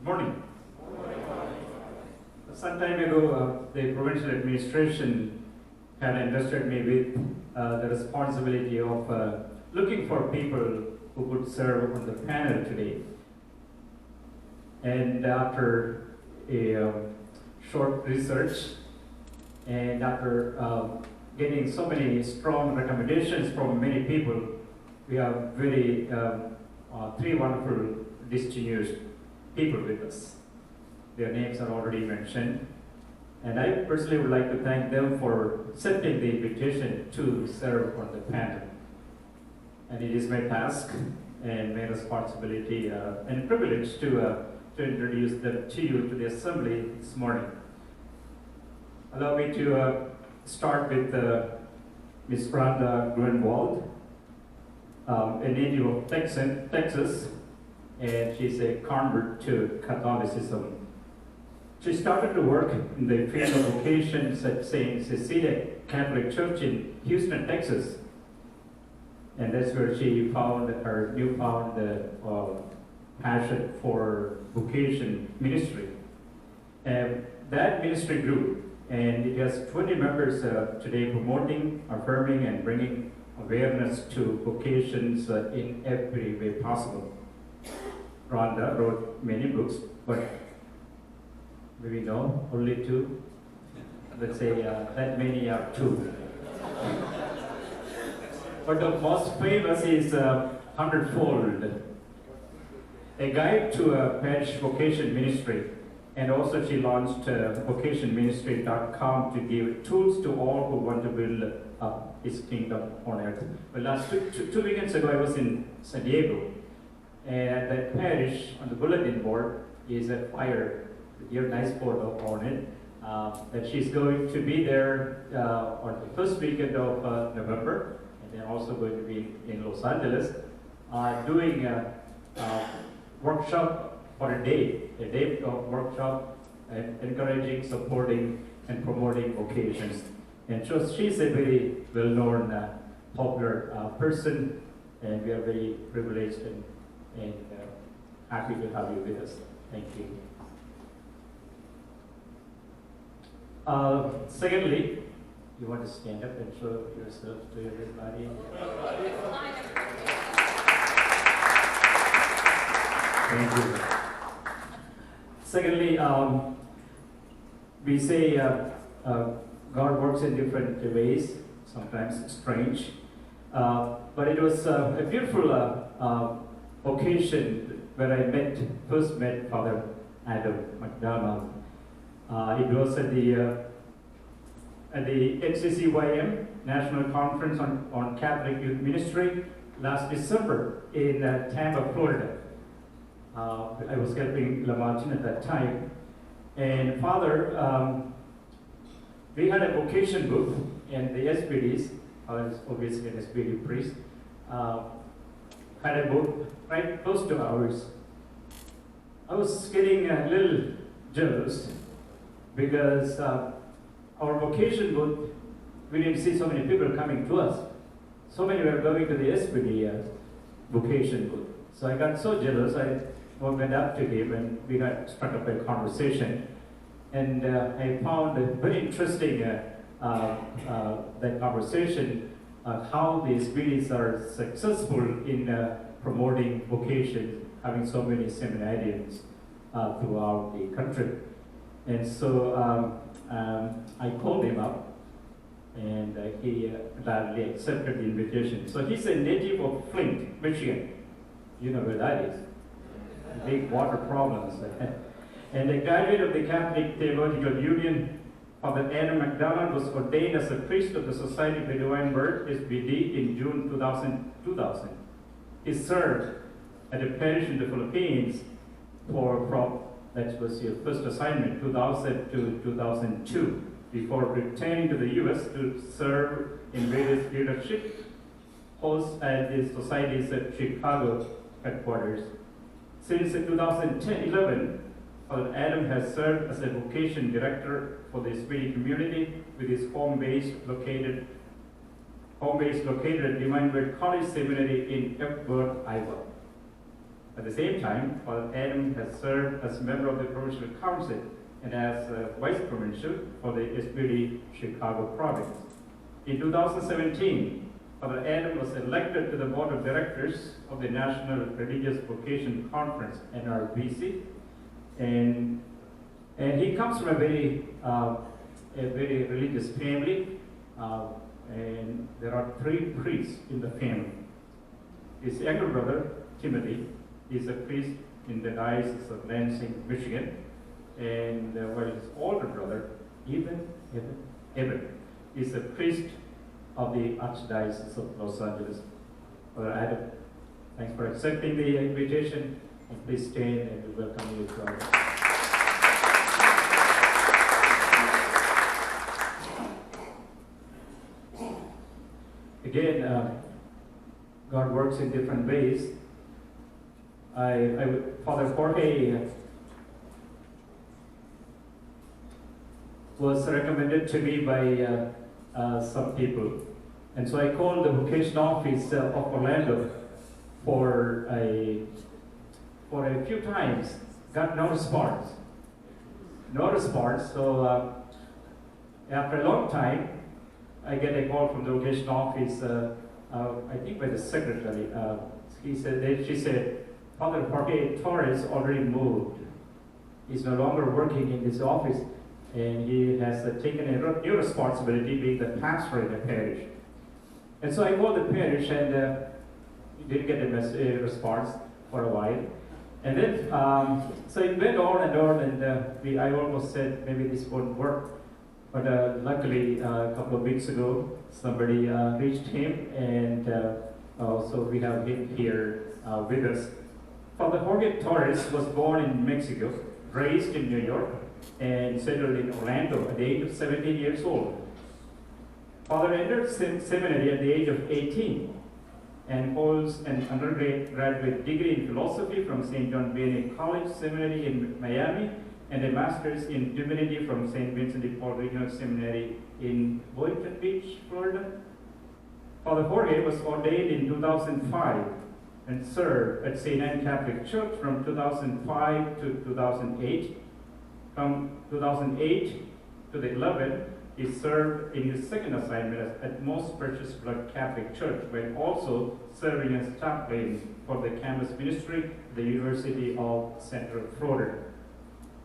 Good morning. Some time ago, the provincial administration had entrusted me with the responsibility of looking for people who could serve on the panel today. And after a short research, and after getting so many strong recommendations from many people, we have three wonderful distinguished people with us. Their names are already mentioned. And I personally would like to thank them for accepting the invitation to serve on the panel. And it is my task and my responsibility and privilege to introduce them to you, to the assembly this morning. Allow me to start with Ms. Rhonda Grunwald, a native of Texas, and she's a convert to Catholicism. She started to work in the field of vocations at St. Cecilia Catholic Church in Houston, Texas. And that's where she found her newfound passion for vocation ministry. And that ministry grew, and it has 20 members today promoting, affirming, and bringing awareness to vocations in every way possible. Rhonda wrote many books, but maybe no, only two. Let's say that many are two. But the most famous is Hundredfold, a guide to a parish vocation ministry. And also she launched vocationministry.com to give tools to all who want to build up His kingdom on earth. Well, last two weekends ago, I was in San Diego, and at that parish, on the bulletin board, is a flyer with your nice photo on it, that she's going to be there on the first weekend of November, and then also going to be in Los Angeles, doing a workshop for a day of workshop, encouraging, supporting, and promoting vocations. And so she's a very well-known, popular person, and we are very privileged and happy to have you with us. Thank you. Secondly, you want to stand up and show yourself to everybody? Thank you. Secondly, we say God works in different ways, sometimes strange. But it was a beautiful occasion where I first met Father Adam McDonald. It was at the NCCYM, National Conference on Catholic Youth Ministry, last December in Tampa, Florida. I was helping La Martin at that time. And Father, we had a vocation book, and the SPDs, I was obviously an SPD priest, had a book right close to ours. I was getting a little jealous because our vocation book, we didn't see so many people coming to us. So many were going to the SPD vocation book. So I got so jealous, I went up to him and we got struck up a conversation. And I found it very interesting, that conversation, how the SPDs are successful in promoting vocation, having so many seminarians throughout the country. And so I called him up, and he gladly accepted the invitation. So he's a native of Flint, Michigan. You know where that is. Big water problems. And a graduate of the Catholic Theological Union, Father Adam McDonald was ordained as a priest of the Society of the Divine Birth, SBD, in June 2000. He served at a parish in the Philippines that was your first assignment, 2000 to 2002, before returning to the U.S. to serve in various leadership posts at the Society's Chicago headquarters. Since 2011, Father Adam has served as a vocation director for the SPD community with his home base located at Divine Word College Seminary in Epworth, Iowa. At the same time, Father Adam has served as a member of the Provincial Council and as Vice Provincial for the SPD Chicago Province. In 2017, Father Adam was elected to the Board of Directors of the National Religious Vocation Conference, NRVC, and he comes from a very religious family, and there are 3 priests in the family. His younger brother, Timothy, is a priest in the Diocese of Lansing, Michigan, and while his older brother, Evan, is a priest of the Archdiocese of Los Angeles. Father Adam, thanks for accepting the invitation, and please stand and we welcome you to our. Again, God works in different ways. Father Jorge was recommended to me by some people, and so I called the vocation office of Orlando for a few times. Got no response. So after a long time, I get a call from the vocation office. I think by the secretary. She said, Father Jorge Torres already moved. He's no longer working in this office, and he has taken a new responsibility, being the pastor in the parish. And so I called the parish, and didn't get a response for a while. And then, so it went on and on, and I almost said maybe this won't work. But luckily, a couple of weeks ago, somebody reached him, and so we have him here with us. Father Jorge Torres was born in Mexico, raised in New York, and settled in Orlando at the age of 17 years old. Father entered seminary at the age of 18 and holds an undergraduate degree in philosophy from St. John Vianney College Seminary in Miami and a master's in divinity from St. Vincent de Paul Regional Seminary in Boynton Beach, Florida. Father Jorge was ordained in 2005 and served at St. Anne Catholic Church from 2005 to 2008. From 2008 to the 11, he served in his second assignment at Most Precious Blood Catholic Church, while also serving as chaplain for the campus ministry at the University of Central Florida.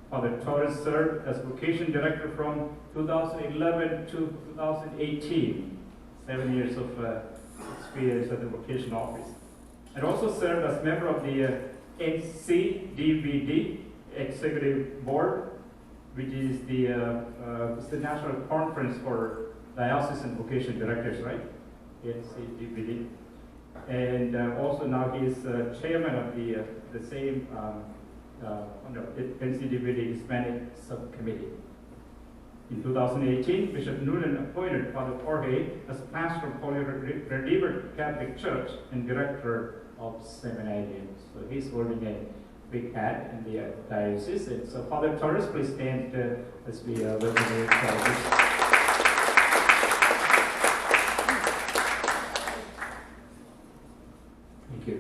Father Torres served as vocation director from 2011 to 2018, 7 years of experience at the vocation office. And also served as member of the NCDVD Executive Board, which is the National Conference for Diocesan Vocation Directors, right? NCDVD. And also now he is chairman of the same NCDVD Hispanic Subcommittee. In 2018, Bishop Noonan appointed Father Jorge as pastor of Holy Redeemer Catholic Church and director of seminarians. So he's holding a big hat in the diocese. And so Father Torres, please stand as we welcome you. Thank you.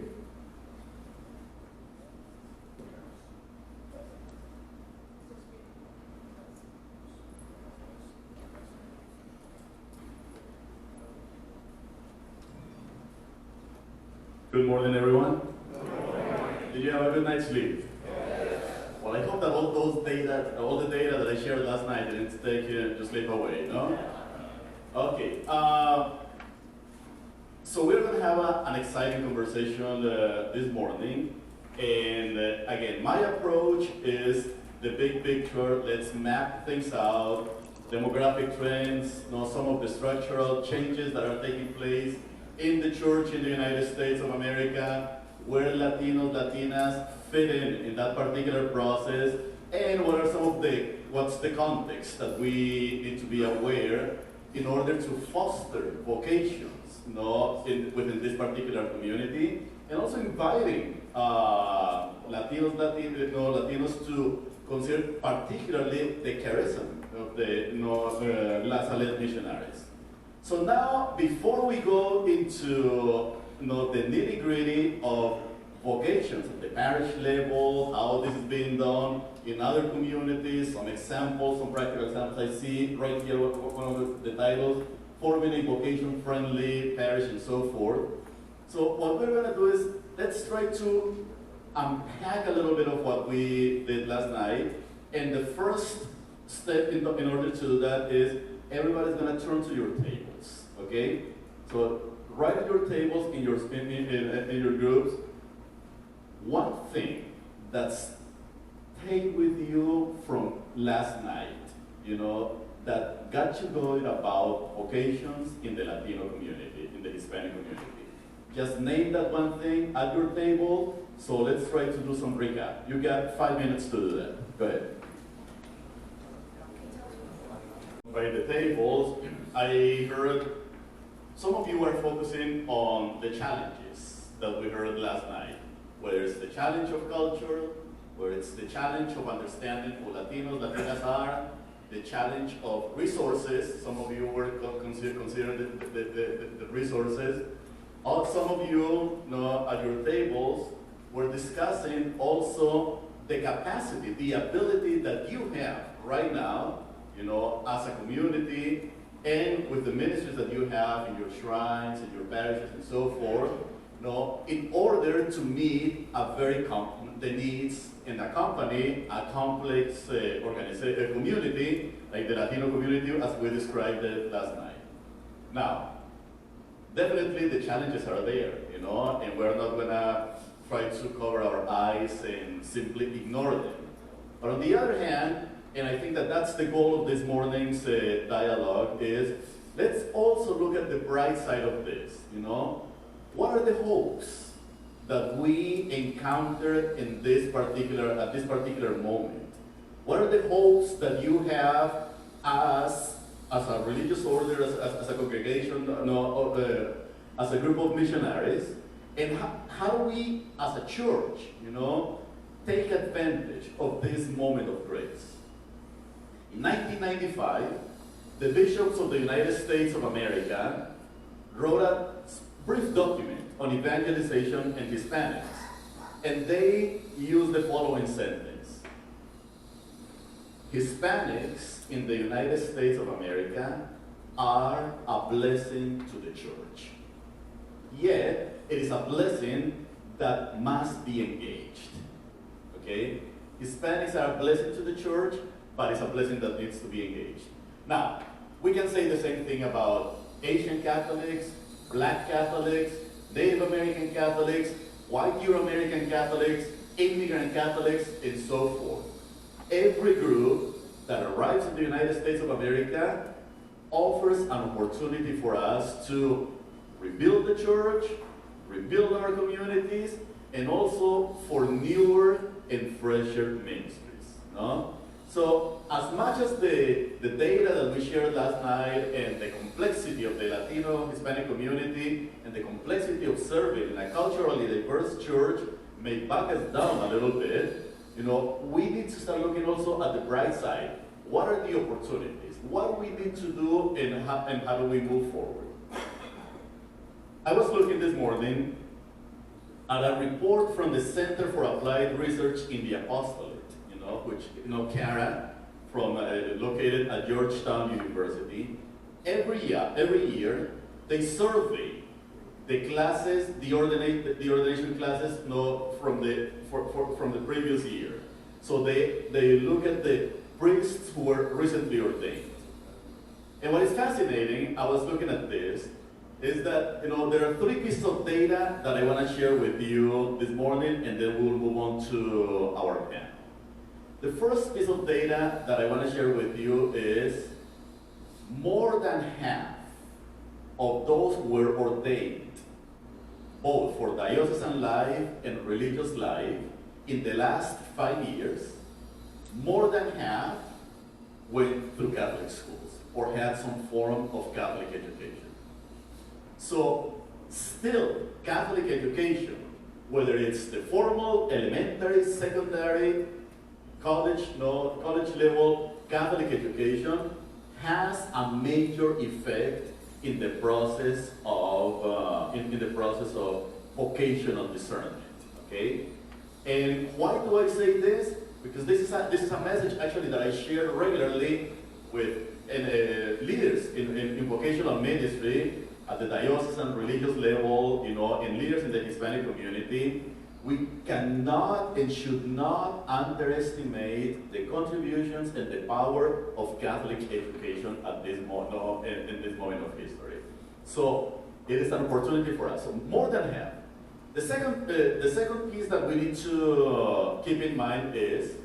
Good morning, everyone. Did you have a good night's sleep? Yes. Well, I hope that all the data that I shared last night didn't take you to sleep away, no? Okay. So we're going to have an exciting conversation this morning. And again, my approach is the big picture. Let's map things out, demographic trends, some of the structural changes that are taking place in the church in the United States of America, where Latinos, Latinas fit in that particular process, and what are what's the context that we need to be aware in order to foster vocations, within this particular community, and also inviting Latinos to consider particularly the charism of the La Salette missionaries. So now, before we go into the nitty-gritty of vocations at the parish level, how this is being done in other communities, some examples, some practical examples I see right here, one of the titles, forming a vocation-friendly parish and so forth. So what we're going to do is, let's try to unpack a little bit of what we did last night. And the first step in order to do that is, everybody's going to turn to your tables, okay? So write on your tables in your groups, one thing that's stayed with you from last night, you know, that got you going about vocations in the Latino community, in the Hispanic community. Just name that one thing at your table. So let's try to do some recap. You got 5 minutes to do that. Go ahead. By the tables, I heard some of you were focusing on the challenges that we heard last night, whether it's the challenge of culture, whether it's the challenge of understanding who Latinos, Latinas are, the challenge of resources. Some of you were considering the resources. Some of you, at your tables were discussing also the capacity, the ability that you have right now, as a community, and with the ministries that you have in your shrines and your parishes and so forth, in order to meet the needs and accompany a complex community, like the Latino community as we described it last night. Now, definitely the challenges are there, and we're not gonna try to cover our eyes and simply ignore them. But on the other hand, and I think that that's the goal of this morning's dialogue, is let's also look at the bright side of this, What are the hopes that we encountered at this particular moment? What are the hopes that you have as a religious order, as a congregation, as a group of missionaries? And how do we, as a church, take advantage of this moment of grace? In 1995, the bishops of the United States of America wrote a brief document on evangelization and Hispanics, and they used the following sentence: Hispanics in the United States of America are a blessing to the church. Yet, it is a blessing that must be engaged. Okay? Hispanics are a blessing to the church, but it's a blessing that needs to be engaged. Now, we can say the same thing about Asian Catholics, Black Catholics, Native American Catholics, white Euro-American Catholics, immigrant Catholics, and so forth. Every group that arrives in the United States of America offers an opportunity for us to rebuild the church, rebuild our communities, and also for newer and fresher ministries. So as much as the data that we shared last night and the complexity of the Latino Hispanic community and the complexity of serving in a culturally diverse church may back us down a little bit, we need to start looking also at the bright side. What are the opportunities? What do we need to do, and how do we move forward? I was looking this morning at a report from the Center for Applied Research in the Apostolate, which, Kara, located at Georgetown University. Every year, they survey the classes, the ordination classes, from the previous year. So they look at the priests who were recently ordained. And what is fascinating, I was looking at this, is that there are 3 pieces of data that I want to share with you this morning, and then we'll move on to our panel. The first piece of data that I want to share with you is more than half of those who were ordained, both for diocesan life and religious life, in the last 5 years, more than half went through Catholic schools or had some form of Catholic education. So still, Catholic education, whether it's the formal, elementary, secondary, college level Catholic education, has a major effect in the process of vocational discernment. okay? And why do I say this? Because this is a message actually that I share regularly with leaders in vocational ministry at the diocesan religious level, you know, and leaders in the Hispanic community. We cannot and should not underestimate the contributions and the power of Catholic education at this in this moment of history. So it is an opportunity for us. So more than half. The second piece that we need to keep in mind is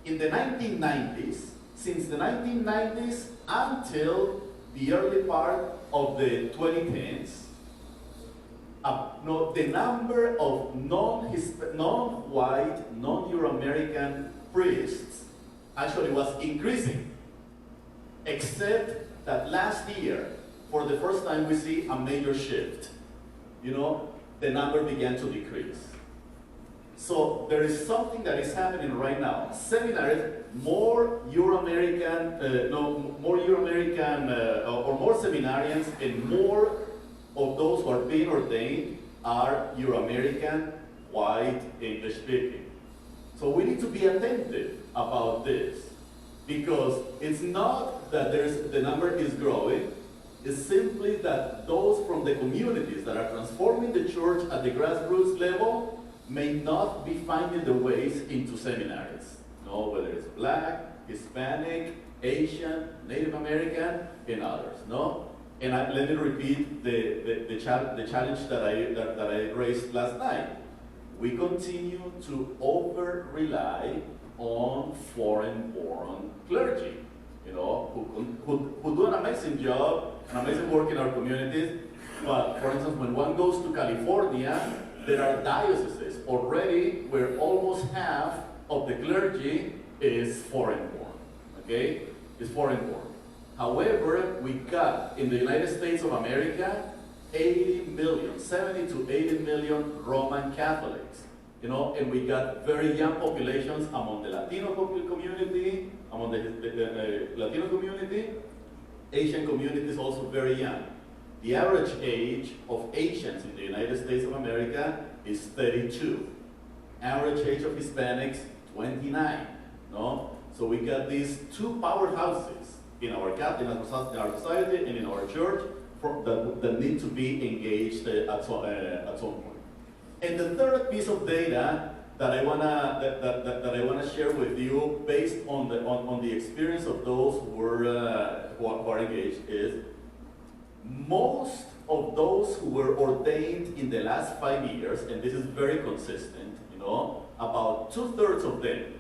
in the 1990s, since the 1990s until the early part of the 2010s, the number of non-white, non-Euro-American priests actually was increasing, except that last year, for the first time, we see a major shift. You know, the number began to decrease. So there is something that is happening right now. Seminaries, more Euro-American, or more seminarians, and more of those who are being ordained are Euro-American, white, English speaking. So we need to be attentive about this, because it's not that the number is growing, it's simply that those from the communities that are transforming the church at the grassroots level may not be finding their ways into seminaries. No, whether it's Black, Hispanic, Asian, Native American, and others. No, and let me repeat the challenge that I raised last night. We continue to over-rely on foreign-born clergy, you know, who do an amazing job, an amazing work in our communities. But for instance, when one goes to California, there are dioceses already where almost half of the clergy is foreign-born, okay? Is foreign-born. However, we got, in the United States of America, 70 to 80 million Roman Catholics, you know, and we got very young populations among the Latino community, among the Latino community. Asian community is also very young. The average age of Asians in the United States of America is 32. Average age of Hispanics, 29. No? So we got these two powerhouses in our society and in our church that need to be engaged at some point. And the third piece of data that I wanna share with you, based on the experience of those who are engaged, is most of those who were ordained in the last 5 years, and this is very consistent, you know, about 2/3 of them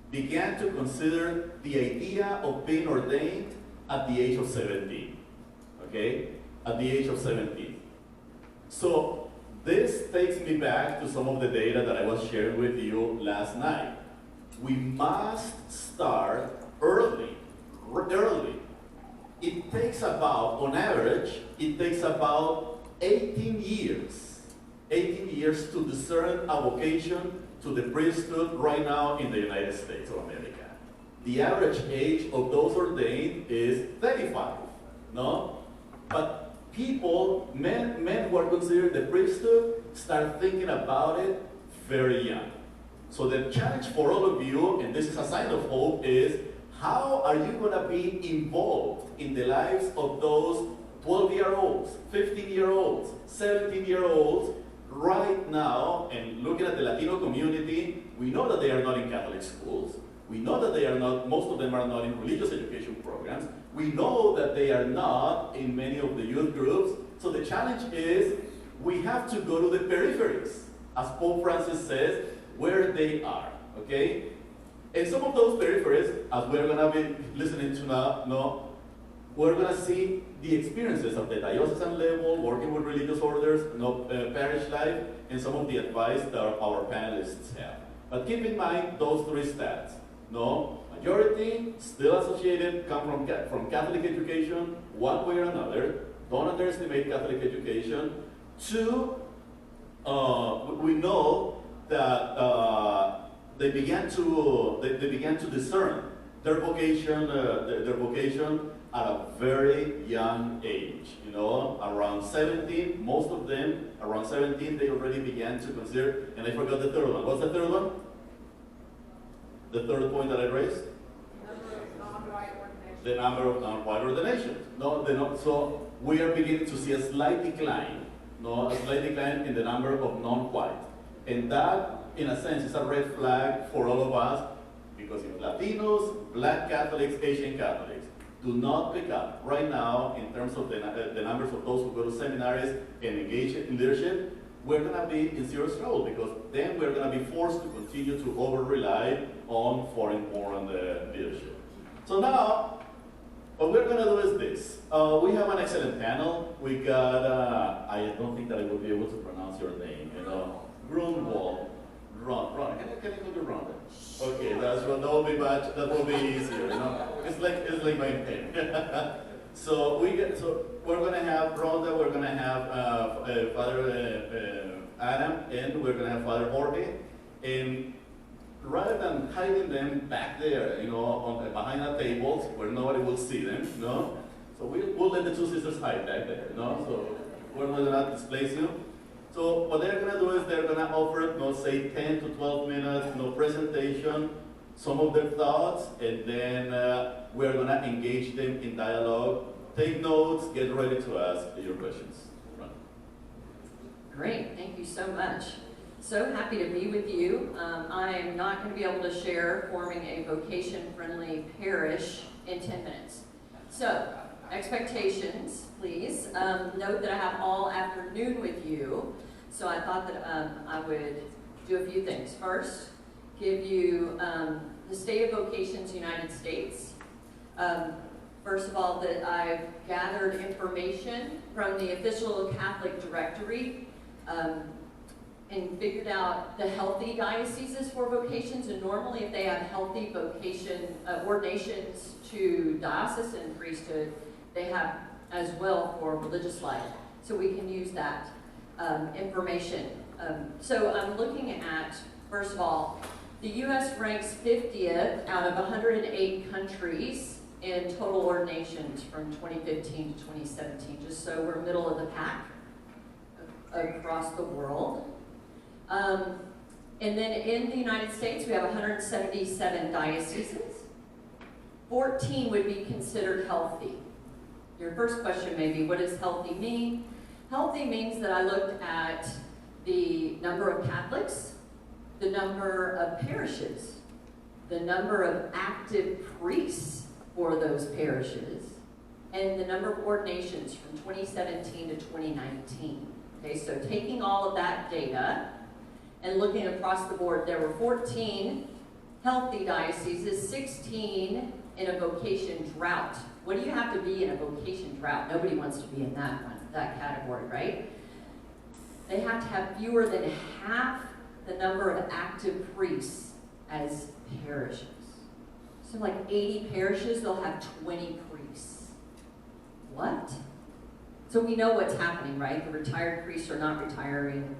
began to consider the idea of being ordained at the age of 17, okay? At the age of 17. So this takes me back to some of the data that I was sharing with you last night. We must start early. It takes about, on average, it takes about 18 years to discern a vocation to the priesthood right now in the United States of America. The average age of those ordained is 35, no? But people, men who are considered the priesthood, start thinking about it very young. So the challenge for all of you, and this is a sign of hope, is how are you going to be involved in the lives of those 12-year-olds, 15-year-olds, 17-year-olds right now? And looking at the Latino community, we know that they are not in Catholic schools. We know that they are not, most of them are not in religious education programs. We know that they are not in many of the youth groups. So the challenge is we have to go to the peripheries, as Pope Francis says, where they are, okay? And some of those peripheries, as we're going to be listening to now, we're going to see the experiences of the diocesan level, working with religious orders, parish life, and some of the advice that our panelists have. But keep in mind those three stats. No, majority still associated, come from Catholic education, one way or another. Don't underestimate Catholic education. Two, we know that they began to discern their vocation at a very young age, you know, around 17, most of them, around 17, they already began to consider, and I forgot the third one. What's the third one? The third point that I raised? The number of non-white ordinations. So we are beginning to see a slight decline, in the number of non-white. And that, in a sense, is a red flag for all of us, because if Latinos, Black Catholics, Asian Catholics do not pick up right now in terms of the numbers of those who go to seminaries and engage in leadership, we're going to be in serious trouble, because then we're going to be forced to continue to over-rely on foreign-born leadership. So now, what we're going to do is this. We have an excellent panel. We got, I don't think that I will be able to pronounce your name, Grunwald. Ron. Can I go to Ron? Okay, that's Ron. That will be much. That will be easier. It's like my name. So we're going to have Rhonda. We're going to have Father Adam, and we're going to have Father Jorge. And rather than hiding them back there, behind the tables where nobody will see them, so we'll let the two sisters hide back there, so we're not going to displace you. So what they're going to do is they're going to offer, say 10 to 12 minutes, presentation, some of their thoughts, and then we're going to engage them in dialogue. Take notes, get ready to ask your questions. Run. Great, thank you so much. So happy to be with you. I'm not going to be able to share forming a vocation-friendly parish in 10 minutes. So, expectations, please. Note that I have all afternoon with you, so I thought that I would do a few things. First, give you the State of Vocations United States. First of all, that I've gathered information from the official Catholic directory and figured out the healthy dioceses for vocations, and normally if they have healthy vocation ordinations to diocesan priesthood, they have as well for religious life. So we can use that information. So I'm looking at, first of all, the U.S. ranks 50th out of 108 countries in total ordinations from 2015 to 2017, just so we're middle of the pack across the world. And then in the United States, we have 177 dioceses. 14 would be considered healthy. Your first question may be, what does healthy mean? Healthy means that I looked at the number of Catholics, the number of parishes, the number of active priests for those parishes, and the number of ordinations from 2017 to 2019. Okay, so taking all of that data and looking across the board, there were 14 healthy dioceses, 16 in a vocation drought. What do you have to be in a vocation drought? Nobody wants to be in that category, right? They have to have fewer than half the number of active priests as parishes. So like 80 parishes, they'll have 20 priests. What? So we know what's happening, right? The retired priests are not retiring,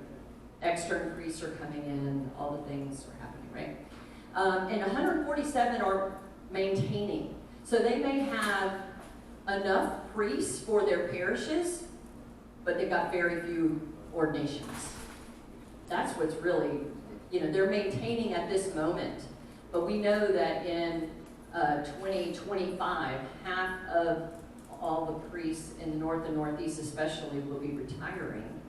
extern priests are coming in, all the things are happening, right? And 147 are maintaining. So they may have enough priests for their parishes, but they've got very few ordinations. That's what's really, they're maintaining at this moment. But we know that in 2025, half of all the priests in the North and Northeast especially will be retiring.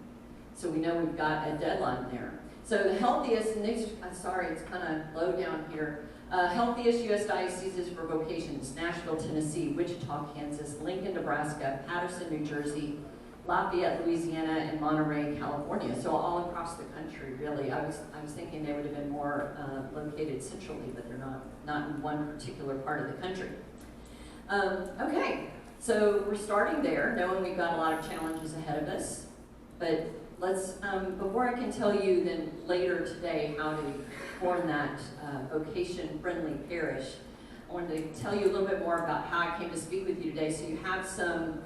So we know we've got a deadline there. So the healthiest, and these, sorry, it's kind of low down here. Healthiest U.S. dioceses for vocations: Nashville, Tennessee; Wichita, Kansas; Lincoln, Nebraska; Patterson, New Jersey; Lafayette, Louisiana; and Monterey, California. So all across the country, really. I was thinking they would have been more located centrally, but they're not in one particular part of the country. Okay, so we're starting there, knowing we've got a lot of challenges ahead of us. But let's, before I can tell you then later today how to form that vocation-friendly parish, I wanted to tell you a little bit more about how I came to speak with you today, so you have some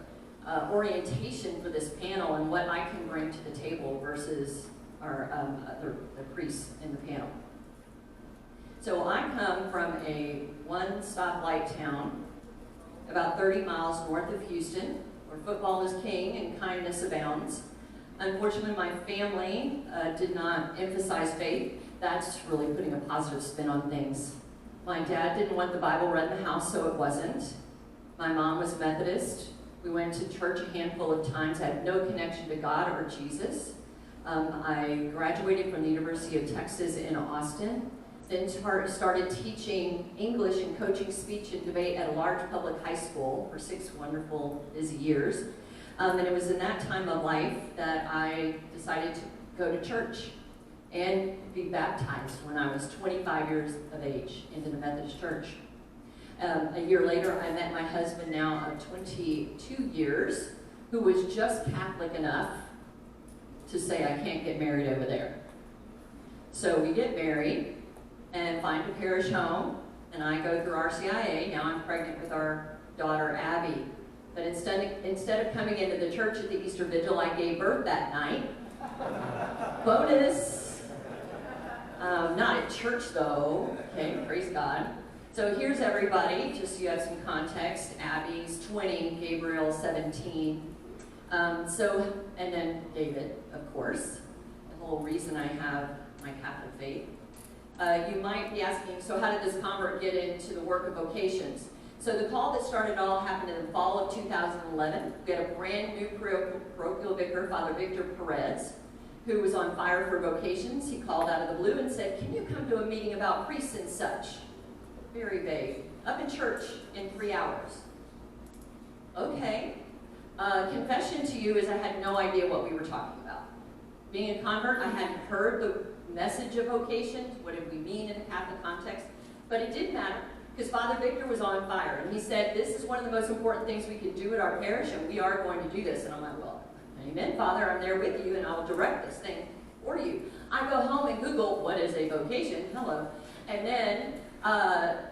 orientation for this panel and what I can bring to the table versus our the priests in the panel. So I come from a one-stoplight town about 30 miles north of Houston, where football is king and kindness abounds. Unfortunately, my family did not emphasize faith. That's really putting a positive spin on things. My dad didn't want the Bible read in the house, so it wasn't. My mom was Methodist. We went to church a handful of times. I had no connection to God or Jesus. I graduated from the University of Texas in Austin, then started teaching English and coaching speech and debate at a large public high school for 6 wonderful, busy years. And it was in that time of life that I decided to go to church and be baptized when I was 25 years of age into the Methodist Church. A year later, I met my husband now of 22 years, who was just Catholic enough to say, I can't get married over there. So we get married and find a parish home, and I go through RCIA. Now I'm pregnant with our daughter, Abby. But instead of coming into the church at the Easter Vigil, I gave birth that night. Bonus. Not at church, though. Okay, praise God. So here's everybody, just so you have some context. Abby's 20, Gabriel 17. And then David, of course, the whole reason I have my Catholic faith. You might be asking, so how did this convert get into the work of vocations? So the call that started all happened in the fall of 2011. We had a brand new parochial vicar, Father Victor Perez, who was on fire for vocations. He called out of the blue and said, can you come to a meeting about priests and such? Very vague. Up in church in 3 hours. Okay. Confession to you is I had no idea what we were talking about. Being a convert, I hadn't heard the message of vocations. What did we mean in the Catholic context? But it didn't matter, because Father Victor was on fire. And he said, this is one of the most important things we could do at our parish, and we are going to do this. And I'm like, well, amen, Father, I'm there with you, and I will direct this thing for you. I go home and Google, what is a vocation? Hello. And then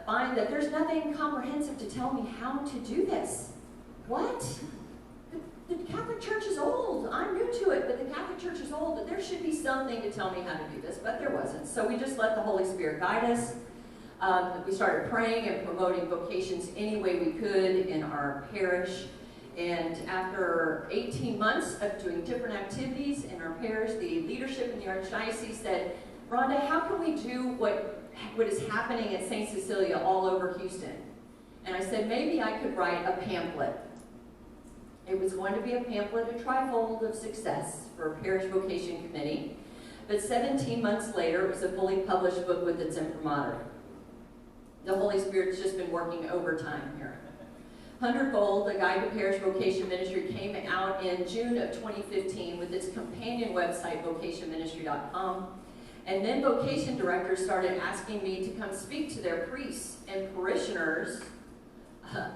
find that there's nothing comprehensive to tell me how to do this. What? The Catholic Church is old. I'm new to it, but the Catholic Church is old. But there should be something to tell me how to do this, but there wasn't. So we just let the Holy Spirit guide us. We started praying and promoting vocations any way we could in our parish. And after 18 months of doing different activities in our parish, the leadership in the Archdiocese said, Rhonda, how can we do what is happening at St. Cecilia all over Houston? And I said, maybe I could write a pamphlet. It was going to be a pamphlet, a trifold of success for a parish vocation committee. But 17 months later, it was a fully published book with its imprimatur. The Holy Spirit's just been working overtime here. 100-fold, the Guide to Parish Vocation Ministry came out in June of 2015 with its companion website, vocationministry.com. And then vocation directors started asking me to come speak to their priests and parishioners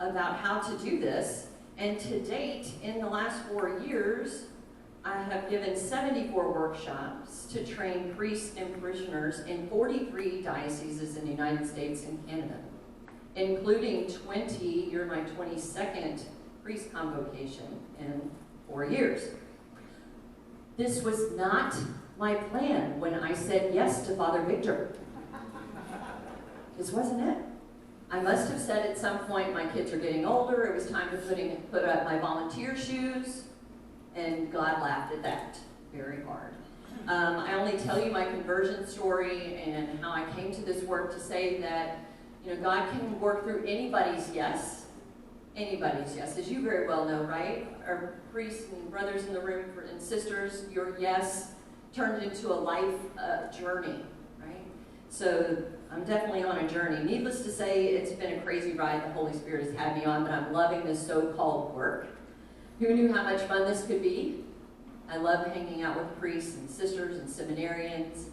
about how to do this. And to date, in the last 4 years, I have given 74 workshops to train priests and parishioners in 43 dioceses in the United States and Canada, including 20, you're my 22nd priest convocation in 4 years. This was not my plan when I said yes to Father Victor. This wasn't it. I must have said at some point, my kids are getting older, it was time to put up my volunteer shoes, and God laughed at that very hard. I only tell you my conversion story and how I came to this work to say that, you know, God can work through anybody's yes, as you very well know, right? Our priests and brothers in the room and sisters, your yes turned into a life journey, right? So I'm definitely on a journey. Needless to say, it's been a crazy ride the Holy Spirit has had me on, but I'm loving this so-called work. Who knew how much fun this could be? I love hanging out with priests and sisters and seminarians.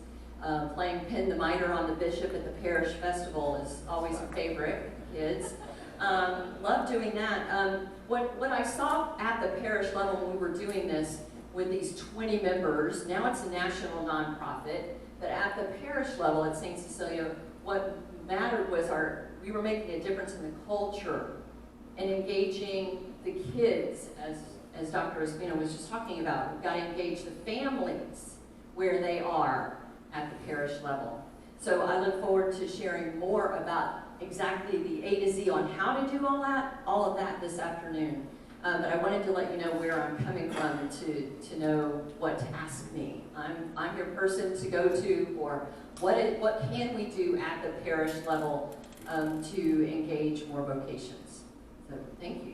Playing pin the mitre on the bishop at the parish festival is always a favorite, kids. Love doing that. What I saw at the parish level when we were doing this with these 20 members, now it's a national nonprofit, but at the parish level at St. Cecilia, what mattered was we were making a difference in the culture and engaging the kids, as Dr. Espino was just talking about. We've got to engage the families where they are at the parish level. So I look forward to sharing more about exactly the A to Z on how to do all of that this afternoon. But I wanted to let you know where I'm coming from to know what to ask me. I'm your person to go to for what can we do at the parish level to engage more vocations. So thank you.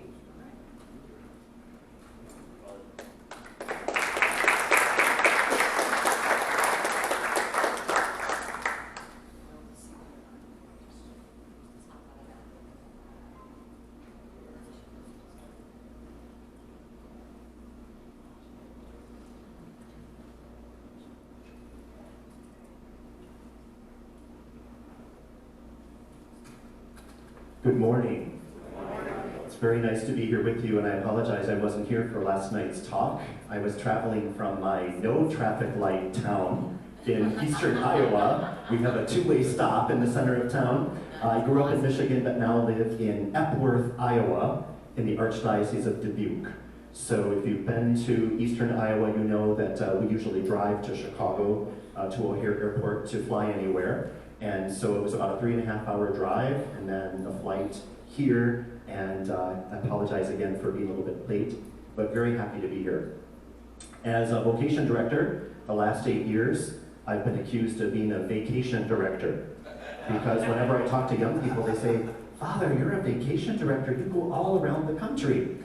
Good morning. It's very nice to be here with you, and I apologize I wasn't here for last night's talk. I was traveling from my no traffic light town in eastern Iowa. We have a two-way stop in the center of town. I grew up in Michigan, but now live in Epworth, Iowa, in the Archdiocese of Dubuque. So if you've been to eastern Iowa, you know that we usually drive to Chicago, to O'Hare Airport to fly anywhere. And so it was about a 3.5-hour drive, and then a flight here, and I apologize again for being a little bit late, but very happy to be here. As a vocation director, the last 8 years, I've been accused of being a vacation director. Because whenever I talk to young people, they say, "Father, you're a vacation director, you go all around the country.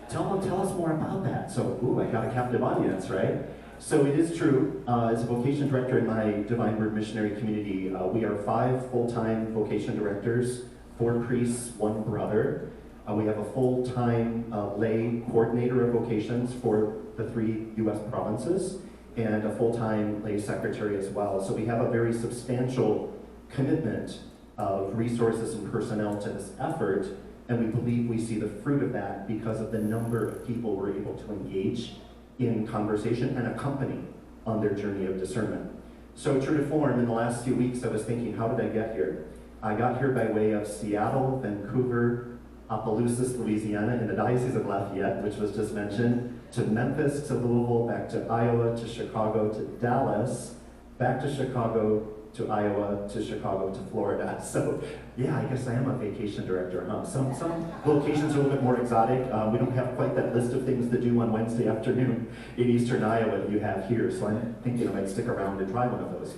Tell us more about that." So, ooh, I got a captive audience, right? So it is true, as a vocation director in my Divine Word Missionary Community, we are 5 full-time vocation directors, 4 priests, 1 brother. We have a full-time lay coordinator of vocations for the 3 U.S. provinces, and a full-time lay secretary as well. So we have a very substantial commitment of resources and personnel to this effort, and we believe we see the fruit of that because of the number of people we're able to engage in conversation and accompany on their journey of discernment. So true to form, in the last few weeks I was thinking, how did I get here? I got here by way of Seattle, Vancouver, Opelousas, Louisiana, in the Diocese of Lafayette, which was just mentioned, to Memphis, to Louisville, back to Iowa, to Chicago, to Dallas, back to Chicago, to Iowa, to Chicago, to Florida. So yeah, I guess I am a vacation director, huh? Some locations are a little bit more exotic. We don't have quite that list of things to do on Wednesday afternoon in eastern Iowa that you have here, so I'm thinking I might stick around and try one of those.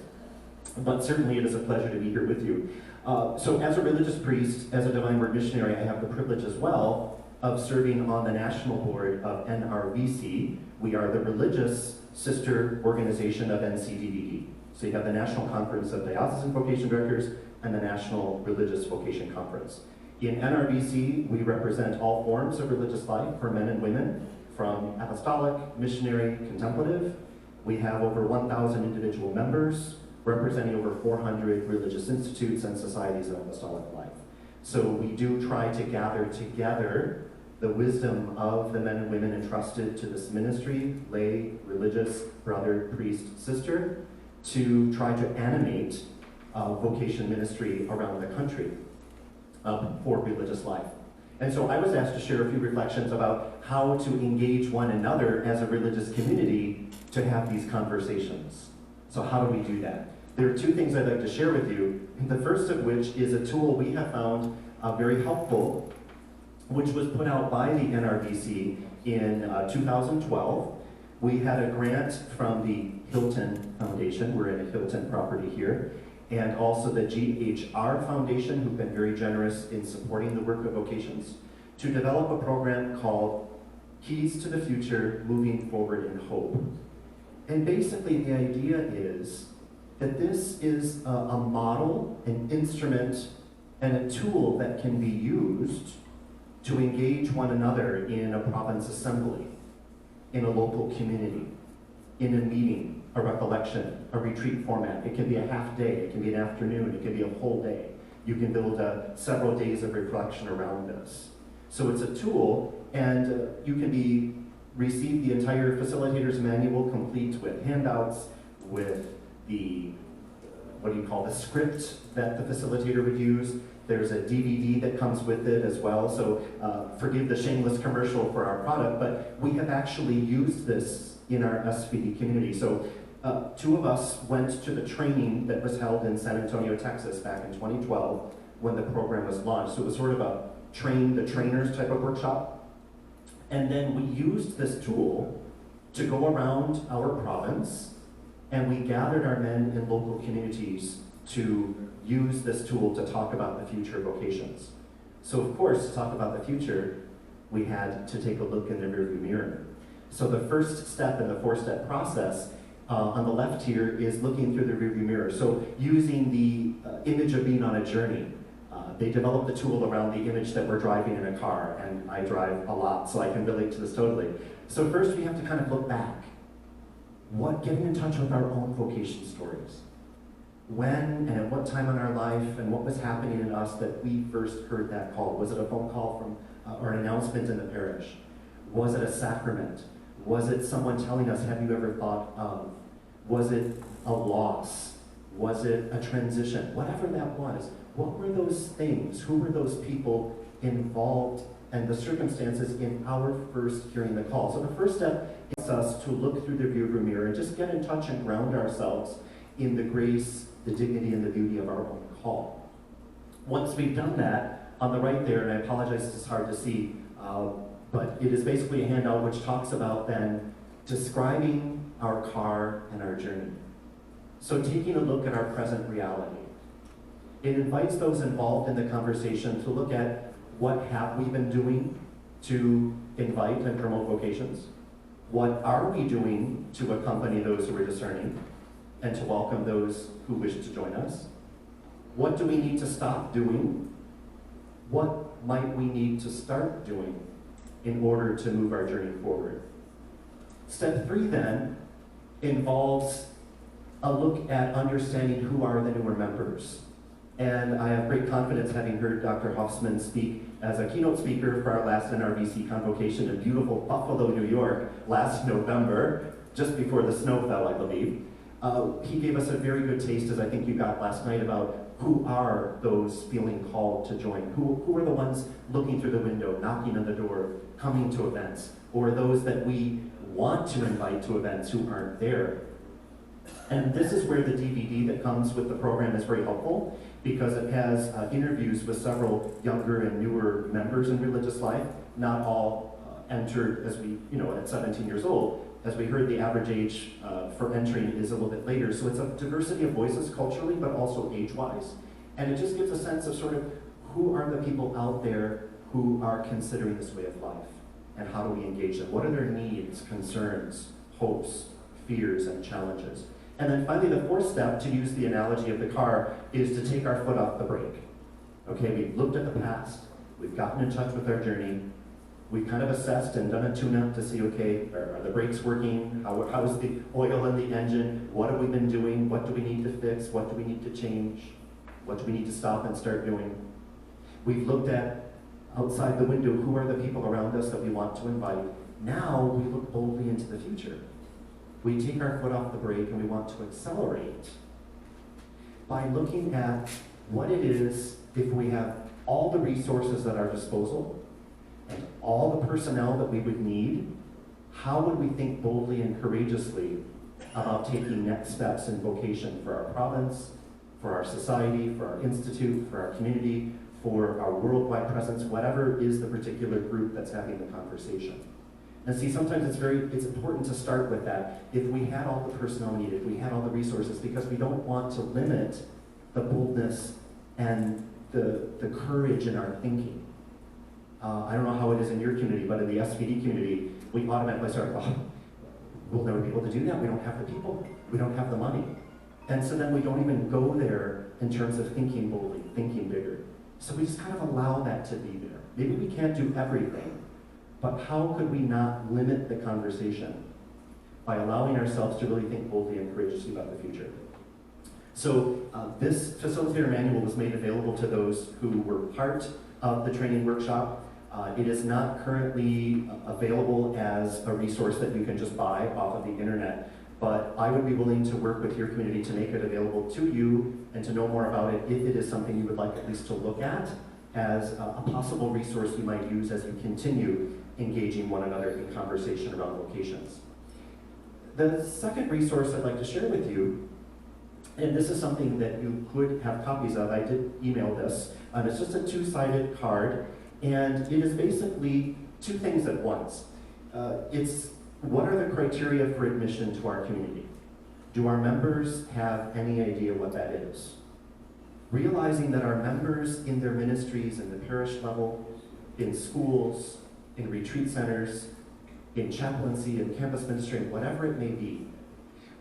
But certainly it is a pleasure to be here with you. So as a religious priest, as a Divine Word missionary, I have the privilege as well of serving on the national board of NRVC. We are the religious sister organization of NCDVD. So you have the National Conference of Diocesan Vocation Directors and the National Religious Vocation Conference. In NRVC, we represent all forms of religious life for men and women, from apostolic, missionary, contemplative. We have over 1,000 individual members, representing over 400 religious institutes and societies of apostolic life. So we do try to gather together the wisdom of the men and women entrusted to this ministry, lay, religious, brother, priest, sister, to try to animate vocation ministry around the country for religious life. And so I was asked to share a few reflections about how to engage one another as a religious community to have these conversations. So how do we do that? There are 2 things I'd like to share with you. The first of which is a tool we have found very helpful, which was put out by the NRVC in 2012. We had a grant from the Hilton Foundation. We're in a Hilton property here. And also the GHR Foundation, who've been very generous in supporting the work of vocations, to develop a program called Keys to the Future, Moving Forward in Hope. And basically the idea is that this is a model, an instrument, and a tool that can be used to engage one another in a province assembly, in a local community, in a meeting, a recollection, a retreat format. It can be a half day, it can be an afternoon, it can be a whole day. You can build several days of reflection around this. So it's a tool, and you can receive the entire facilitator's manual complete with handouts, with the, the script that the facilitator would use. There's a DVD that comes with it as well, so forgive the shameless commercial for our product, but we have actually used this in our SVD community. So 2 of us went to the training that was held in San Antonio, Texas back in 2012 when the program was launched. So it was sort of a train the trainers type of workshop. And then we used this tool to go around our province, and we gathered our men in local communities to use this tool to talk about the future of vocations. So of course, to talk about the future, we had to take a look in the rearview mirror. So the first step in the 4-step process on the left here is looking through the rearview mirror. So using the image of being on a journey. They developed the tool around the image that we're driving in a car, and I drive a lot, so I can relate to this totally. So first we have to kind of look back. Getting in touch with our own vocation stories. When and at what time in our life and what was happening in us that we first heard that call? Was it a phone call from or an announcement in the parish? Was it a sacrament? Was it someone telling us, have you ever thought of? Was it a loss? Was it a transition? Whatever that was, what were those things? Who were those people involved and the circumstances in our first hearing the call? So the first step is us to look through the rearview mirror and just get in touch and ground ourselves in the grace, the dignity, and the beauty of our own call. Once we've done that, on the right there, and I apologize, this is hard to see, but it is basically a handout which talks about then describing our car and our journey. So taking a look at our present reality. It invites those involved in the conversation to look at what have we been doing to invite and promote vocations? What are we doing to accompany those who are discerning and to welcome those who wish to join us? What do we need to stop doing? What might we need to start doing in order to move our journey forward? Step 3 then involves a look at understanding who are the newer members. And I have great confidence, having heard Dr. Hoffman speak as a keynote speaker for our last NRVC convocation in beautiful Buffalo, New York, last November, just before the snow fell, I believe. He gave us a very good taste, as I think you got last night, about who are those feeling called to join. Who are the ones looking through the window, knocking on the door, coming to events, or those that we want to invite to events who aren't there. And this is where the DVD that comes with the program is very helpful, because it has interviews with several younger and newer members in religious life. Not all entered as at 17 years old. As we heard, the average age for entering is a little bit later. So it's a diversity of voices culturally, but also age-wise. And it just gives a sense of sort of who are the people out there who are considering this way of life, and how do we engage them? What are their needs, concerns, hopes, fears, and challenges? And then finally, the 4th step, to use the analogy of the car, is to take our foot off the brake. Okay, we've looked at the past, we've gotten in touch with our journey, we've kind of assessed and done a tune-up to see, okay, are the brakes working? How is the oil in the engine? What have we been doing? What do we need to fix? What do we need to change? What do we need to stop and start doing? We've looked at outside the window, who are the people around us that we want to invite? Now we look boldly into the future. We take our foot off the brake and we want to accelerate by looking at what it is if we have all the resources at our disposal and all the personnel that we would need. How would we think boldly and courageously about taking next steps in vocation for our province, for our society, for our institute, for our community, for our worldwide presence, whatever is the particular group that's having the conversation? And see, sometimes it's important to start with that. If we had all the personnel needed, if we had all the resources, because we don't want to limit the boldness and the courage in our thinking. I don't know how it is in your community, but in the SVD community, we automatically start, we'll never be able to do that. We don't have the people. We don't have the money. And so then we don't even go there in terms of thinking boldly, thinking bigger. So we just kind of allow that to be there. Maybe we can't do everything, but how could we not limit the conversation by allowing ourselves to really think boldly and courageously about the future? So this facilitator manual was made available to those who were part of the training workshop. It is not currently available as a resource that you can just buy off of the internet, but I would be willing to work with your community to make it available to you and to know more about it if it is something you would like at least to look at as a possible resource you might use as you continue engaging one another in conversation around vocations. The second resource I'd like to share with you And this is something that you could have copies of. I did email this. It's just a two-sided card, and it is basically two things at once. It's what are the criteria for admission to our community? Do our members have any idea what that is? Realizing that our members in their ministries in the parish level, in schools, in retreat centers, in chaplaincy, in campus ministry, whatever it may be,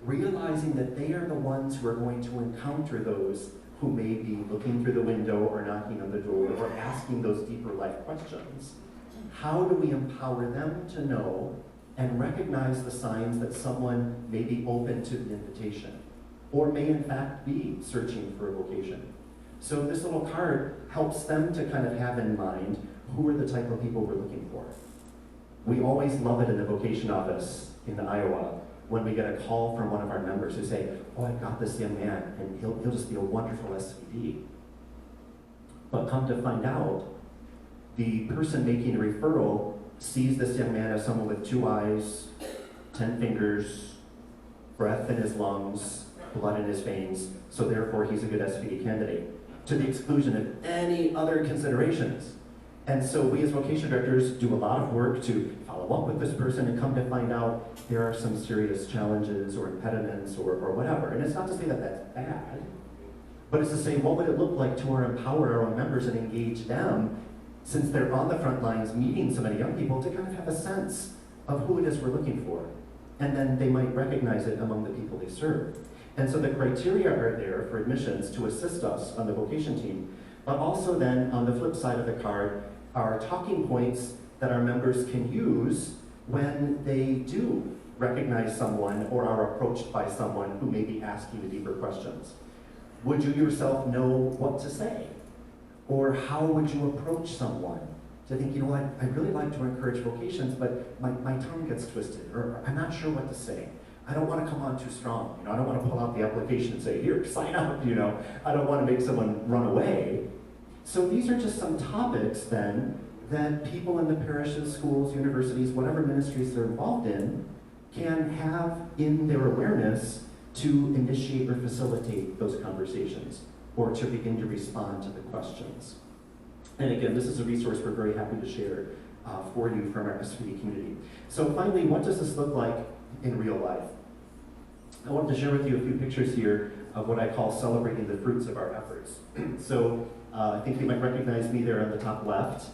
realizing that they are the ones who are going to encounter those who may be looking through the window or knocking on the door or asking those deeper life questions. How do we empower them to know and recognize the signs that someone may be open to the invitation or may in fact be searching for a vocation? So this little card helps them to kind of have in mind who are the type of people we're looking for. We always love it in the vocation office in Iowa when we get a call from one of our members who say, oh, I've got this young man, and he'll just be a wonderful SVD. But come to find out, the person making a referral sees this young man as someone with 2 eyes, 10 fingers, breath in his lungs, blood in his veins, so therefore he's a good SVD candidate, to the exclusion of any other considerations. And so we as vocation directors do a lot of work to follow up with this person and come to find out there are some serious challenges or impediments or whatever. And it's not to say that that's bad, but it's to say what would it look like to empower our own members and engage them, since they're on the front lines meeting so many young people, to kind of have a sense of who it is we're looking for. And then they might recognize it among the people they serve. And so the criteria are there for admissions to assist us on the vocation team, but also then on the flip side of the card are talking points that our members can use when they do recognize someone or are approached by someone who may be asking the deeper questions. Would you yourself know what to say? Or how would you approach someone? To think, you know, I'd really like to encourage vocations, but my tongue gets twisted, or I'm not sure what to say. I don't want to come on too strong. You know, I don't want to pull out the application and say, here, sign up, you know. I don't want to make someone run away. So these are just some topics then that people in the parishes, schools, universities, whatever ministries they're involved in, can have in their awareness to initiate or facilitate those conversations or to begin to respond to the questions. And again, this is a resource we're very happy to share for you from our SVD community. So finally, what does this look like in real life? I wanted to share with you a few pictures here of what I call celebrating the fruits of our efforts. So I think you might recognize me there on the top left.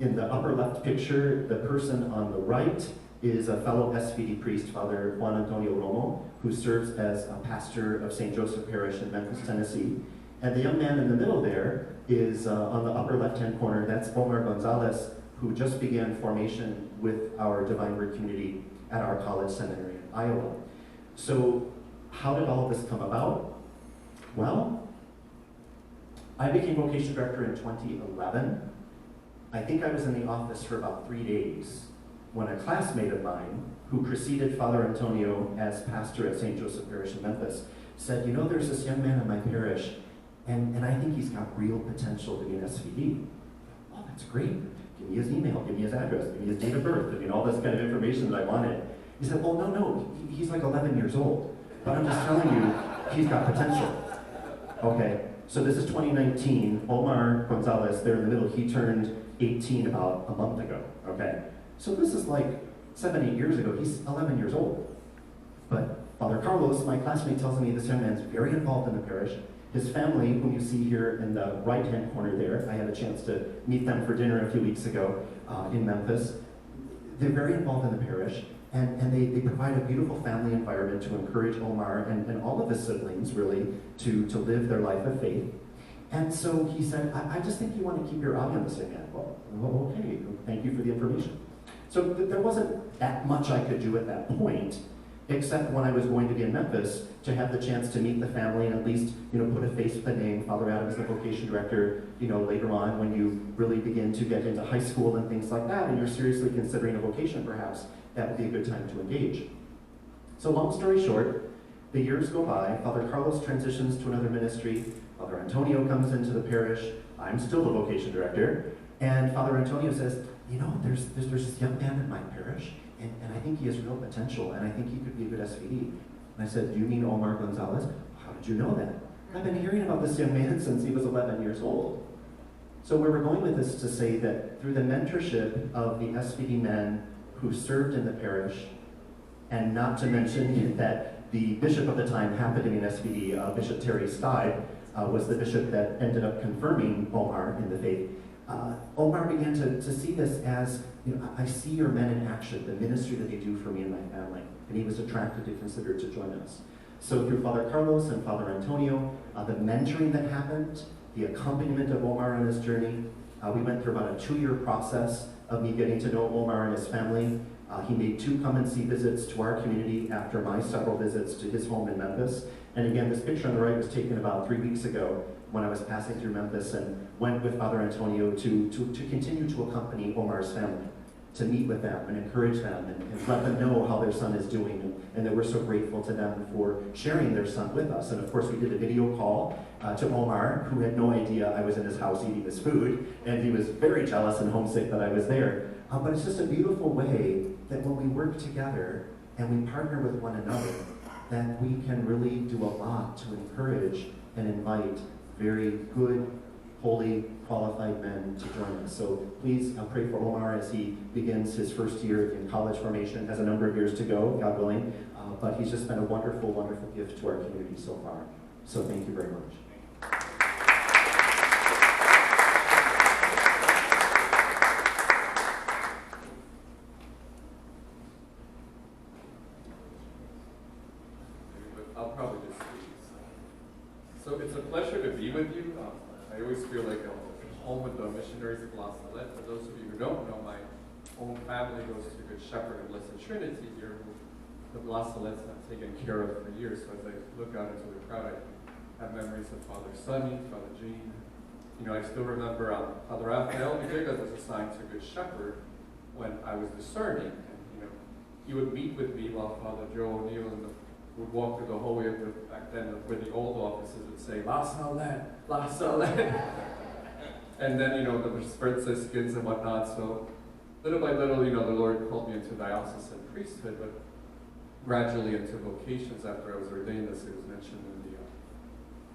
In the upper left picture, the person on the right is a fellow SVD priest, Father Juan Antonio Romo, who serves as a pastor of St. Joseph Parish in Memphis, Tennessee. And the young man in the middle there is on the upper left-hand corner, that's Omar Gonzalez, who just began formation with our Divine Word community at our college seminary in Iowa. So how did all of this come about? Well, I became vocation director in 2011. I think I was in the office for about 3 days when a classmate of mine, who preceded Father Antonio as pastor at St. Joseph Parish in Memphis, said, you know, there's this young man in my parish, and I think he's got real potential to be an SVD. Oh, that's great. Give me his email, give me his address, give me his date of birth, I mean, all this kind of information that I wanted. He said, well, no, he's like 11 years old. But I'm just telling you, he's got potential. Okay, so this is 2019. Omar Gonzalez, there in the middle, he turned 18 about a month ago, okay? So this is like 7, 8 years ago. He's 11 years old. But Father Carlos, my classmate, tells me this young man's very involved in the parish. His family, whom you see here in the right-hand corner there, I had a chance to meet them for dinner a few weeks ago in Memphis. They're very involved in the parish, and they provide a beautiful family environment to encourage Omar and all of his siblings, really, to live their life of faith. And so he said, I just think you want to keep your eye on this young man. Well, okay, thank you for the information. So there wasn't that much I could do at that point, except when I was going to be in Memphis to have the chance to meet the family and at least, you know, put a face with the name. Father Adam is the vocation director, you know, later on when you really begin to get into high school and things like that, and you're seriously considering a vocation perhaps, that would be a good time to engage. So long story short, the years go by, Father Carlos transitions to another ministry, Father Antonio comes into the parish, I'm still the vocation director, and Father Antonio says, you know, there's this young man in my parish, and I think he has real potential, and I think he could be a good SVD. And I said, do you mean Omar Gonzalez? How did you know that? I've been hearing about this young man since he was 11 years old. So where we're going with this is to say that through the mentorship of the SVD men who served in the parish, and not to mention that the bishop of the time happened to be an SVD, Bishop Terry Steib, was the bishop that ended up confirming Omar in the faith. Omar began to see this as, I see your men in action, the ministry that they do for me and my family. And he was attracted to consider to join us. So through Father Carlos and Father Antonio, the mentoring that happened, the accompaniment of Omar on his journey, we went through about a 2-year process of me getting to know Omar and his family. He made 2 come-and-see visits to our community after my several visits to his home in Memphis. And again, this picture on the right was taken about 3 weeks ago when I was passing through Memphis and went with Father Antonio to continue to accompany Omar's family, to meet with them and encourage them and let them know how their son is doing, and that we're so grateful to them for sharing their son with us. And of course, we did a video call to Omar, who had no idea I was in his house eating his food, and he was very jealous and homesick that I was there. But it's just a beautiful way that when we work together and we partner with one another, that we can really do a lot to encourage and invite very good, holy, qualified men to join us. So please pray for Omar as he begins his first year in college formation, has a number of years to go, God willing, but he's just been a wonderful, wonderful gift to our community so far. So thank you very much. I'll probably just speak. So it's a pleasure to be with you. I always feel like I'm home with the missionaries of Salette. For those of you who don't know, my own family goes to Good Shepherd and Blessed Trinity here, who the Salette's not taken care of for years. So as I look out into the crowd, I have memories of Father Sonny, Father Jean. I still remember Father Raphael Villegas was assigned to Good Shepherd when I was discerning. And, he would meet with me while Father Joe O'Neill would walk through the hallway of back then where the old offices would say, La Salette, La Salette. And then, the Franciscans and whatnot. So little by little, the Lord called me into diocesan priesthood, but gradually into vocations after I was ordained, as it was mentioned in the,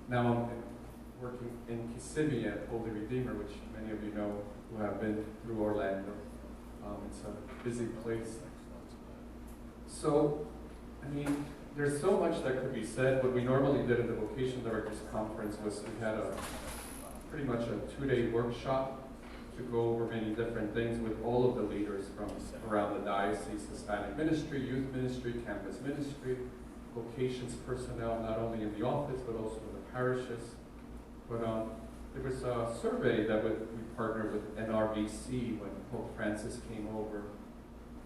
now I'm working in Kissimmee at Holy Redeemer, which many of you know who have been through Orlando. It's a busy place. So, there's so much that could be said. What we normally did at the Vocation Directors Conference was we had pretty much a 2-day workshop to go over many different things with all of the leaders from around the diocese: Hispanic ministry, youth ministry, campus ministry, vocations personnel, not only in the office but also in the parishes. But there was a survey that we partnered with NRBC when Pope Francis came over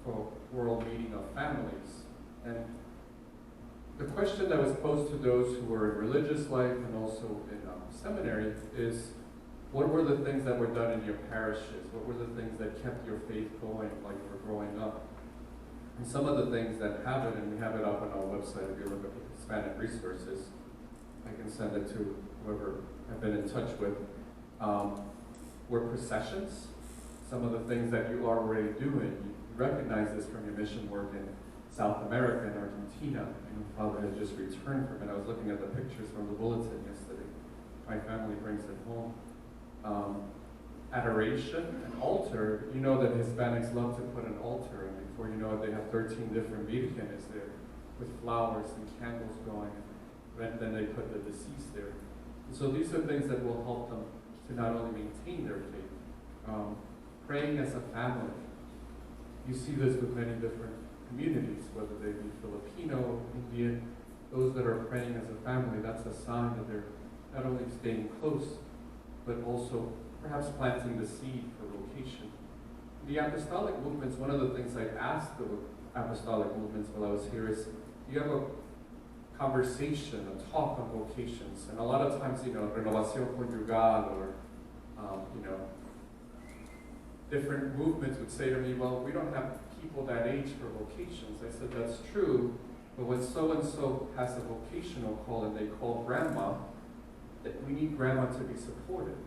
for a World Meeting of Families. And the question that was posed to those who were in religious life and also in seminary is, what were the things that were done in your parishes? What were the things that kept your faith going while you were growing up? And some of the things that happened, and we have it up on our website if you look at the Hispanic resources, I can send it to whoever I've been in touch with, were processions. Some of the things that you are already doing, you recognize this from your mission work in South America and Argentina. Father had just returned from it. I was looking at the pictures from the bulletin yesterday. My family brings it home. Adoration, an altar. You know that Hispanics love to put an altar, and before you know it, they have 13 different vírgenes there with flowers and candles going. And then they put the deceased there. And so these are things that will help them to not only maintain their faith. Praying as a family. You see this with many different communities, whether they be Filipino, Indian, those that are praying as a family. That's a sign that they're not only staying close, but also perhaps planting the seed for vocation. The apostolic movements, one of the things I asked the apostolic movements while I was here is, you have a conversation, a talk on vocations, and a lot of times, Renovación Conyugal or, different movements would say to me, well, we don't have people that age for vocations. I said, that's true, but when so-and-so has a vocational call and they call grandma, we need grandma to be supported.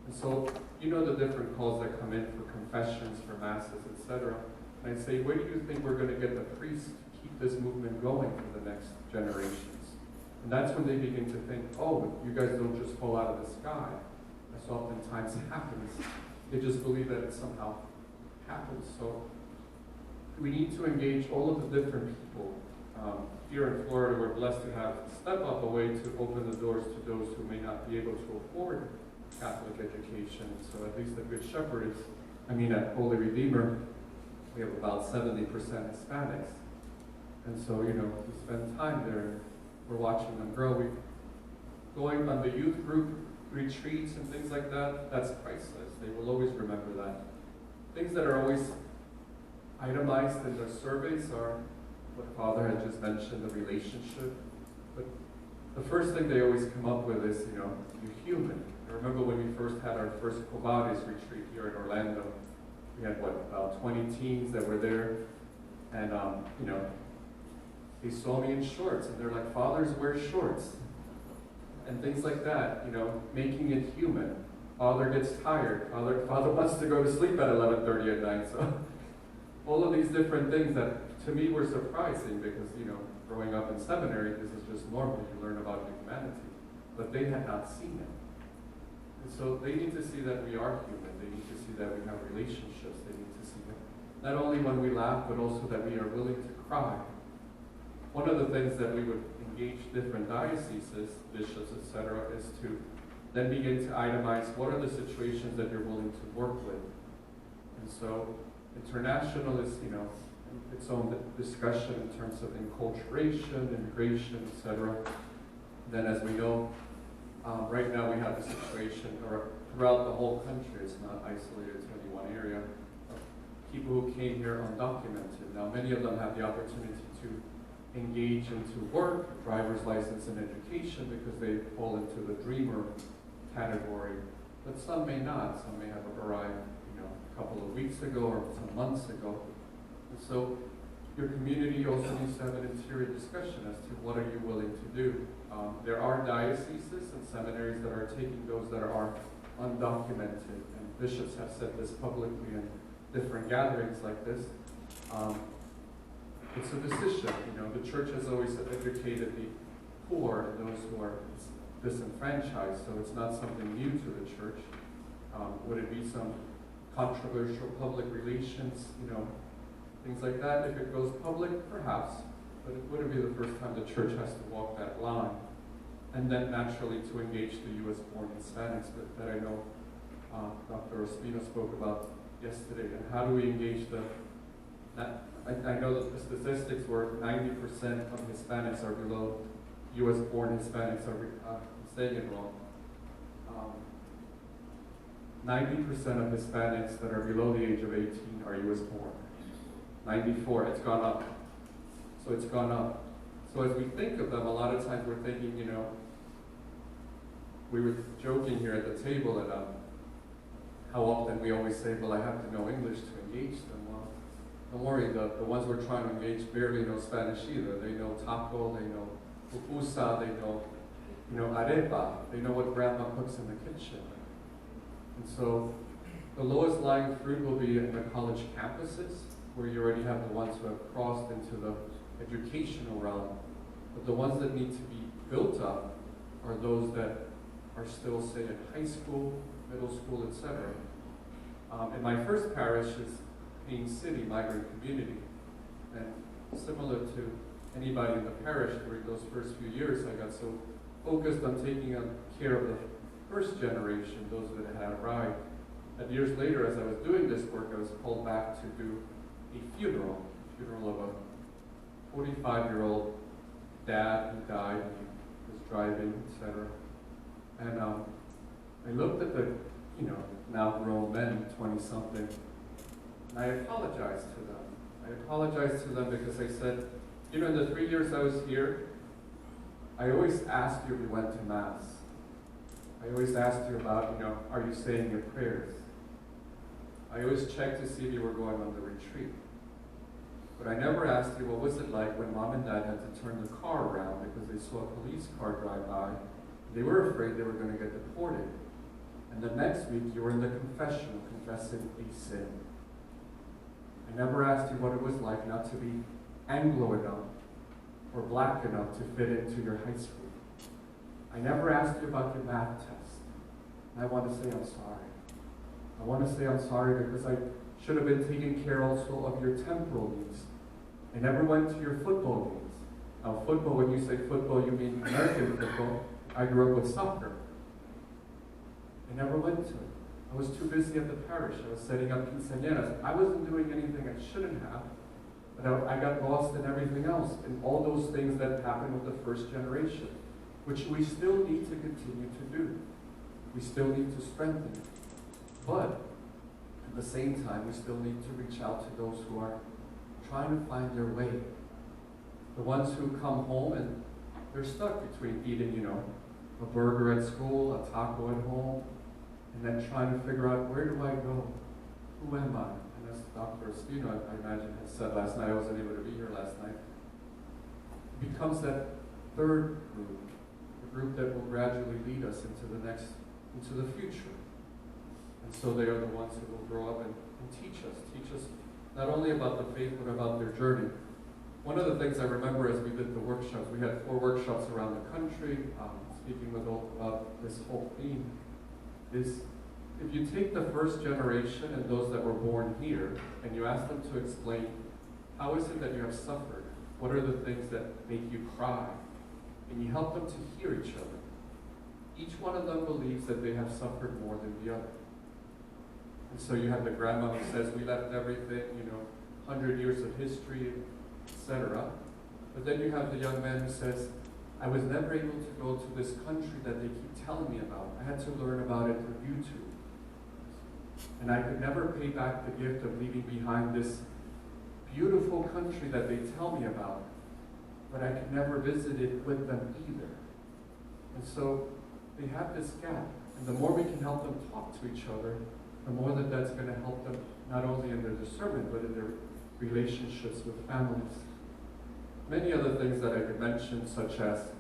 And so, the different calls that come in for confessions, for masses, etc. And I say, where do you think we're going to get the priest to keep this movement going for the next generations. And that's when they begin to think, oh, you guys don't just fall out of the sky. That's oftentimes happens. They just believe that it somehow happens. So we need to engage all of the different people. Here in Florida, we're blessed to have Step Up, a way to open the doors to those who may not be able to afford Catholic education. So at least at Good Shepherd at Holy Redeemer, we have about 70% Hispanics. And so, we spend time there. We're watching them grow. We're going on the youth group retreats and things like that. That's priceless. They will always remember that. Things that are always itemized in their surveys are what Father had just mentioned, the relationship. But the first thing they always come up with is, you're human. I remember when we first had our first Cobades retreat here in Orlando. We had, about 20 teens that were there. And, they saw me in shorts. And they're like, fathers wear shorts. And things like that, making it human. Father gets tired. Father wants to go to sleep at 11:30 at night. So all of these different things that to me were surprising because, growing up in seminary, this is just normal. You learn about humanity. But they had not seen it. And so they need to see that we are human. They need to see that we have relationships. They need to see that not only when we laugh, but also that we are willing to cry. One of the things that we would engage different dioceses, bishops, etc., is to then begin to itemize what are the situations that you're willing to work with. And so international is, its own discussion in terms of enculturation, immigration, etc. Then as we know, right now we have the situation, or throughout the whole country, it's not isolated to any one area, of people who came here undocumented. Now many of them have the opportunity to engage into work, driver's license, and education because they fall into the dreamer category, but some may not. Some may have arrived, a couple of weeks ago or some months ago. And so your community also needs to have an interior discussion as to what are you willing to do. There are dioceses and seminaries that are taking those that are undocumented, and bishops have said this publicly in different gatherings like this. It's a decision. The church has always educated the poor and those who are disenfranchised, so it's not something new to the church. Would it be some controversial public relations, things like that? If it goes public, perhaps, but it wouldn't be the first time the church has to walk that line. And then naturally to engage the U.S.-born Hispanics that I know Dr. Ospina spoke about yesterday. And how do we engage I know that the statistics were 90% of Hispanics are below, U.S.-born Hispanics are, I'm saying it wrong, 90% of Hispanics that are below the age of 18 are U.S.-born. 94, it's gone up. So it's gone up. So as we think of them, a lot of times we're thinking, we were joking here at the table that how often we always say, well, I have to know English to engage them. Well, don't worry, the ones we're trying to engage barely know Spanish either. They know taco, they know pupusa, they know, arepa. They know what grandma cooks in the kitchen. And so the lowest lying fruit will be in the college campuses, where you already have the ones who have crossed into the educational realm. But the ones that need to be built up are those that are still, say, in high school, middle school, etc. In my first parish is Payne City Migrant Community. And similar to anybody in the parish during those first few years, I got so focused on taking care of the first generation, those that had arrived, that years later, as I was doing this work, I was called back to do a funeral of a 45-year-old dad who died, and he was driving, etc. And I looked at the, now grown men, 20-something, and I apologized to them. I apologized to them because I said, in the 3 years I was here, I always asked you if you went to Mass. I always asked you about, are you saying your prayers? I always checked to see if you were going on the retreat. But I never asked you, what was it like when Mom and Dad had to turn the car around because they saw a police car drive by. They were afraid they were going to get deported. And the next week, you were in the confessional confessing a sin. I never asked you what it was like not to be Anglo enough or black enough to fit into your high school. I never asked you about your math test. And I want to say I'm sorry. I want to say I'm sorry because I should have been taking care also of your temporal needs. I never went to your football games. Now football, when you say football, you mean American football. I grew up with soccer. I never went to it. I was too busy at the parish. I was setting up quinceañeras. I wasn't doing anything I shouldn't have, but I got lost in everything else, in all those things that happened with the first generation, which we still need to continue to do. We still need to strengthen it. But at the same time, we still need to reach out to those who are trying to find their way. The ones who come home and they're stuck between eating, a burger at school, a taco at home, and then trying to figure out, where do I go? Who am I? And as Dr. Espino, I imagine, had said last night, I wasn't able to be here last night, it becomes that third group, the group that will gradually lead us into the future. And so they are the ones who will grow up and teach us not only about the faith, but about their journey. One of the things I remember as we did the workshops, we had 4 workshops around the country, speaking about this whole theme, is if you take the first generation and those that were born here, and you ask them to explain, how is it that you have suffered? What are the things that make you cry? And you help them to hear each other. Each one of them believes that they have suffered more than the other. And so you have the grandma who says, we left everything, 100 years of history, etc. But then you have the young man who says, I was never able to go to this country that they keep telling me about. I had to learn about it through YouTube. And I could never pay back the gift of leaving behind this beautiful country that they tell me about, but I could never visit it with them either. And so they have this gap. And the more we can help them talk to each other, the more that's going to help them not only in their discernment, but in their relationships with families. Many other things that I could mention, such as,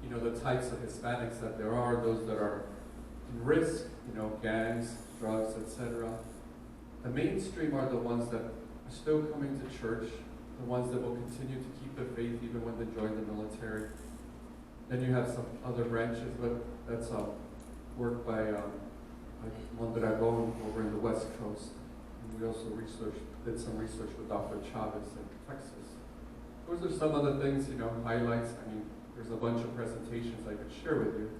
the types of Hispanics that there are, those that are in risk, gangs, drugs, etc. The mainstream are the ones that are still coming to church, the ones that will continue to keep the faith even when they join the military. Then you have some other branches, but that's work by Mondragon over in the West Coast. And we also did some research with Dr. Chavez in Texas. Those are some of the things, highlights. I mean, there's a bunch of presentations I could share with you,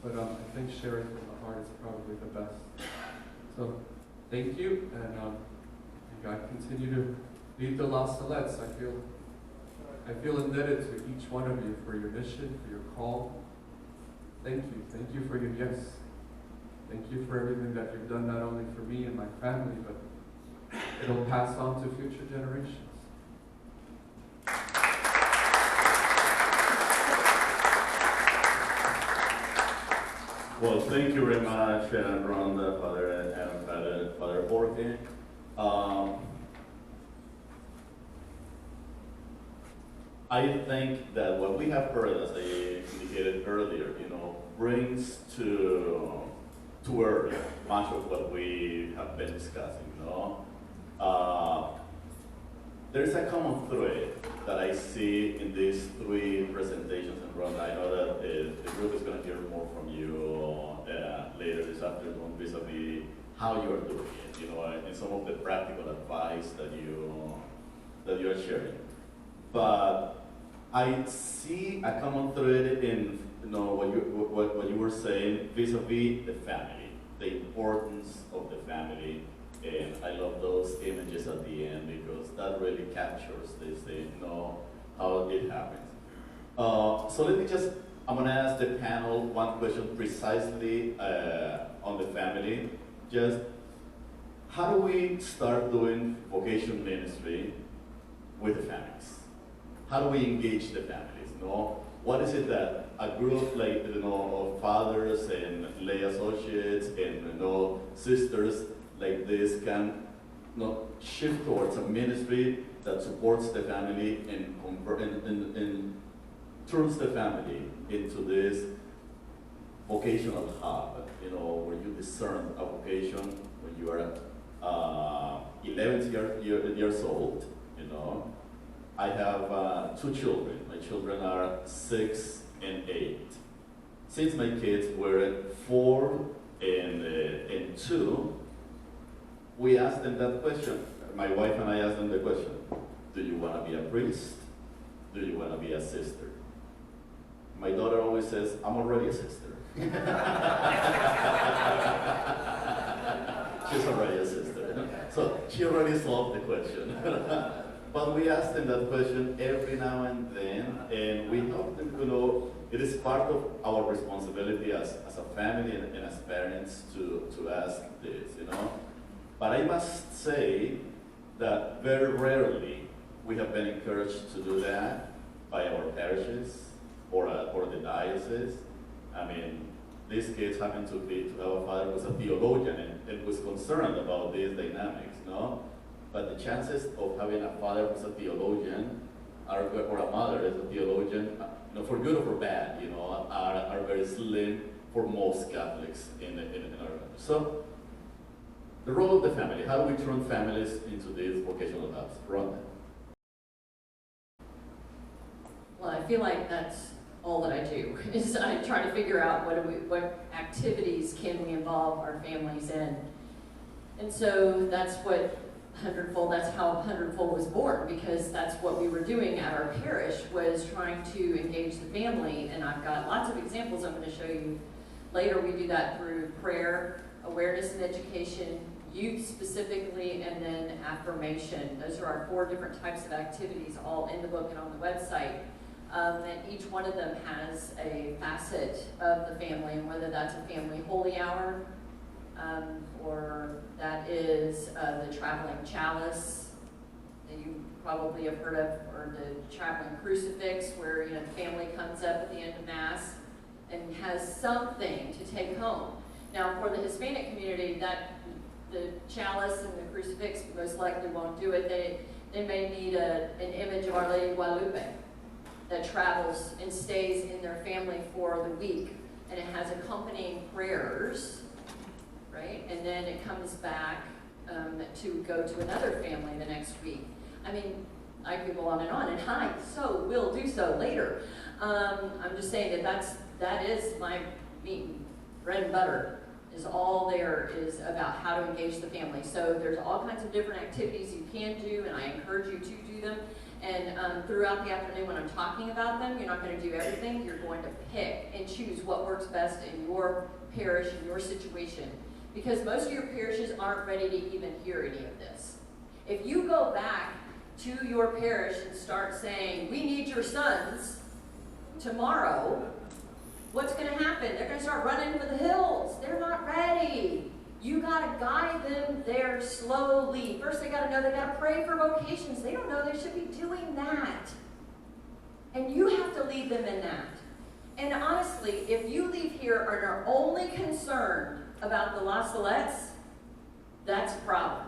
but I think sharing from the heart is probably the best. So, thank you, and God continue to lead the La Salettes. I feel indebted to each one of you for your mission, for your call. Thank you for your yes. Thank you for everything that you've done, not only for me and my family, but it'll pass on to future generations. Well, thank you very much, Rhonda, Father Adam, Father Jorge. I think that what we have heard, as I indicated earlier, brings to earth much of what we have been discussing. There's a common thread that I see in these 3 presentations, and Rhonda, I know that the group is going to hear more from you later this afternoon vis-a-vis how you are doing it, and some of the practical advice that you are sharing. But I see a common thread in what you were saying vis-a-vis the family, the importance of the family. And I love those images at the end because that really captures this thing, how it happens. So I'm going to ask the panel one question precisely on the family. Just how do we start doing vocation ministry with the families? How do we engage the families? What is it that a group like of fathers and lay associates and sisters like this can shift towards a ministry that supports the family and turns the family into this vocational hub, where you discern a vocation when you are 11 years old, you know. I have 2 children. My children are 6 and 8. Since my kids were 4 and 2, we asked them that question. My wife and I asked them the question, do you want to be a priest? Do you want to be a sister? My daughter always says, I'm already a sister. She's already a sister. So she already solved the question. But we ask them that question every now and then, and we help them, you know, it is part of our responsibility as a family and as parents to ask this, you know. But I must say that very rarely we have been encouraged to do that by our parishes or the diocese. I mean, these kids happen to have a father who was a theologian and was concerned about these dynamics, no? But the chances of having a father who's a theologian or a mother as a theologian, you know, for good or for bad, you know, are very slim for most Catholics in our country. So, the role of the family, how do we turn families into these vocational hubs? Rhonda. Well, I feel like that's all that I do, is I try to figure out what activities can we involve our families in. And so that's what that's how Hundredfold was born, because that's what we were doing at our parish, was trying to engage the family. And I've got lots of examples I'm going to show you later. We do that through prayer, awareness and education, youth specifically, and then affirmation. Those are our 4 different types of activities, all in the book and on the website. And each one of them has a facet of the family, and whether that's a family holy hour, or that is the traveling chalice that you probably have heard of, or the traveling crucifix, where, you know, the family comes up at the end of Mass and has something to take home. Now, for the Hispanic community, that the chalice and the crucifix most likely won't do it. They may need an image of Our Lady of Guadalupe that travels and stays in their family for the week, and it has accompanying prayers, right? And then it comes back to go to another family the next week. I mean, I could go on, and I so will do so later. I'm just saying that is my meat and bread and butter, is all there is about how to engage the family. So there's all kinds of different activities you can do, and I encourage you to do them. And throughout the afternoon when I'm talking about them, you're not going to do everything. You're going to pick and choose what works best in your parish, in your situation. Because most of your parishes aren't ready to even hear any of this. If you go back to your parish and start saying, we need your sons tomorrow, what's going to happen? They're going to start running for the hills. They're not ready. You got to guide them there slowly. First, they got to know they got to pray for vocations. They don't know they should be doing that. And you have to lead them in that. And honestly, if you leave here and are only concerned about the La Salettes, that's a problem.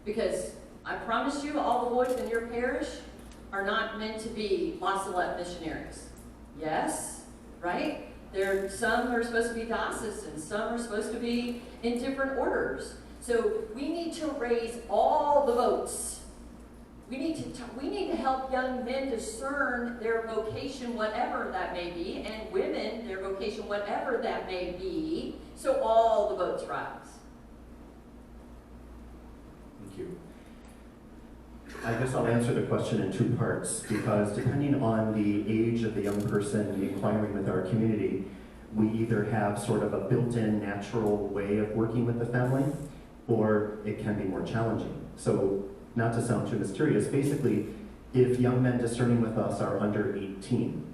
Because I promise you, all the boys in your parish are not meant to be La Salette missionaries. Yes, right? Some are supposed to be diocesan, some are supposed to be in different orders. So we need to raise all the votes. We need to help young men discern their vocation, whatever that may be, and women, their vocation, whatever that may be, so all the votes rise. Thank you. I guess I'll answer the question in 2 parts, because depending on the age of the young person inquiring with our community, we either have sort of a built-in natural way of working with the family, or it can be more challenging. So, not to sound too mysterious, basically, if young men discerning with us are under 18,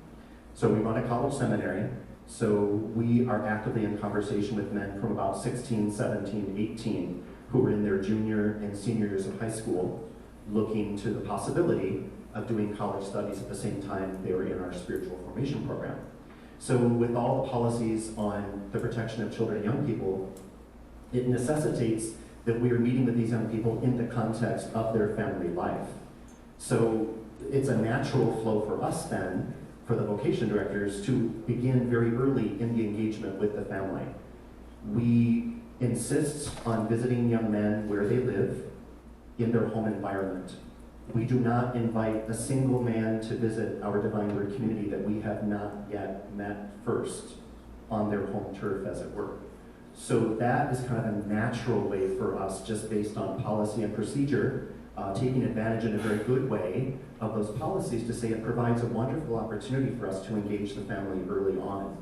so we run a college seminary, so we are actively in conversation with men from about 16, 17, 18, who are in their junior and senior years of high school, looking to the possibility of doing college studies at the same time they were in our spiritual formation program. So with all the policies on the protection of children and young people, it necessitates that we are meeting with these young people in the context of their family life. So it's a natural flow for us then, for the vocation directors, to begin very early in the engagement with the family. We insist on visiting young men where they live, in their home environment. We do not invite a single man to visit our Divine Word community that we have not yet met first on their home turf, as it were. So that is kind of a natural way for us, just based on policy and procedure, taking advantage in a very good way of those policies to say it provides a wonderful opportunity for us to engage the family early on.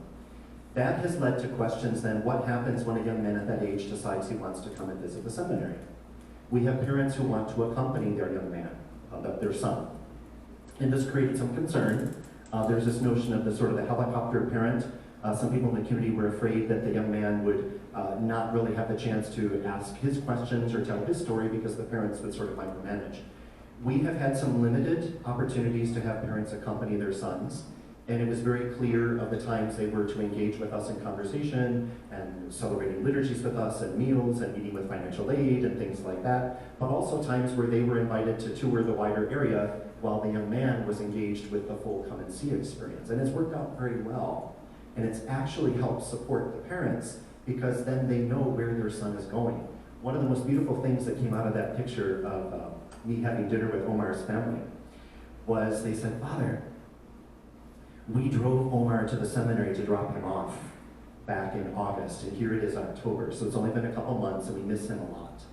That has led to questions then, what happens when a young man at that age decides he wants to come and visit the seminary? We have parents who want to accompany their young man, their son. And this created some concern. There's this notion of the sort of the helicopter parent. Some people in the community were afraid that the young man would not really have the chance to ask his questions or tell his story because the parents would sort of micromanage. We have had some limited opportunities to have parents accompany their sons, and it was very clear of the times they were to engage with us in conversation and celebrating liturgies with us and meals and meeting with financial aid and things like that, but also times where they were invited to tour the wider area while the young man was engaged with the full come and see experience. And it's worked out very well. And it's actually helped support the parents because then they know where their son is going. One of the most beautiful things that came out of that picture of me having dinner with Omar's family was they said, "Father, we drove Omar to the seminary to drop him off back in August, and here it is October, so it's only been a couple months and we miss him a lot.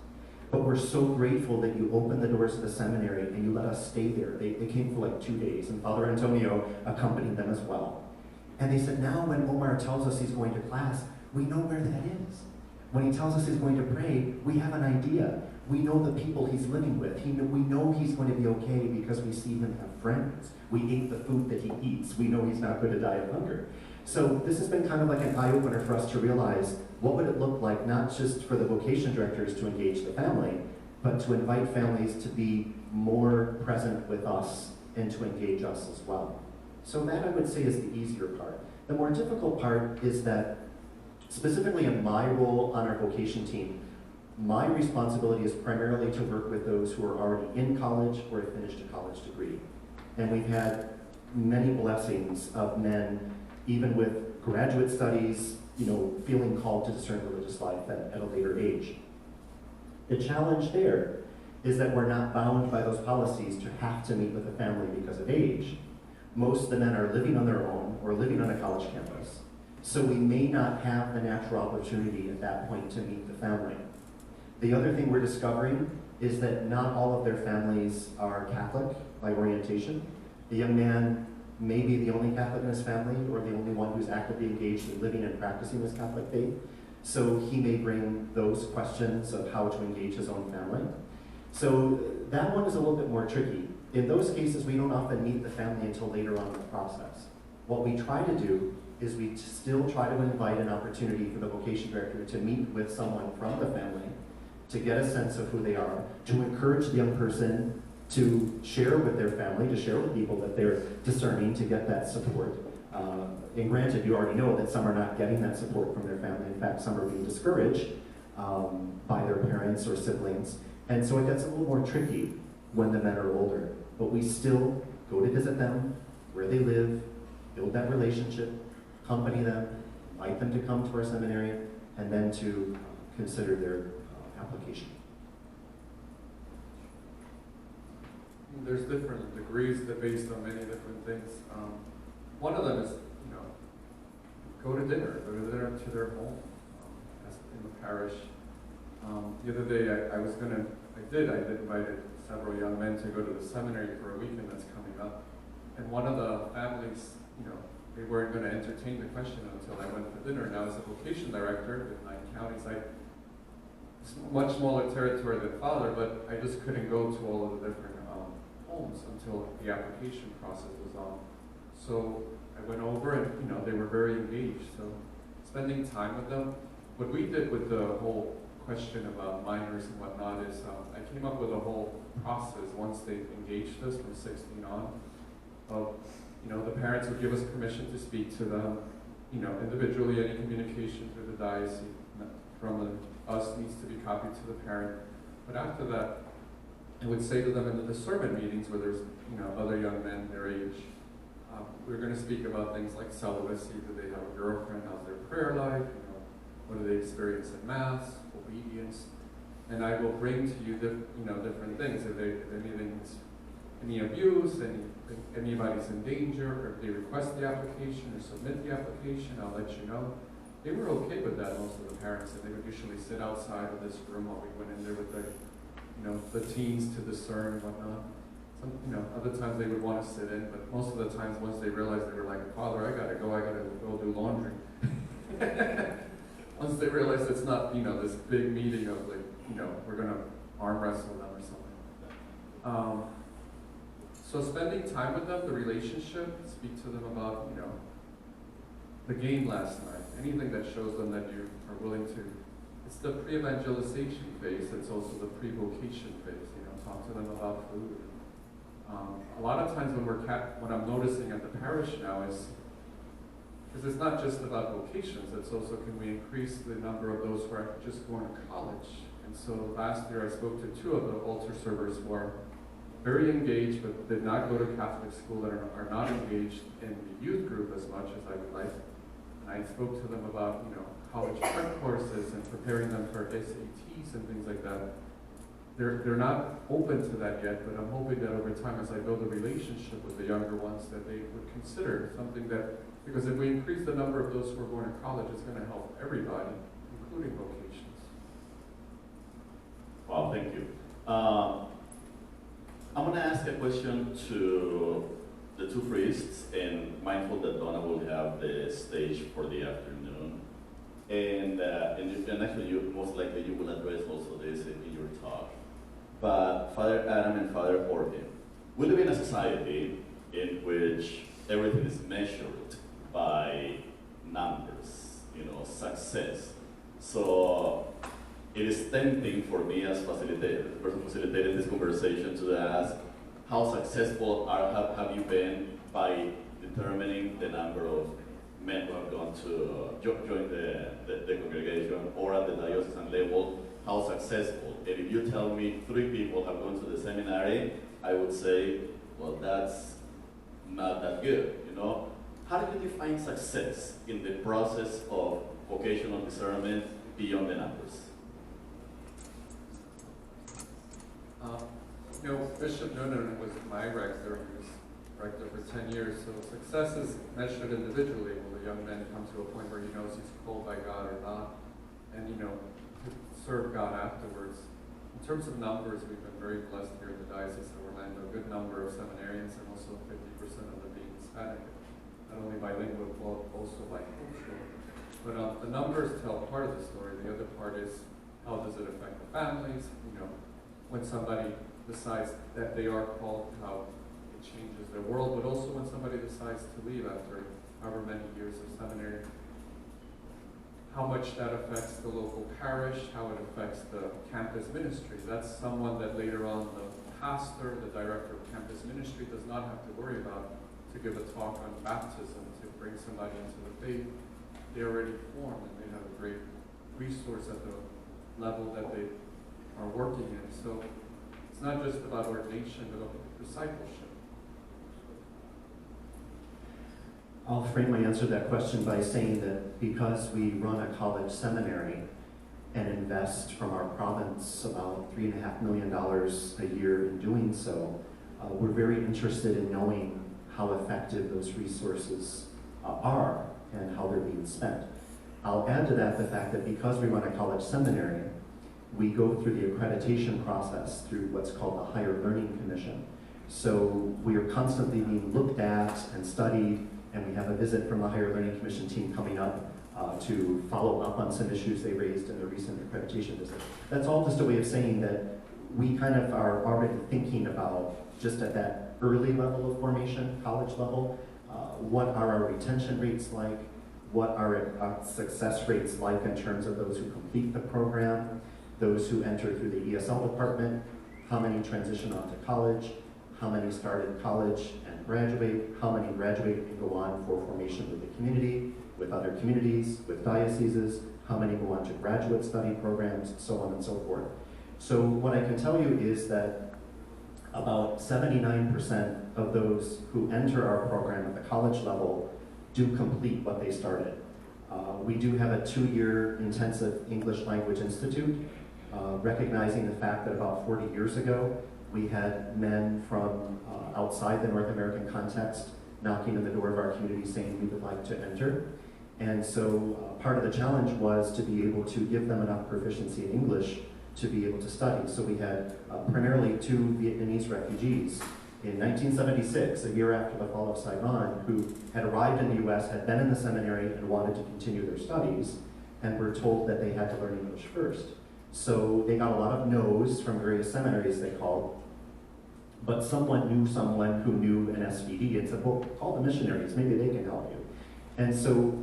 But we're so grateful that you opened the doors of the seminary and you let us stay there." They came for like 2 days, and Father Antonio accompanied them as well. And they said, now when Omar tells us he's going to class, we know where that is. When he tells us he's going to pray, we have an idea. We know the people he's living with. We know he's going to be okay because we see him have friends. We ate the food that he eats. We know he's not going to die of hunger. So this has been kind of like an eye-opener for us to realize what would it look like, not just for the vocation directors to engage the family, but to invite families to be more present with us and to engage us as well. So that, I would say, is the easier part. The more difficult part is that, specifically in my role on our vocation team, my responsibility is primarily to work with those who are already in college or have finished a college degree. And we've had many blessings of men, even with graduate studies, feeling called to discern religious life at a later age. The challenge there is that we're not bound by those policies to have to meet with a family because of age. Most of the men are living on their own or living on a college campus. So we may not have the natural opportunity at that point to meet the family. The other thing we're discovering is that not all of their families are Catholic by orientation. The young man may be the only Catholic in his family or the only one who's actively engaged in living and practicing his Catholic faith. So he may bring those questions of how to engage his own family. So that one is a little bit more tricky. In those cases, we don't often meet the family until later on in the process. What we try to do is we still try to invite an opportunity for the vocation director to meet with someone from the family to get a sense of who they are, to encourage the young person to share with their family, to share with people that they're discerning, to get that support. And granted, you already know that some are not getting that support from their family. In fact, some are being discouraged by their parents or siblings. And so it gets a little more tricky when the men are older. But we still go to visit them, where they live, build that relationship, accompany them, invite them to come to our seminary, and then to consider their application. There's different degrees that based on many different things. One of them is, go to dinner to their home in the parish. The other day I invited several young men to go to the seminary for a weekend that's coming up. And one of the families, they weren't going to entertain the question until I went for dinner. Now, as a vocation director with 9 counties, it's much smaller territory than Father, but I just couldn't go to all of the different homes until the application process was on. So I went over and, they were very engaged. So spending time with them, what we did with the whole question about minors and whatnot is I came up with a whole process once they engaged us from 16 on of, the parents would give us permission to speak to them, individually. Any communication through the diocese from us needs to be copied to the parent. But after that, I would say to them in the discernment meetings where there's, other young men their age, we're going to speak about things like celibacy. Do they have a girlfriend? How's their prayer life? What do they experience in Mass? Obedience. And I will bring to you, different things. If anything is any abuse, anybody's in danger, or if they request the application or submit the application, I'll let you know. They were okay with that, most of the parents, and they would usually sit outside of this room while we went in there with the teens to discern and whatnot. Other times they would want to sit in, but most of the times once they realized, they were like, Father, I gotta go do laundry. Once they realized it's not, this big meeting of we're gonna arm wrestle them or something. So spending time with them, the relationship, speak to them about, the game last night, anything that shows them that you are willing to. It's the pre-evangelization phase, it's also the pre-vocation phase, talk to them about food. A lot of times what I'm noticing at the parish now is, because it's not just about vocations, it's also can we increase the number of those who are just going to college. And so last year I spoke to 2 of the altar servers who are very engaged but did not go to Catholic school, that are not engaged in the youth group as much as I would like. And I spoke to them about, college prep courses and preparing them for SATs and things like that. They're not open to that yet, but I'm hoping that over time, as I build a relationship with the younger ones, that they would consider something that, because if we increase the number of those who are going to college, it's going to help everybody, including vocations. Wow, thank you. I'm going to ask a question to the 2 priests, and mindful that Donna will have the stage for the afternoon. And actually, most likely you will address also this in your talk. But Father Adam and Father Jorge, we live in a society in which everything is measured by numbers, success. So it is tempting for me as facilitator, the person facilitating this conversation, to ask, how successful have you been by determining the number of men who have gone to join the congregation, or at the diocesan level, how successful? And if you tell me 3 people have gone to the seminary, I would say, well, that's not that good, How do you define success in the process of vocational discernment beyond the numbers? Bishop Noonan was my rector. He was rector for 10 years. So success is measured individually. Will the young man come to a point where he knows he's called by God or not? And, to serve God afterwards. In terms of numbers, we've been very blessed here in the Diocese of Orlando. A good number of seminarians, and also 50% of them being Hispanic. Not only bilingual, but also bicultural. But the numbers tell part of the story. The other part is, how does it affect the families? When somebody decides that they are called, how it changes their world, but also when somebody decides to leave after however many years of seminary, how much that affects the local parish, how it affects the campus ministry. That's someone that later on the pastor, the director of campus ministry, does not have to worry about to give a talk on baptism, to bring somebody into the faith. They already formed, and they have a great resource at the level that they are working in. So it's not just about ordination, but discipleship. I'll frame my answer to that question by saying that because we run a college seminary and invest from our province about $3.5 million a year in doing so, we're very interested in knowing how effective those resources are and how they're being spent. I'll add to that the fact that because we run a college seminary, we go through the accreditation process through what's called the Higher Learning Commission. So we are constantly being looked at and studied, and we have a visit from the Higher Learning Commission team coming up to follow up on some issues they raised in the recent accreditation visit. That's all just a way of saying that we kind of are already thinking about, just at that early level of formation, college level, what are our retention rates like, what are our success rates like in terms of those who complete the program, those who enter through the ESL department, how many transition on to college, how many start in college and graduate, how many graduate and go on for formation with the community, with other communities, with dioceses, how many go on to graduate study programs, so on and so forth. So what I can tell you is that about 79% of those who enter our program at the college level do complete what they started. We do have a 2-year intensive English Language Institute, recognizing the fact that about 40 years ago, We had men from outside the North American context knocking on the door of our community saying we would like to enter. And so part of the challenge was to be able to give them enough proficiency in English to be able to study. So we had primarily 2 Vietnamese refugees in 1976, a year after the fall of Saigon, who had arrived in the US, had been in the seminary and wanted to continue their studies, and were told that they had to learn English first. So they got a lot of no's from various seminaries they called, but someone knew someone who knew an SVD and said, well, call the missionaries, maybe they can help you. And so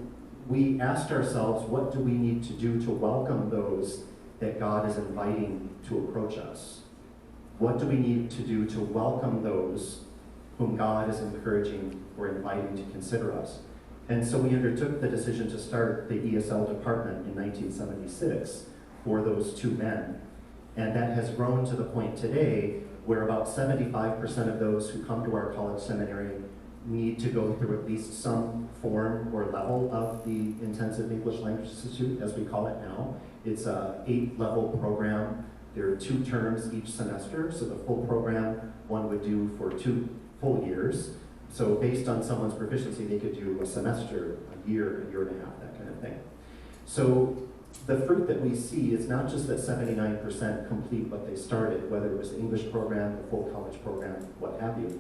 we asked ourselves, what do we need to do to welcome those that God is inviting to approach us? What do we need to do to welcome those whom God is encouraging or inviting to consider us? And so we undertook the decision to start the ESL department in 1976 for those 2 men. And that has grown to the point today where about 75% of those who come to our college seminary need to go through at least some form or level of the Intensive English Language Institute, as we call it now. It's a 8-level program. There are 2 terms each semester, so the full program one would do for 2 full years. So based on someone's proficiency, they could do a semester, a year and a half, that kind of thing. So the fruit that we see is not just that 79% complete what they started, whether it was the English program, the full college program, what have you,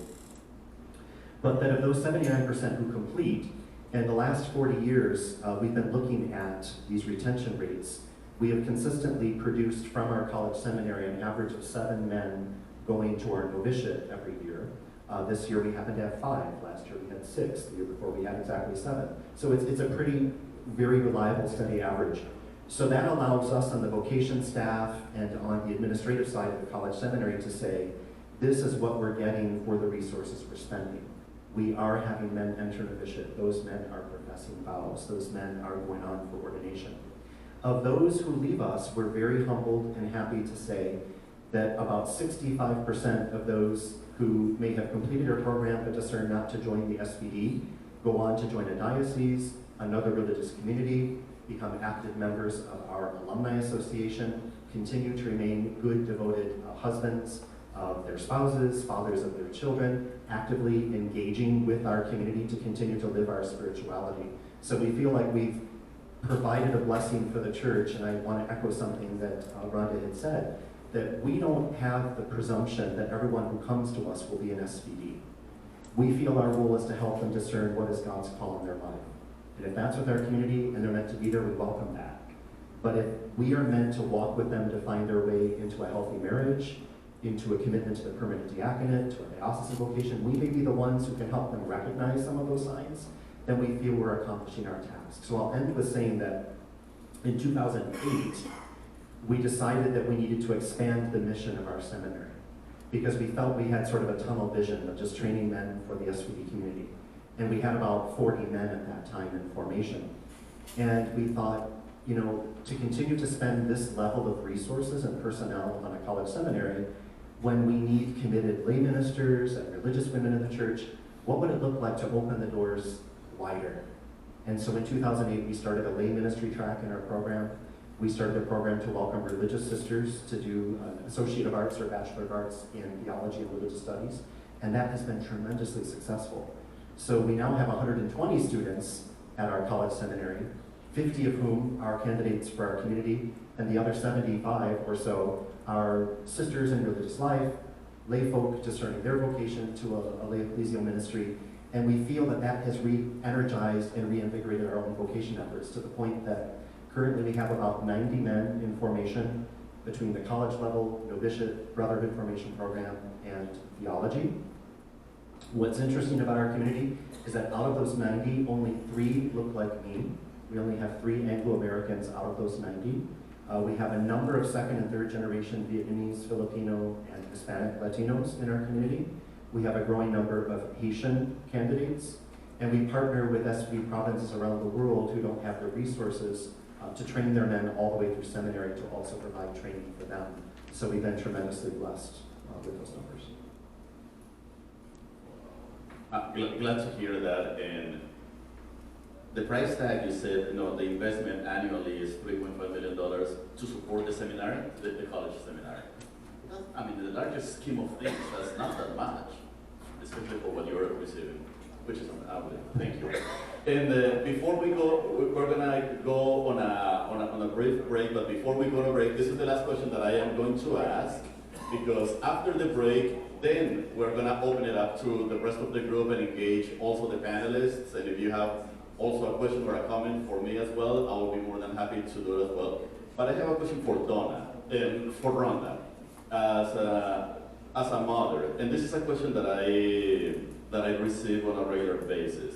but that of those 79% who complete, in the last 40 years, we've been looking at these retention rates. We have consistently produced from our college seminary an average of 7 men going to our novitiate every year. This year we happen to have 5. Last year we had 6. The year before we had exactly 7. So it's a pretty, very reliable, steady average. So that allows us on the vocation staff and on the administrative side of the college seminary to say, this is what we're getting for the resources we're spending. We are having men enter novitiate. Those men are professing vows. Those men are going on for ordination. Of those who leave us, we're very humbled and happy to say that about 65% of those who may have completed our program but discern not to join the SVD go on to join a diocese, another religious community, become active members of our alumni association, continue to remain good, devoted husbands of their spouses, fathers of their children, actively engaging with our community to continue to live our spirituality. So we feel like we've provided a blessing for the church, and I want to echo something that Rhonda had said, that we don't have the presumption that everyone who comes to us will be an SVD. We feel our role is to help them discern what is God's call in their life. And if that's with our community and they're meant to be there, we welcome that. But if we are meant to walk with them to find their way into a healthy marriage, into a commitment to the permanent diaconate, to a diocesan vocation, we may be the ones who can help them recognize some of those signs, then we feel we're accomplishing our task. So I'll end with saying that in 2008, we decided that we needed to expand the mission of our seminary because we felt we had sort of a tunnel vision of just training men for the SVD community. And we had about 40 men at that time in formation. And we thought, you know, to continue to spend this level of resources and personnel on a college seminary, when we need committed lay ministers and religious women in the church, what would it look like to open the doors wider? And so in 2008, we started a lay ministry track in our program. We started a program to welcome religious sisters to do an Associate of Arts or Bachelor of Arts in Theology and Religious Studies, and that has been tremendously successful. So we now have 120 students at our college seminary, 50 of whom are candidates for our community, and the other 75 or so are sisters in religious life, lay folk discerning their vocation to a lay ecclesial ministry, and we feel that that has re-energized and reinvigorated our own vocation efforts to the point that currently we have about 90 men in formation between the college level, novitiate, brotherhood formation program, and theology. What's interesting about our community is that out of those 90, only 3 look like me. We only have 3 Anglo-Americans out of those 90. We have a number of second and third generation Vietnamese, Filipino, and Hispanic Latinos in our community. We have a growing number of Haitian candidates, and we partner with SVD provinces around the world who don't have the resources to train their men all the way through seminary to also provide training for them. So we've been tremendously blessed with those numbers. Glad to hear that. And the price tag, you said, you know, the investment annually is $3.5 million to support the seminary, the college seminary. I mean, in the largest scheme of things, that's not that much, especially for what you're receiving, which is thank you. And before we go, we're gonna go on a brief break. But before we go to break, this is the last question that I am going to ask, because after the break, then we're gonna open it up to the rest of the group and engage also the panelists. And if you have also a question or a comment for me as well, I will be more than happy to do it as well. But I have a question for Donna and for Rhonda as a mother, and this is a question that I receive on a regular basis.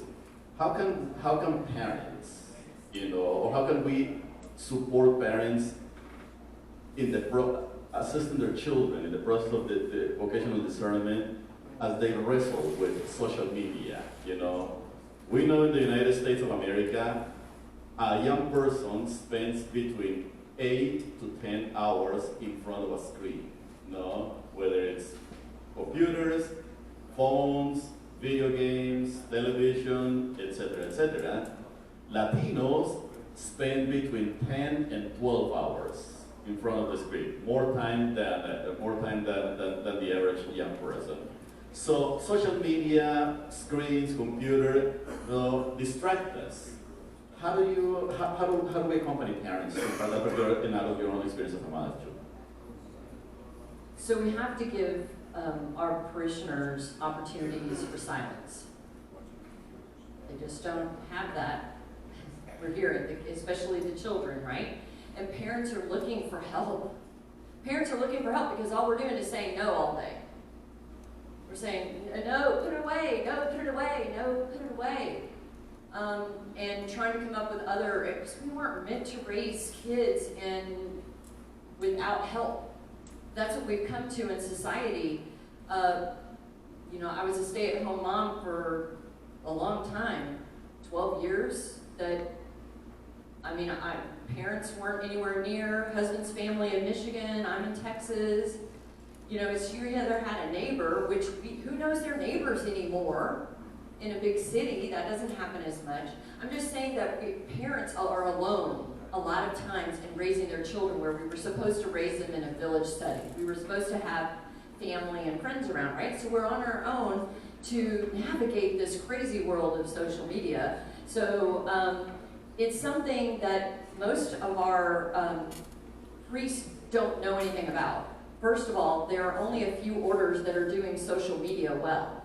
How can parents, or how can we support parents in assisting their children in the process of the vocational discernment as they wrestle with social media? We know in the United States of America, a young person spends between 8 to 10 hours in front of a screen, whether it's computers, phones, video games, television, etc., etc. Latinos spend between 10 and 12 hours in front of the screen, more time than the average young person. So social media, screens, computer, distract us. How do we accompany parents and out of your own experience as a mother too? So we have to give our parishioners opportunities for silence. They just don't have that. We're hearing, especially the children, right? And parents are looking for help. Parents are looking for help because all we're doing is saying no all day. We're saying, no, put it away, no, put it away, no, put it away. And trying to come up with because we weren't meant to raise kids without help. That's what we've come to in society. I was a stay-at-home mom for a long time, 12 years. Parents weren't anywhere near, husband's family in Michigan, I'm in Texas. It's you either had a neighbor, who knows their neighbors anymore in a big city? That doesn't happen as much. I'm just saying that parents are alone a lot of times in raising their children, where we were supposed to raise them in a village setting. We were supposed to have family and friends around, right? So we're on our own to navigate this crazy world of social media. So it's something that most of our priests don't know anything about. First of all, there are only a few orders that are doing social media well.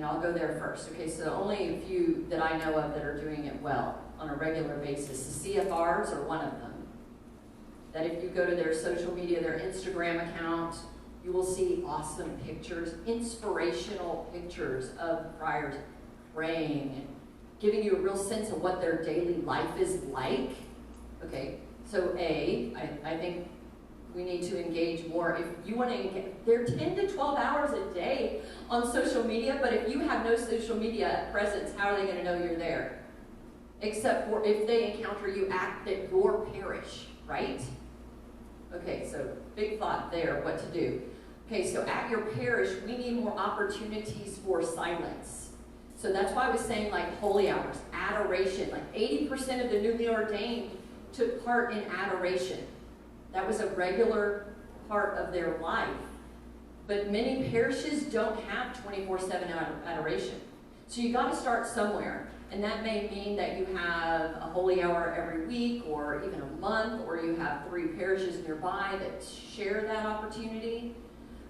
I'll go there first. Okay, so only a few that I know of that are doing it well on a regular basis. The CFRs are one of them. That if you go to their social media, their Instagram account, you will see awesome pictures, inspirational pictures of friars praying and giving you a real sense of what their daily life is like. Okay, so I think we need to engage more. If you want to engage, they're 10 to 12 hours a day on social media, but if you have no social media presence, how are they going to know you're there? Except for if they encounter you at your parish, right? Okay, so big thought there, what to do. Okay, so at your parish, we need more opportunities for silence. So that's why I was saying like holy hours, adoration. Like 80% of the newly ordained took part in adoration. That was a regular part of their life. But many parishes don't have 24/7 adoration. So you got to start somewhere. And that may mean that you have a holy hour every week or even a month, or you have 3 parishes nearby that share that opportunity.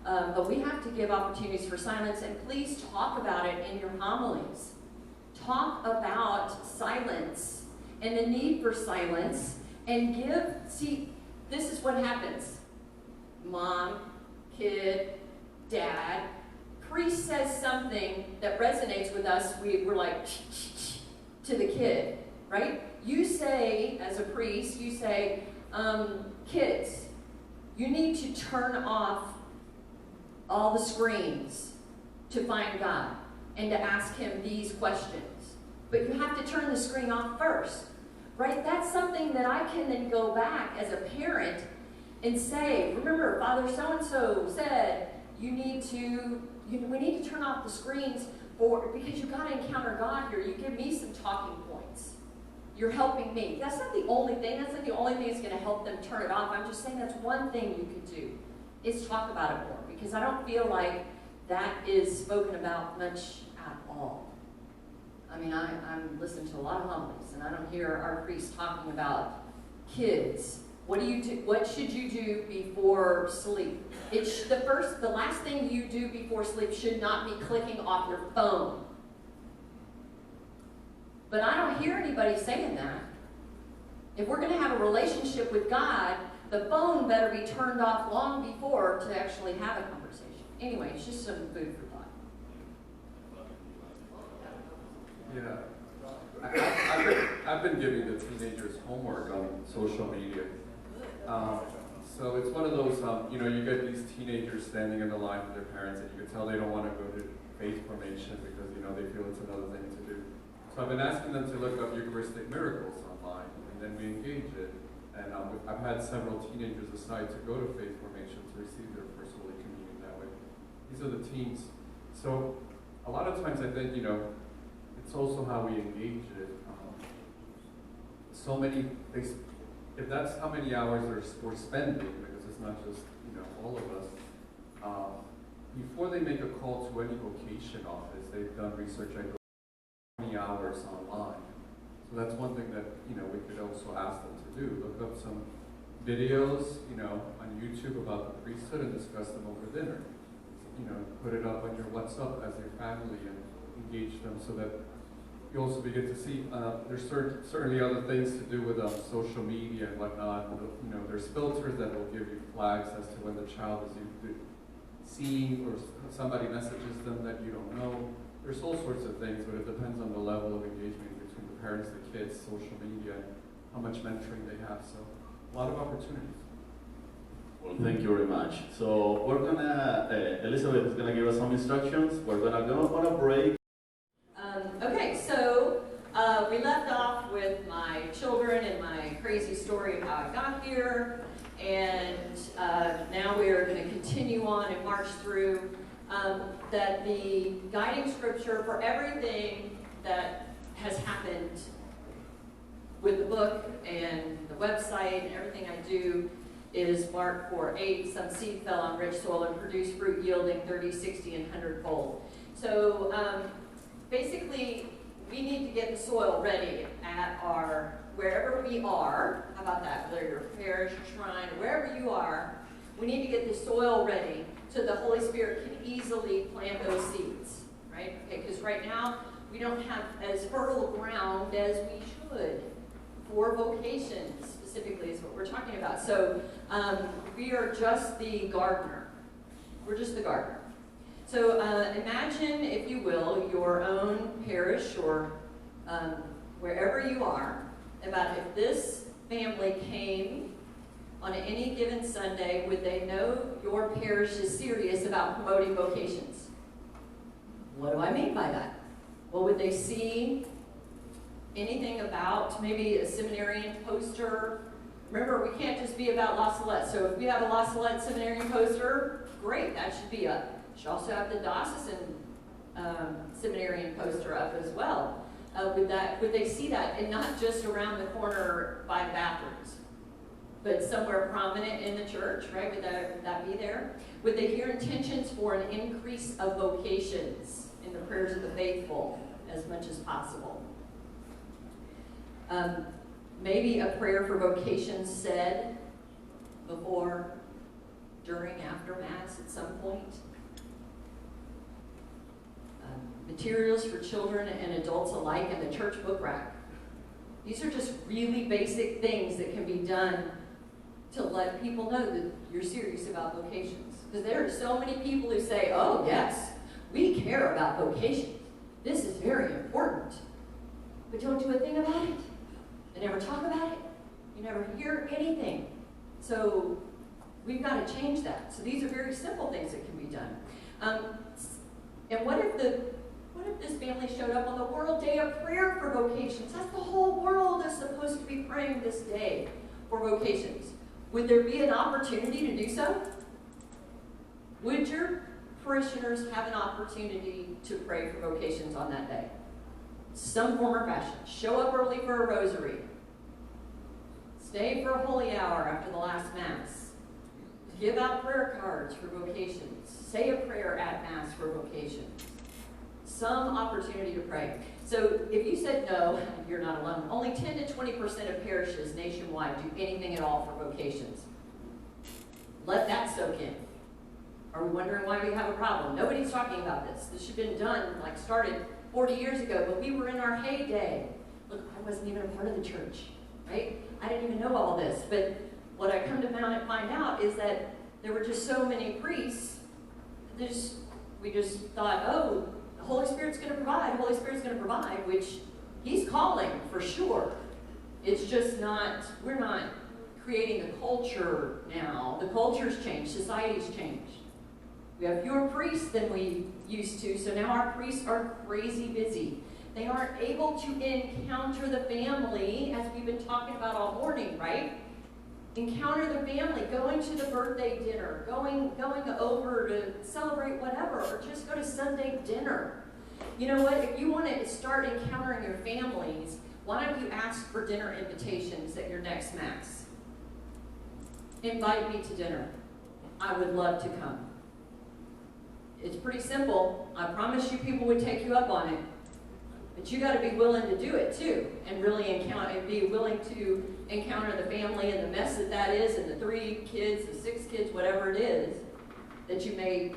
But we have to give opportunities for silence, and please talk about it in your homilies. Talk about silence and the need for silence, and this is what happens. Mom, kid, dad, priest says something that resonates with us, we're like, to the kid, right? You say, as a priest, you say, kids, you need to turn off all the screens to find God and to ask him these questions. But you have to turn the screen off first, right? That's something that I can then go back as a parent and say, remember, Father so-and-so said we need to turn off the screens because you got to encounter God here. You give me some talking points. You're helping me. That's not the only thing. That's not the only thing that's going to help them turn it off. I'm just saying that's one thing you can do. is talk about it more, because I don't feel like that is spoken about much at all. I mean, I'm listening to a lot of homilies, and I don't hear our priests talking about kids. What should you do before sleep? The last thing you do before sleep should not be clicking off your phone. But I don't hear anybody saying that. If we're going to have a relationship with God, the phone better be turned off long before to actually have a conversation. Anyway, it's just some food for thought. Yeah. I've been giving the teenagers homework on social media. So it's one of those, you get these teenagers standing in the line with their parents, and you can tell they don't want to go to faith formation because, they feel it's another thing to do. So I've been asking them to look up Eucharistic miracles online, and then we engage it. And I've had several teenagers decide to go to faith formation to receive their first Holy Communion that way. These are the teens. So a lot of times I think, it's also how we engage it. If that's how many hours we're spending, because it's not just, all of us, before they make a call to any vocation office, they've done research on 20 hours online. So that's one thing that, we could also ask them to do. Look up some videos, on YouTube about the priesthood and discuss them over dinner. Put it up on your WhatsApp as your family and engage them so that you also begin to see, there's certainly other things to do with social media and whatnot. There's filters that will give you flags as to when the child is seeing or somebody messages them that you don't know. There's all sorts of things, but it depends on the level of engagement between the parents, the kids, social media, and how much mentoring they have. So a lot of opportunities. Well, thank you very much. So we're gonna, Elizabeth is gonna give us some instructions. We're gonna go on a break. Okay, so we left off with my children and my crazy story of how I got here, and now we are going to continue on and march through that the guiding scripture for everything that has happened with the book and the website and everything I do is Mark 4:8. Some seed fell on rich soil and produced fruit yielding 30, 60, and 100-fold. So basically, we need to get the soil ready at wherever we are. How about that? Whether you're a parish, shrine, wherever you are, we need to get the soil ready so the Holy Spirit can easily plant those seeds, right? Okay, because right now, we don't have as fertile ground as we should for vocations, specifically is what we're talking about. So we are just the gardener. We're just the gardener. So imagine, if you will, your own parish or wherever you are, about if this family came on any given Sunday, would they know your parish is serious about promoting vocations? What do I mean by that? Well, would they see anything about maybe a seminarian poster? Remember, we can't just be about La Salette. So if we have a La Salette seminarian poster, great, that should be up. Should also have the diocesan seminarian poster up as well. Would they see that, and not just around the corner by the bathrooms, but somewhere prominent in the church, right? Would that be there? Would they hear intentions for an increase of vocations in the prayers of the faithful as much as possible? Maybe a prayer for vocations said before, during, after Mass at some point. Materials for children and adults alike in the church book rack. These are just really basic things that can be done to let people know that you're serious about vocations. Because there are so many people who say, oh yes, we care about vocations. This is very important. But don't do a thing about it. They never talk about it. You never hear anything. So we've got to change that. So these are very simple things that can be done. And what if this family showed up on the World Day of Prayer for Vocations? That's the whole world is supposed to be praying this day for vocations. Would there be an opportunity to do so? Would your parishioners have an opportunity to pray for vocations on that day? Some form or fashion. Show up early for a rosary. Stay for a holy hour after the last Mass. give out prayer cards for vocations, say a prayer at Mass for vocations, some opportunity to pray. So if you said no, you're not alone. Only 10 to 20% of parishes nationwide do anything at all for vocations. Let that soak in. Are we wondering why we have a problem? Nobody's talking about this. This should have been done, like started 40 years ago, but we were in our heyday. Look, I wasn't even a part of the church, right? I didn't even know all this. But what I come to find out is that there were just so many priests, we just thought, oh, the Holy Spirit's going to provide, the Holy Spirit's going to provide, which He's calling for sure. It's just not, we're not creating the culture now. The culture's changed, society's changed. We have fewer priests than we used to, so now our priests are crazy busy. They aren't able to encounter the family, as we've been talking about all morning, right? Encounter the family, going to the birthday dinner, going over to celebrate whatever, or just go to Sunday dinner. You know what? If you want to start encountering your families, why don't you ask for dinner invitations at your next Mass? Invite me to dinner. I would love to come. It's pretty simple. I promise you people would take you up on it. But you got to be willing to do it too, and really encounter, and be willing to encounter the family and the mess that is, and the 3 kids, the 6 kids, whatever it is that you may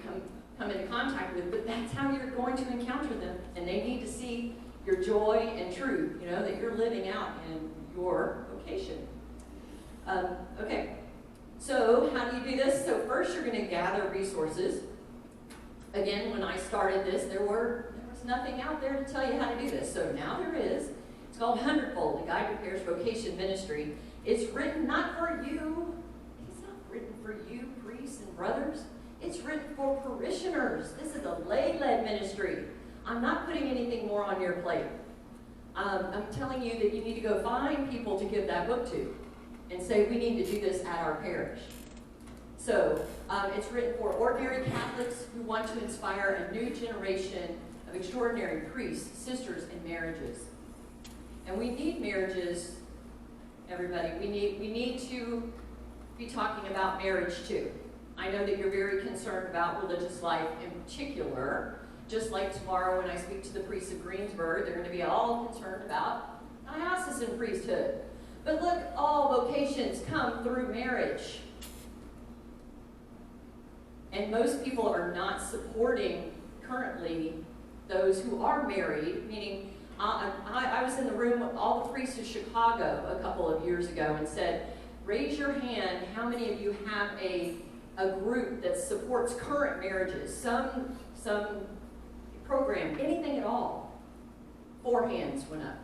come into contact with. But that's how you're going to encounter them, and they need to see your joy and truth. You know that you're living out in your vocation. Okay, so how do you do this? So first, you're going to gather resources. Again, when I started this, there was nothing out there to tell you how to do this. So now there is. It's called 100-Fold, the Guide to Parish Vocation Ministry. It's written not for you. It's not written for you, priests and brothers. It's written for parishioners. This is a lay-led ministry. I'm not putting anything more on your plate. I'm telling you that you need to go find people to give that book to and say, we need to do this at our parish. So it's written for ordinary Catholics who want to inspire a new generation of extraordinary priests, sisters, and marriages. And we need marriages, everybody. We need to be talking about marriage too. I know that you're very concerned about religious life in particular. Just like tomorrow when I speak to the priests of Greensburg, they're going to be all concerned about diocesan priesthood. But look, all vocations come through marriage. And most people are not supporting currently those who are married, meaning I was in the room with all the priests of Chicago a couple of years ago and said, raise your hand, how many of you have a group that supports current marriages, some program, anything at all? 4 hands went up.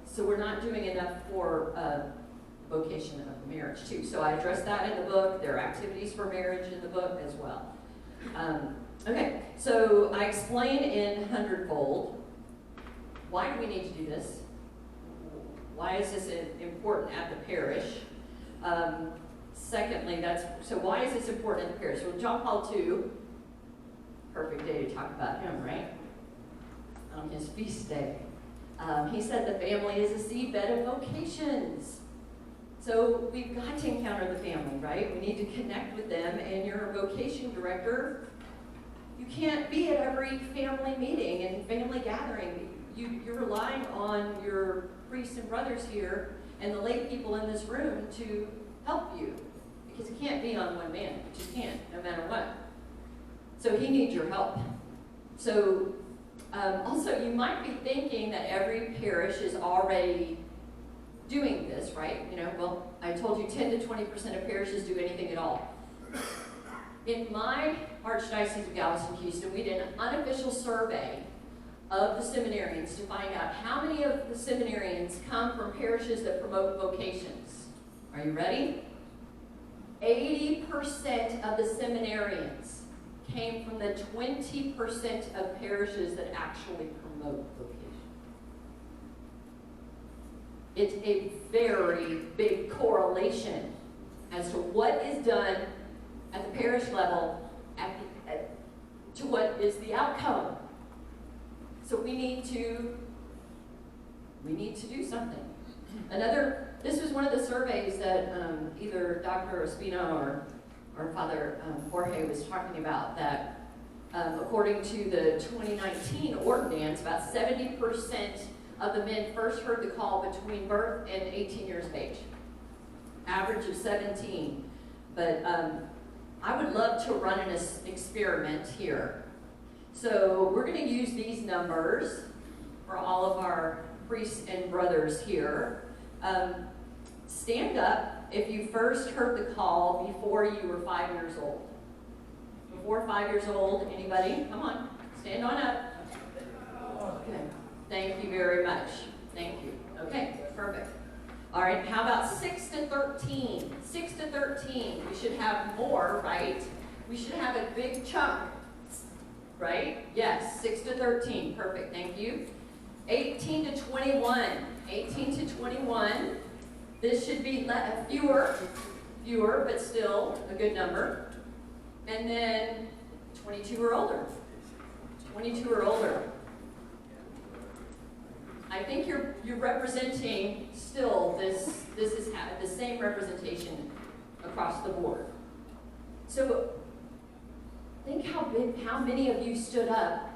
So we're not doing enough for vocation of marriage too. So I address that in the book. There are activities for marriage in the book as well. Okay, so I explain in 100-Fold, why do we need to do this? Why is this important at the parish? Secondly, so why is this important at the parish? Well, John Paul II, perfect day to talk about him, right? On his feast day. He said the family is a seedbed of vocations. So we've got to encounter the family, right? We need to connect with them, and you're a vocation director. You can't be at every family meeting and family gathering. You're relying on your priests and brothers here and the lay people in this room to help you, because it can't be on one man. It just can't, no matter what. So he needs your help. So also, you might be thinking that every parish is already doing this, right? You know, well, I told you 10 to 20% of parishes do anything at all. In my Archdiocese of Galveston, Houston, we did an unofficial survey of the seminarians to find out how many of the seminarians come from parishes that promote vocations. Are you ready? 80% of the seminarians came from the 20% of parishes that actually promote vocation. It's a very big correlation as to what is done at the parish level to what is the outcome. So we need to do something. This was one of the surveys that either Dr. Ospina or Father Jorge was talking about, that according to the 2019 ordinance, about 70% of the men first heard the call between birth and 18 years of age. Average of 17. But I would love to run an experiment here. So we're going to use these numbers for all of our priests and brothers here. Stand up if you first heard the call before you were 5 years old. Before 5 years old, anybody? Come on, stand on up. Okay, thank you very much. Thank you. Okay, perfect. All right, how about 6 to 13? 6 to 13, we should have more, right? We should have a big chunk, right? Yes, 6 to 13, perfect, thank you. 18 to 21, 18 to 21. This should be fewer, but still a good number. And then 22 or older. 22 or older. I think you're representing still this is the same representation across the board. So think how many of you stood up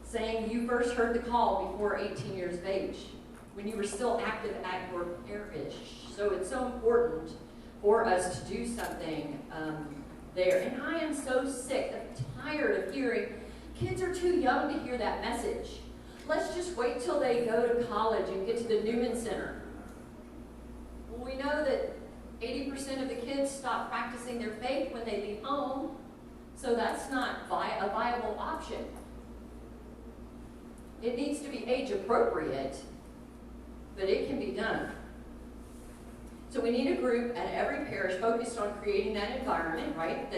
saying you first heard the call before 18 years of age, when you were still active at your parish. So it's so important for us to do something there. And I am so sick, I'm tired of hearing, kids are too young to hear that message. Let's just wait till they go to college and get to the Newman Center. Well, we know that 80% of the kids stop practicing their faith when they leave home, so that's not a viable option. It needs to be age appropriate, but it can be done. So we need a group at every parish focused on creating that environment, right?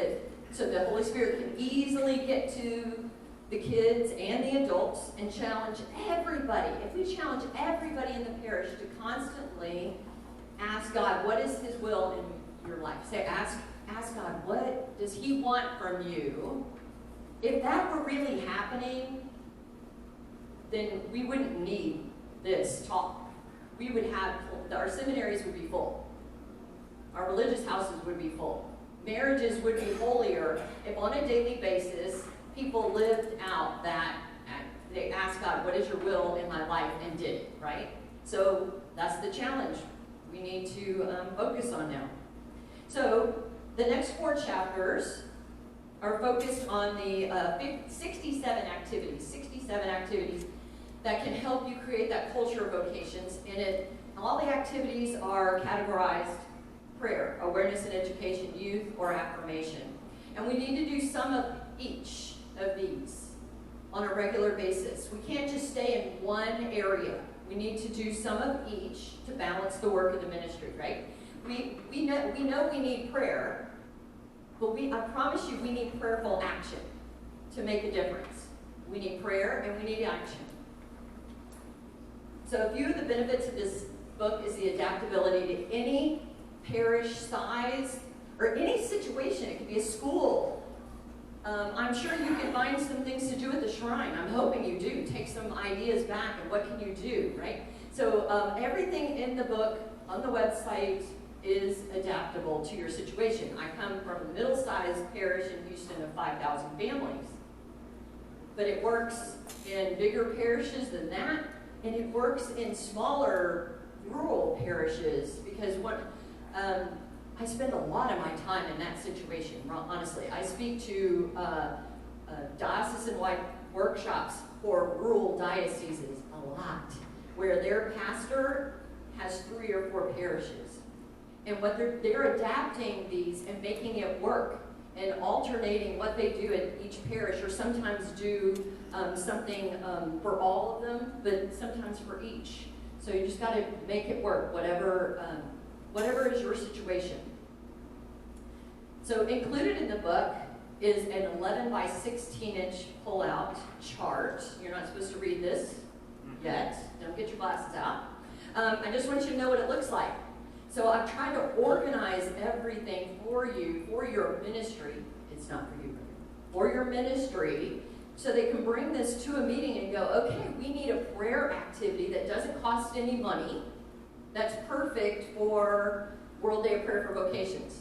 So the Holy Spirit can easily get to the kids and the adults and challenge everybody. If we challenge everybody in the parish to constantly ask God, what is His will in your life? Say, ask God, what does He want from you? If that were really happening, then we wouldn't need this talk. We would have, our seminaries would be full. Our religious houses would be full. Marriages would be holier if on a daily basis people lived out that, they asked God, what is your will in my life, and did it, right? So that's the challenge we need to focus on now. So the next 4 chapters are focused on the 67 activities that can help you create that culture of vocations. And all the activities are categorized: prayer, awareness and education, youth, or affirmation. And we need to do some of each of these on a regular basis. We can't just stay in one area. We need to do some of each to balance the work of the ministry, right? We know we need prayer, but I promise you we need prayerful action to make a difference. We need prayer and we need action. So a few of the benefits of this book is the adaptability to any parish size or any situation. It could be a school. I'm sure you can find some things to do at the shrine. I'm hoping you do. Take some ideas back and what can you do, right? So everything in the book on the website is adaptable to your situation. I come from a middle-sized parish in Houston of 5,000 families. But it works in bigger parishes than that, and it works in smaller rural parishes, because I spend a lot of my time in that situation, honestly. I speak to diocesan-wide workshops for rural dioceses a lot, where their pastor has 3 or 4 parishes. And what they're adapting these and making it work and alternating what they do at each parish, or sometimes do something for all of them, but sometimes for each. So you just got to make it work, whatever is your situation. So included in the book is an 11 by 16 inch pull-out chart. You're not supposed to read this yet. Don't get your glasses out. I just want you to know what it looks like. So I've tried to organize everything for you, for your ministry. It's not for you, for your ministry, so they can bring this to a meeting and go, okay, we need a prayer activity that doesn't cost any money, That's perfect for World Day of Prayer for Vocations.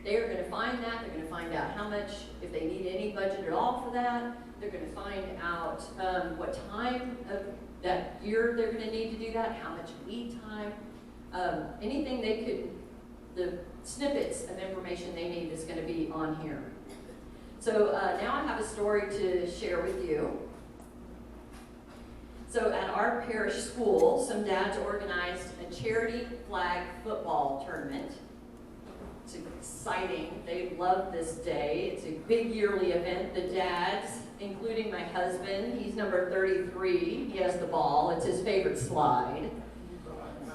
They are going to find that. They're going to find out how much, if they need any budget at all for that. They're going to find out what time of that year they're going to need to do that, how much lead time, anything they could, the snippets of information they need is going to be on here. So now I have a story to share with you. So at our parish school, some dads organized a charity flag football tournament. It's exciting. They love this day. It's a big yearly event. The dads, including my husband, he's number 33. He has the ball. It's his favorite slide.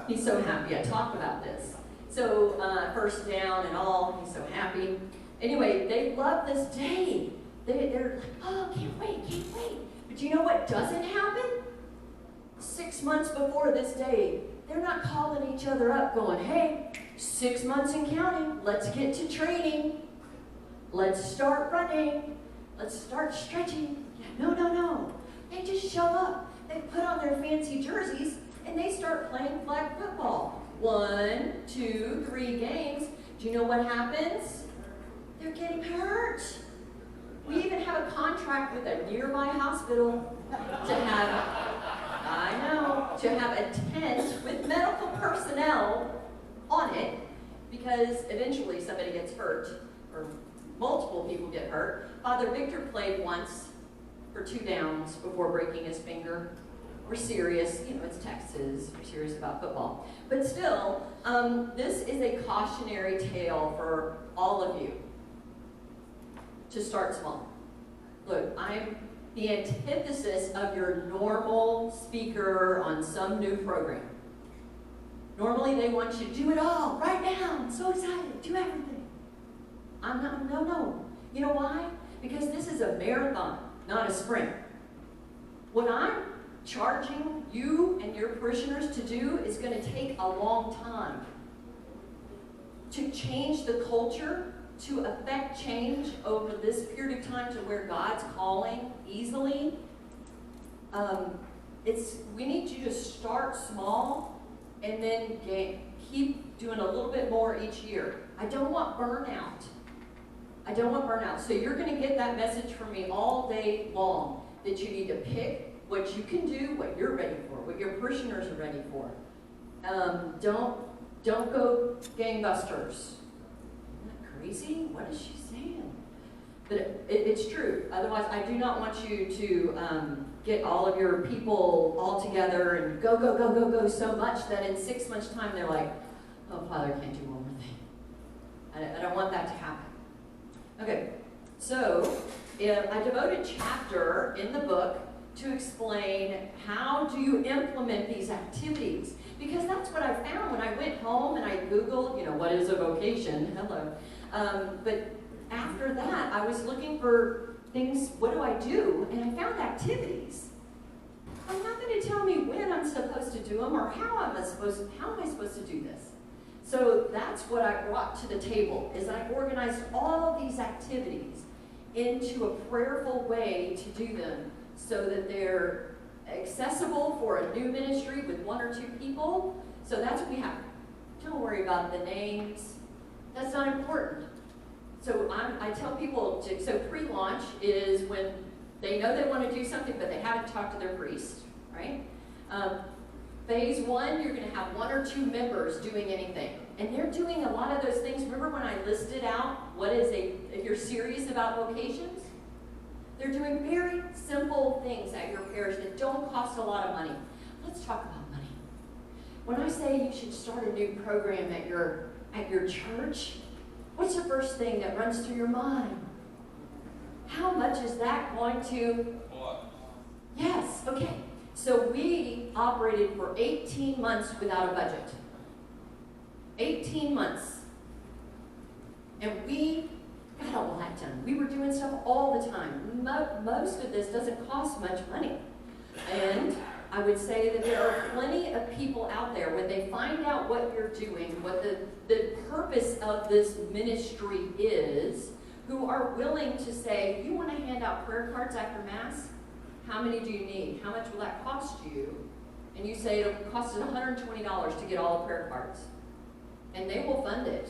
He's so happy. I talked about this. So first down and all, he's so happy. Anyway, they love this day. They're like, oh, can't wait. But you know what doesn't happen? 6 months before this day, they're not calling each other up going, hey, 6 months and counting, let's get to training. Let's start running. Let's start stretching. No. They just show up. They put on their fancy jerseys and they start playing flag football. 1, 2, 3 games. Do you know what happens? They're getting hurt. We even have a contract with a nearby hospital to have a tent with medical personnel on it, because eventually somebody gets hurt, or multiple people get hurt. Father Victor played once for 2 downs before breaking his finger. We're serious, it's Texas, we're serious about football. But still, this is a cautionary tale for all of you to start small. Look, I'm the antithesis of your normal speaker on some new program. Normally they want you to do it all right now. I'm so excited, do everything. I'm not, no. You know why? Because this is a marathon, not a sprint. What I'm charging you and your parishioners to do is going to take a long time. To change the culture, to affect change over this period of time to where God's calling easily, we need you to start small and then keep doing a little bit more each year. I don't want burnout. So you're going to get that message from me all day long, that you need to pick what you can do, what you're ready for, what your parishioners are ready for. Don't go gangbusters. Crazy? What is she saying? But it's true. Otherwise, I do not want you to get all of your people all together and go so much that in 6 months' time they're like, oh, Father, I can't do one more thing. I don't want that to happen. Okay, so I devoted a chapter in the book to explain how do you implement these activities. Because that's what I found when I went home and I Googled, what is a vocation? Hello. But after that, I was looking for things, what do I do? And I found activities. I'm not going to tell me when I'm supposed to do them or how am I supposed to do this? So that's what I brought to the table, is I organized all of these activities into a prayerful way to do them so that they're accessible for a new ministry with 1 or 2 people. So that's what we have. Don't worry about the names. That's not important. So I tell people, so pre-launch is when they know they want to do something, but they haven't talked to their priest, right? Phase 1, you're going to have 1 or 2 members doing anything. And they're doing a lot of those things. Remember when I listed out if you're serious about vocations? They're doing very simple things at your parish that don't cost a lot of money. Let's talk about money. When I say you should start a new program at your church, what's the first thing that runs through your mind? How much is that going to? Yes, okay. So we operated for 18 months without a budget. 18 months. And we got a lot done. We were doing stuff all the time. Most of this doesn't cost much money. And I would say that there are plenty of people out there, when they find out what you're doing, what the purpose of this ministry is, who are willing to say, you want to hand out prayer cards after Mass? How many do you need? How much will that cost you? and you say it'll cost us $120 to get all the prayer cards, and they will fund it.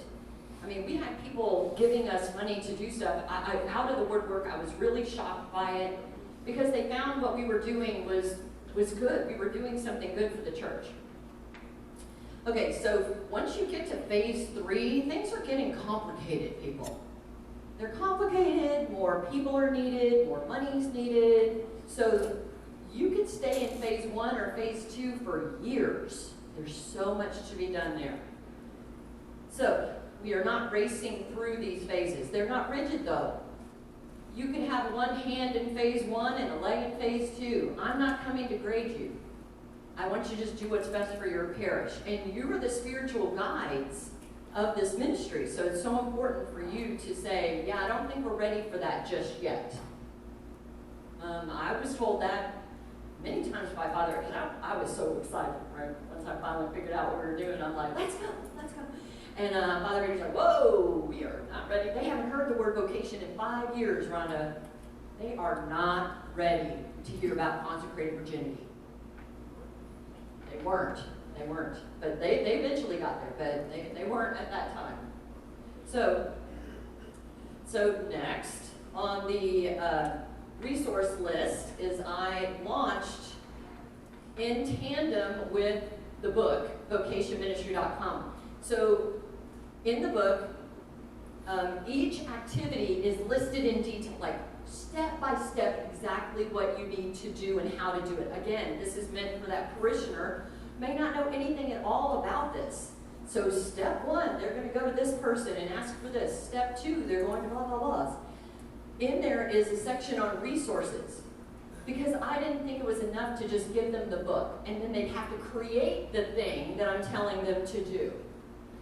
I mean, we had people giving us money to do stuff. Out of the woodwork, I was really shocked by it because they found what we were doing was good. We were doing something good for the church. Okay, so once you get to phase 3, things are getting complicated, people. They're complicated, more people are needed, more money's needed. So you could stay in phase 1 or phase 2 for years. There's so much to be done there. So we are not racing through these phases. They're not rigid though. You can have one hand in phase 1 and a leg in phase 2. I'm not coming to grade you. I want you to just do what's best for your parish. And you are the spiritual guides of this ministry. So it's so important for you to say, yeah, I don't think we're ready for that just yet. I was told that many times by Father, because I was so excited, right? Once I finally figured out what we were doing, I'm like, let's go, let's go. And Father Ray's like, whoa, we are not ready. They haven't heard the word vocation in 5 years, Rhonda. They are not ready to hear about consecrated virginity. They weren't. But they eventually got there, but they weren't at that time. So next on the resource list is I launched in tandem with the book, vocationministry.com. So in the book, each activity is listed in detail, like step by step, exactly what you need to do and how to do it. Again, this is meant for that parishioner who may not know anything at all about this. So step 1, they're going to go to this person and ask for this. Step 2, they're going to blah, blah, blah. In there is a section on resources, because I didn't think it was enough to just give them the book, and then they'd have to create the thing that I'm telling them to do.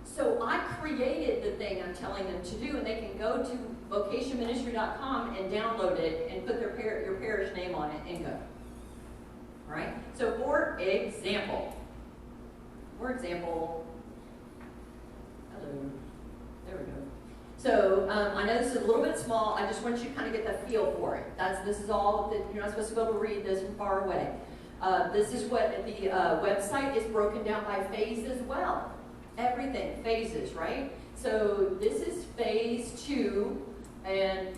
So I created the thing I'm telling them to do, and they can go to vocationministry.com and download it and put your parish name on it and go. All right? So for example, hello, there we go. So I know this is a little bit small. I just want you to kind of get the feel for it. This is all that you're not supposed to be able to read this from far away. This is what the website is broken down by phase as well. Everything, phases, right? So this is phase 2, and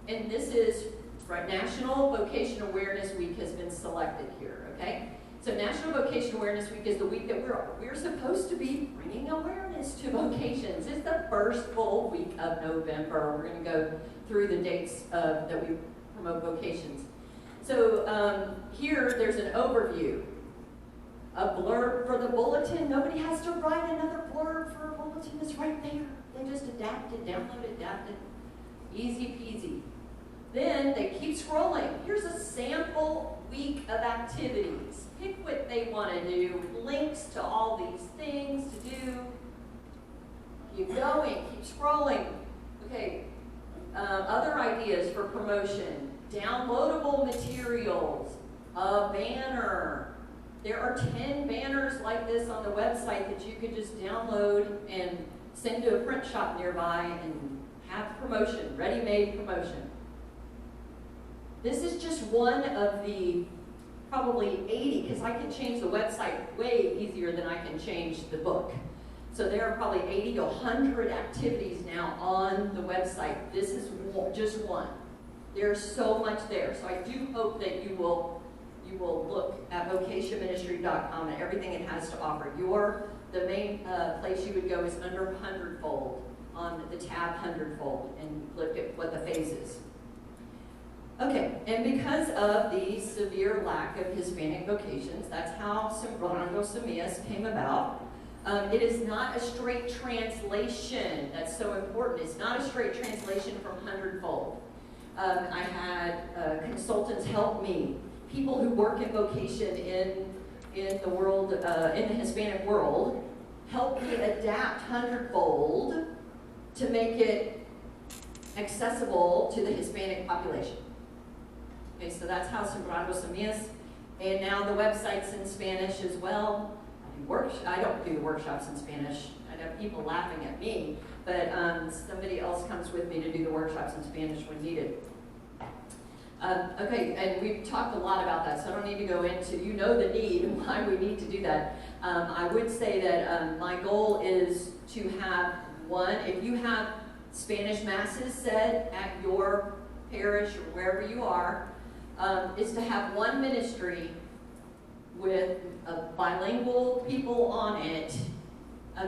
this is, right, National Vocation Awareness Week has been selected here, okay? So National Vocation Awareness Week is the week that we're supposed to be bringing awareness to vocations. It's the first full week of November. We're going to go through the dates that we promote vocations. So here, there's an overview. A blurb for the bulletin. Nobody has to write another blurb for a bulletin. It's right there. They just download it, adapt it. Easy peasy. Then they keep scrolling. Here's a sample week of activities. Pick what they want to do. Links to all these things to do. Keep going. Keep scrolling. Okay. Other ideas for promotion. Downloadable materials. A banner. There are 10 banners like this on the website that you could just download and send to a print shop nearby and have promotion, ready-made promotion. This is just one of the probably 80, because I can change the website way easier than I can change the book. So there are probably 80 to 100 activities now on the website. This is just one. There's so much there. So I do hope that you will look at vocationministry.com and everything it has to offer. The main place you would go is under 100-fold on the tab 100-fold and look at what the phase is. Okay, and because of the severe lack of Hispanic vocations, that's how Sembrando Semillas came about. It is not a straight translation. That's so important. It's not a straight translation from 100-fold. I had consultants help me. People who work in vocation in the world, in the Hispanic world, help me adapt 100-fold to make it accessible to the Hispanic population. Okay, so that's how Sembrando Semillas, and now the website's in Spanish as well. I don't do workshops in Spanish. I have people laughing at me, but somebody else comes with me to do the workshops in Spanish when needed. Okay, and we've talked a lot about that, so I don't need to go into, you know the need and why we need to do that. I would say that my goal is to have one, if you have Spanish masses said at your parish or wherever you are, is to have one ministry with bilingual people on it,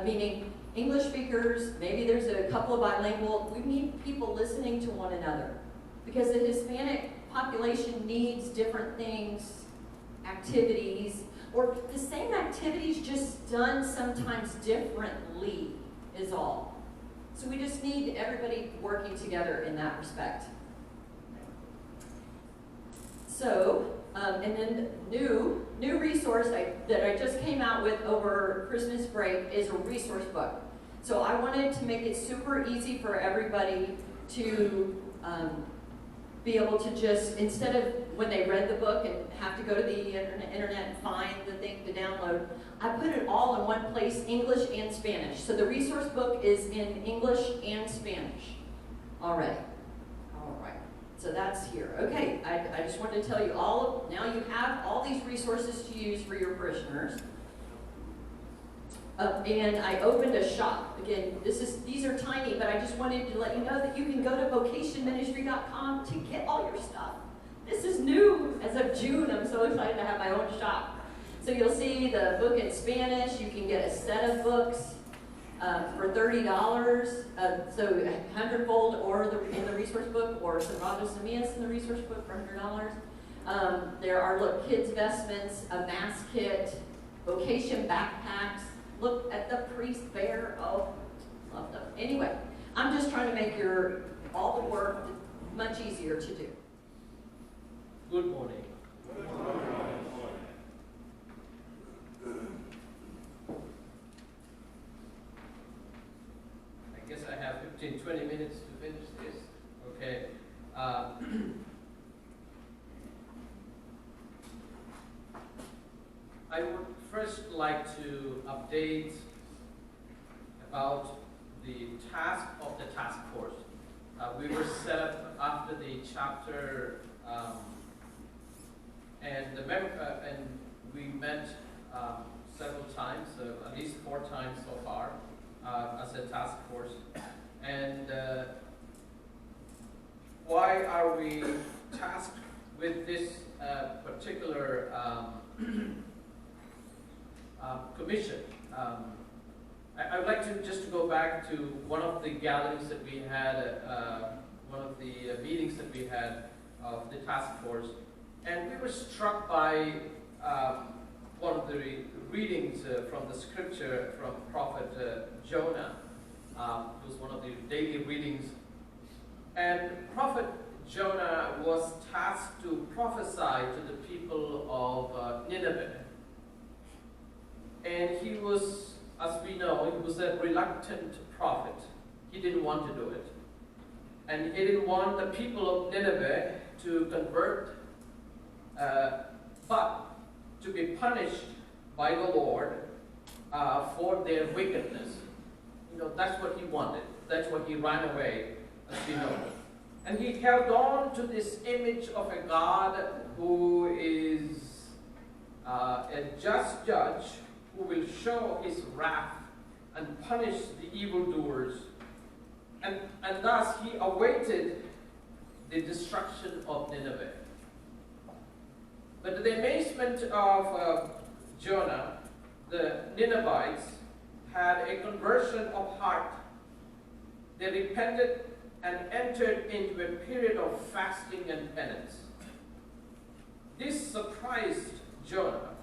meaning English speakers, maybe there's a couple of bilingual. We need people listening to one another because the Hispanic population needs different things, activities, or the same activities just done sometimes differently is all. So we just need everybody working together in that respect. So, and then new resource that I just came out with over Christmas break is a resource book. So I wanted to make it super easy for everybody to be able to just, instead of when they read the book and have to go to the internet and find the thing to download, I put it all in one place, English and Spanish. So the resource book is in English and Spanish already. All right. So that's here. Okay, I just wanted to tell you now you have all these resources to use for your parishioners. And I opened a shop. Again, these are tiny, but I just wanted to let you know that you can go to vocationministry.com to get all your stuff. This is new as of June. I'm so excited to have my own shop. So you'll see the book in Spanish. You can get a set of books for $30. So 100-fold or in the resource book, or Sembrados Semillas in the resource book for $100. There are, kids' vestments, a mass kit, vocation backpacks. Look at the priest bear. Oh, love them. Anyway, I'm just trying to make all the work much easier to do. Good morning. Good morning. I guess I have 15, 20 minutes to finish this. Okay. I would first like to update about the task of the task force. We were set up after the chapter, and we met several times, at least 4 times so far, as a task force. And why are we tasked with this particular commission? I would like to just go back to one of the gatherings that we had, one of the meetings that we had of the task force, and we were struck by one of the readings from the scripture from Prophet Jonah. It was one of the daily readings, and Prophet Jonah was tasked to prophesy to the people of Nineveh. And he was, as we know, he was a reluctant prophet. He didn't want to do it. And he didn't want the people of Nineveh to convert, but to be punished by the Lord for their wickedness. That's what he wanted. That's what he ran away, as we know. And he held on to this image of a God who is a just judge, who will show his wrath and punish the evildoers. And thus he awaited the destruction of Nineveh. But to the amazement of Jonah, the Ninevites had a conversion of heart. They repented and entered into a period of fasting and penance. This surprised Jonah,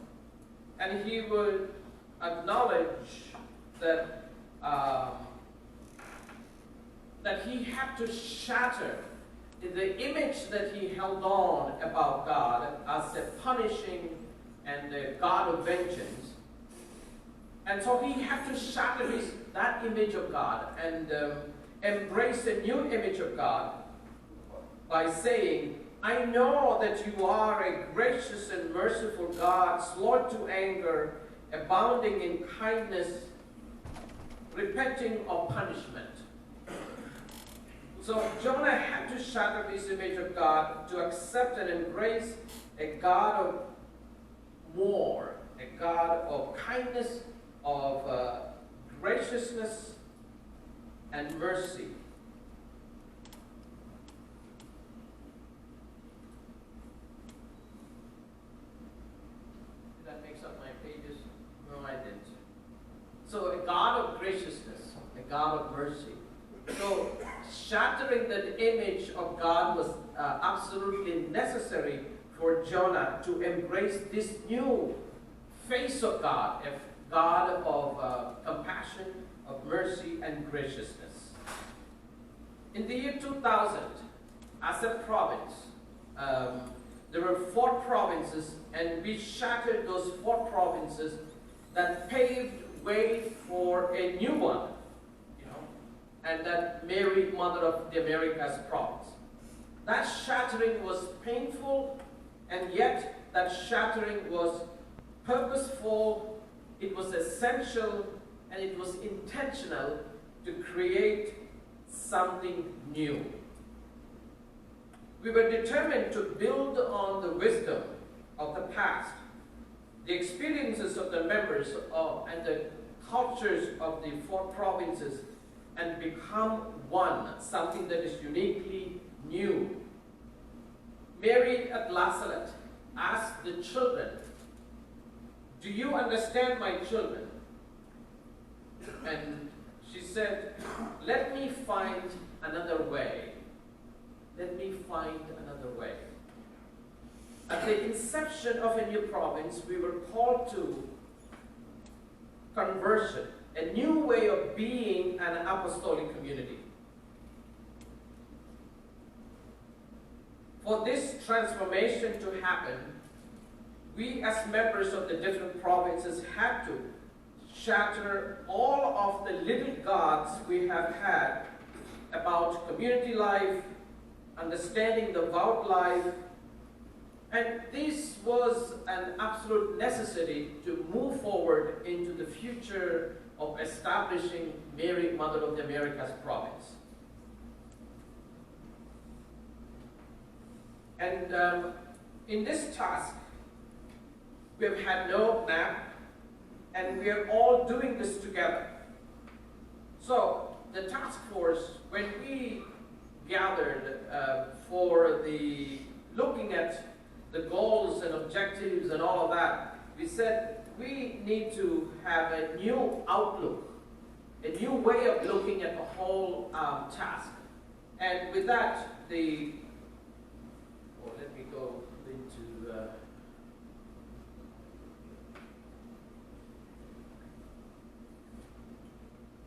and he would acknowledge that that he had to shatter the image that he held on about God as a punishing and a God of vengeance. And so he had to shatter that image of God and embrace a new image of God by saying, I know that you are a gracious and merciful God, slow to anger, abounding in kindness, repenting of punishment. So Jonah had to shatter this image of God to accept and embrace a God of more, a God of kindness, of graciousness and mercy. Did I mix up my pages? No, I didn't. So a God of graciousness, a God of mercy. So shattering that image of God was absolutely necessary for Jonah to embrace this new face of God, a God of compassion, of mercy, and graciousness. In the year 2000, as a province, there were 4 provinces, and we shattered those 4 provinces that paved way for a new one, and that Mary, Mother of the Americas province. That shattering was painful, and yet that shattering was purposeful, it was essential, and it was intentional to create something new. We were determined to build on the wisdom of the past, the experiences of the members and the cultures of the 4 provinces, and become one, something that is uniquely new. Mary at Salette asked the children, "Do you understand, my children?" And she said, "Let me find another way. Let me find another way." At the inception of a new province, we were called to conversion, a new way of being an apostolic community. For this transformation to happen, we as members of the different provinces had to shatter all of the little gods we have had about community life, understanding the vowed life, and this was an absolute necessity to move forward into the future of establishing Mary, Mother of the Americas province. And in this task, we have had no map, and we are all doing this together. So the task force, when we gathered for the looking at the goals and objectives and all of that, we said we need to have a new outlook, a new way of looking at the whole task. And with that, let me go into the...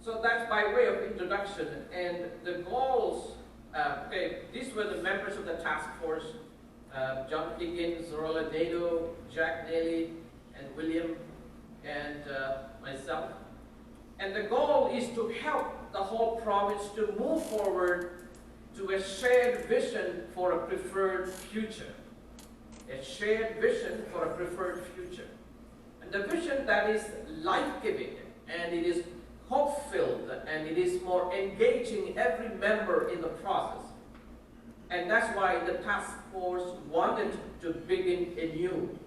So that's by way of introduction, and the goals, these were the members of the task force, John Higgins, Zorola Nato, Jack Daly, and William, and myself. And the goal is to help the whole province to move forward to a shared vision for a preferred future. A shared vision for a preferred future. And the vision that is life-giving, and it is hope-filled, and it is more engaging every member in the process. And that's why the task force wanted to begin anew,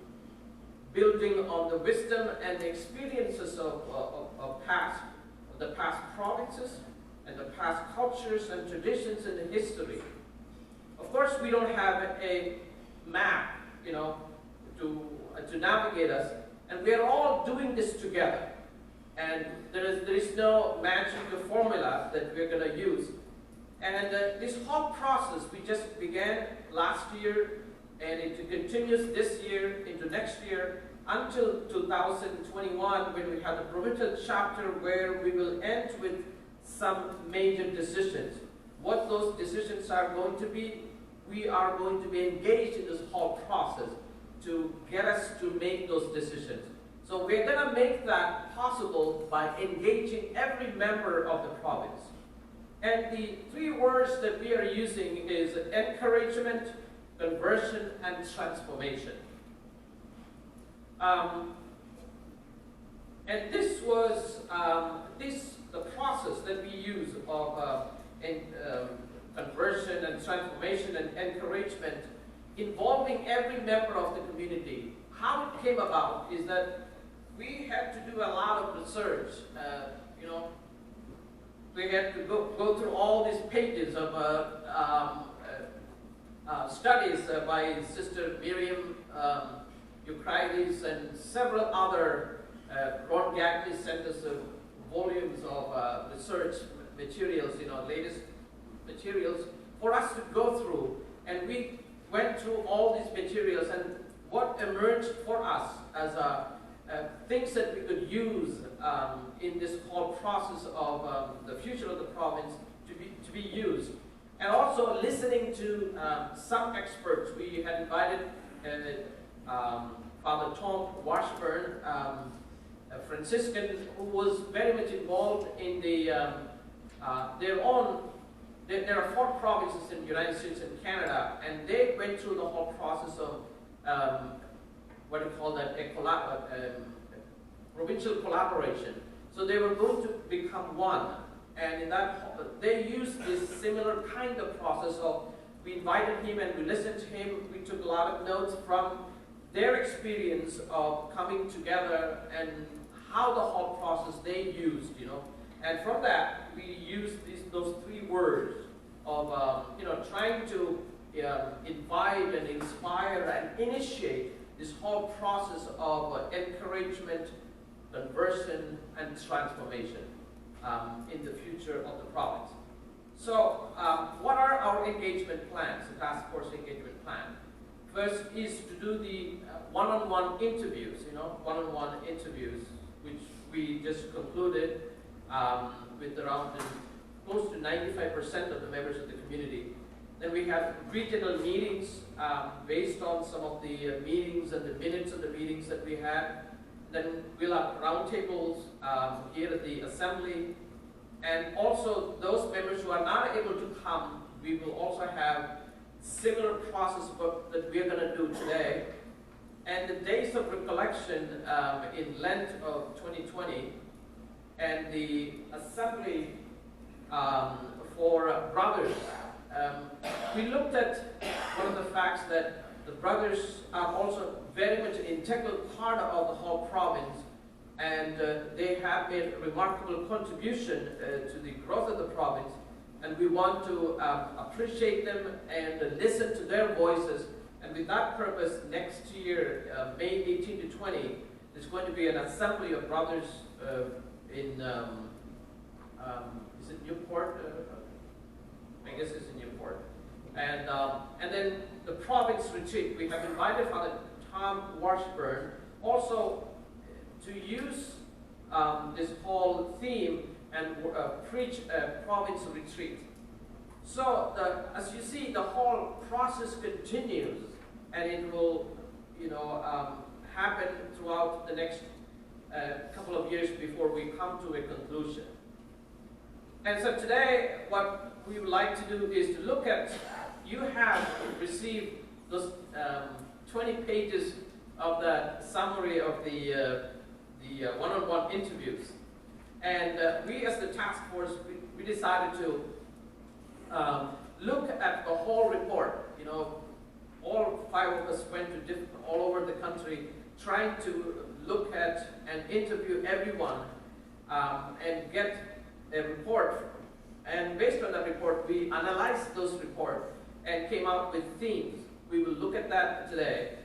building on the wisdom and the experiences of the past provinces and the past cultures and traditions in the history. Of course, we don't have a map, to navigate us, and we are all doing this together. And there is no magic formula that we're going to use. And this whole process, we just began last year, and it continues this year into next year until 2021, when we have the Provincial chapter, where we will end with some major decisions. What those decisions are going to be, we are going to be engaged in this whole process to get us to make those decisions. So we're going to make that possible by engaging every member of the province. And the 3 words that we are using is encouragement, conversion, and transformation. And this was the process that we use of conversion and transformation and encouragement involving every member of the community. How it came about is that we had to do a lot of research. We had to go through all these pages of studies by Sister Miriam Euclides and several other Ron Gagney sent us volumes of research materials, latest materials for us to go through. And we went through all these materials, and what emerged for us as things that we could use in this whole process of the future of the province to be used. And also listening to some experts. We had invited Father Tom Washburn, a Franciscan who was very much involved in the there are 4 provinces in the United States and Canada, and they went through the whole process of what do you call that, provincial collaboration. So they were going to become one, and in that they used this similar kind of process of, we invited him and we listened to him, we took a lot of notes from their experience of coming together and how the whole process they used, and from that we used those 3 words of trying to invite and inspire and initiate this whole process of encouragement, conversion, and transformation in the future of the province. So, what are our engagement plans, the task force engagement plan? First is to do the one-on-one interviews, one-on-one interviews, which we just concluded with around close to 95% of the members of the community. Then we have regional meetings based on some of the meetings and the minutes of the meetings that we had. Then we'll have roundtables here at the assembly. And also those members who are not able to come, we will also have similar process that we're going to do today. And the days of recollection in Lent of 2020 and the assembly for brothers. We looked at one of the facts that the brothers are also very much an integral part of the whole province, and they have made a remarkable contribution to the growth of the province, and we want to appreciate them and listen to their voices. And with that purpose, next year, May 18 to 20, there's going to be an assembly of brothers in is it Newport? I guess it's in Newport. And then the province retreat. We have invited Father Tom Washburn also to use this whole theme and preach a province retreat. So as you see, the whole process continues, and it will, happen throughout the next couple of years before we come to a conclusion. And so today, what we would like to do is to look at, you have received those 20 pages of the summary of the one-on-one interviews. And we as the task force, we decided to look at the whole report. All 5 of us went to all over the country trying to look at and interview everyone and get a report. And based on that report, we analyzed those reports and came out with themes. We will look at that today.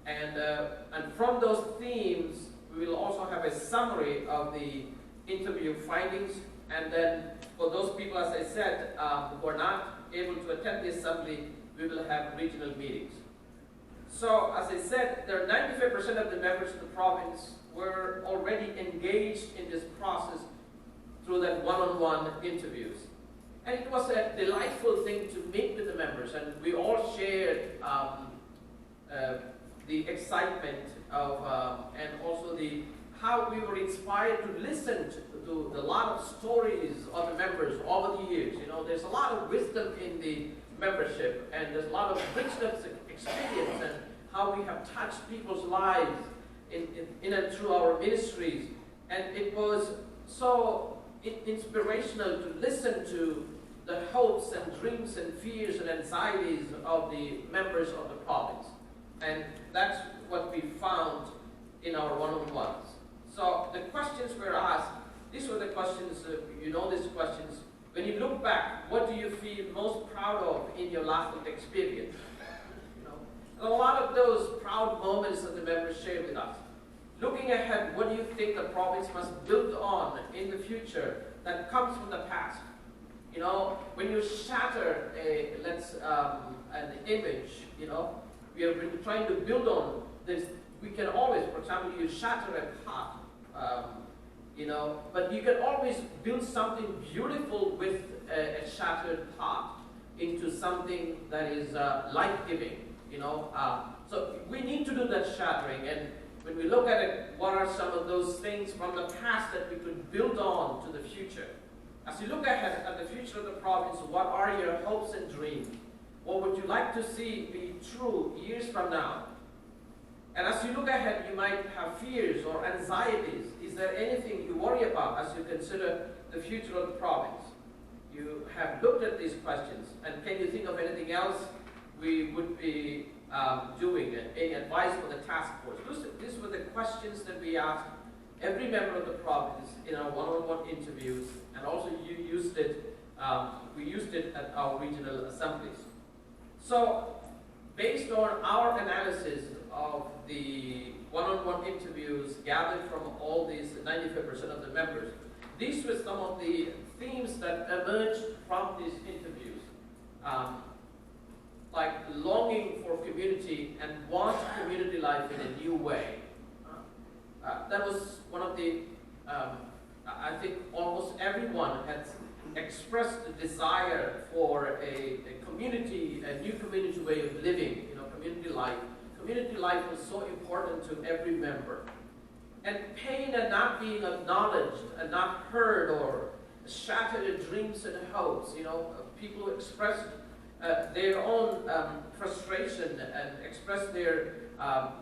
And from those themes, we will also have a summary of the interview findings. And then for those people, as I said, who are not able to attend the assembly, we will have regional meetings. So, as I said, there are 95% of the members of the province were already engaged in this process through that one-on-one interviews. And it was a delightful thing to meet with the members, and we all shared the excitement of, and also how we were inspired to listen to the lot of stories of the members over the years. There's a lot of wisdom in the membership, and there's a lot of richness experience and how we have touched people's lives in and through our ministries. And it was so inspirational to listen to the hopes and dreams and fears and anxieties of the members of the province. And that's what we found in our one-on-ones. So the questions were asked, these were the questions, you know these questions. When you look back, what do you feel most proud of in your last experience? You know, and a lot of those proud moments that the members share with us. Looking ahead, what do you think the province must build on in the future that comes from the past? You know, when you shatter an image, you know, we have been trying to build on this. We can always, for example, you shatter a pot, you know, but you can always build something beautiful with a shattered pot into something that is life-giving, you know. So we need to do that shattering, and when we look at it, what are some of those things from the past that we could build on to the future? As you look ahead at the future of the province, what are your hopes and dreams? What would you like to see be true years from now? And as you look ahead, you might have fears or anxieties. Is there anything you worry about as you consider the future of the province? You have looked at these questions, and can you think of anything else we would be doing, any advice for the task force? These were the questions that we asked every member of the province in our one-on-one interviews, and also you used it, we used it at our regional assemblies. So, based on our analysis of the one-on-one interviews gathered from all these 95% of the members, these were some of the themes that emerged from these interviews. Like longing for community and want community life in a new way. That was one of the, I think almost everyone has expressed a desire for a community, a new community way of living, you know, community life. Community life was so important to every member. And pain and not being acknowledged and not heard, or shattered dreams and hopes, you know, people expressed their own frustration and expressed their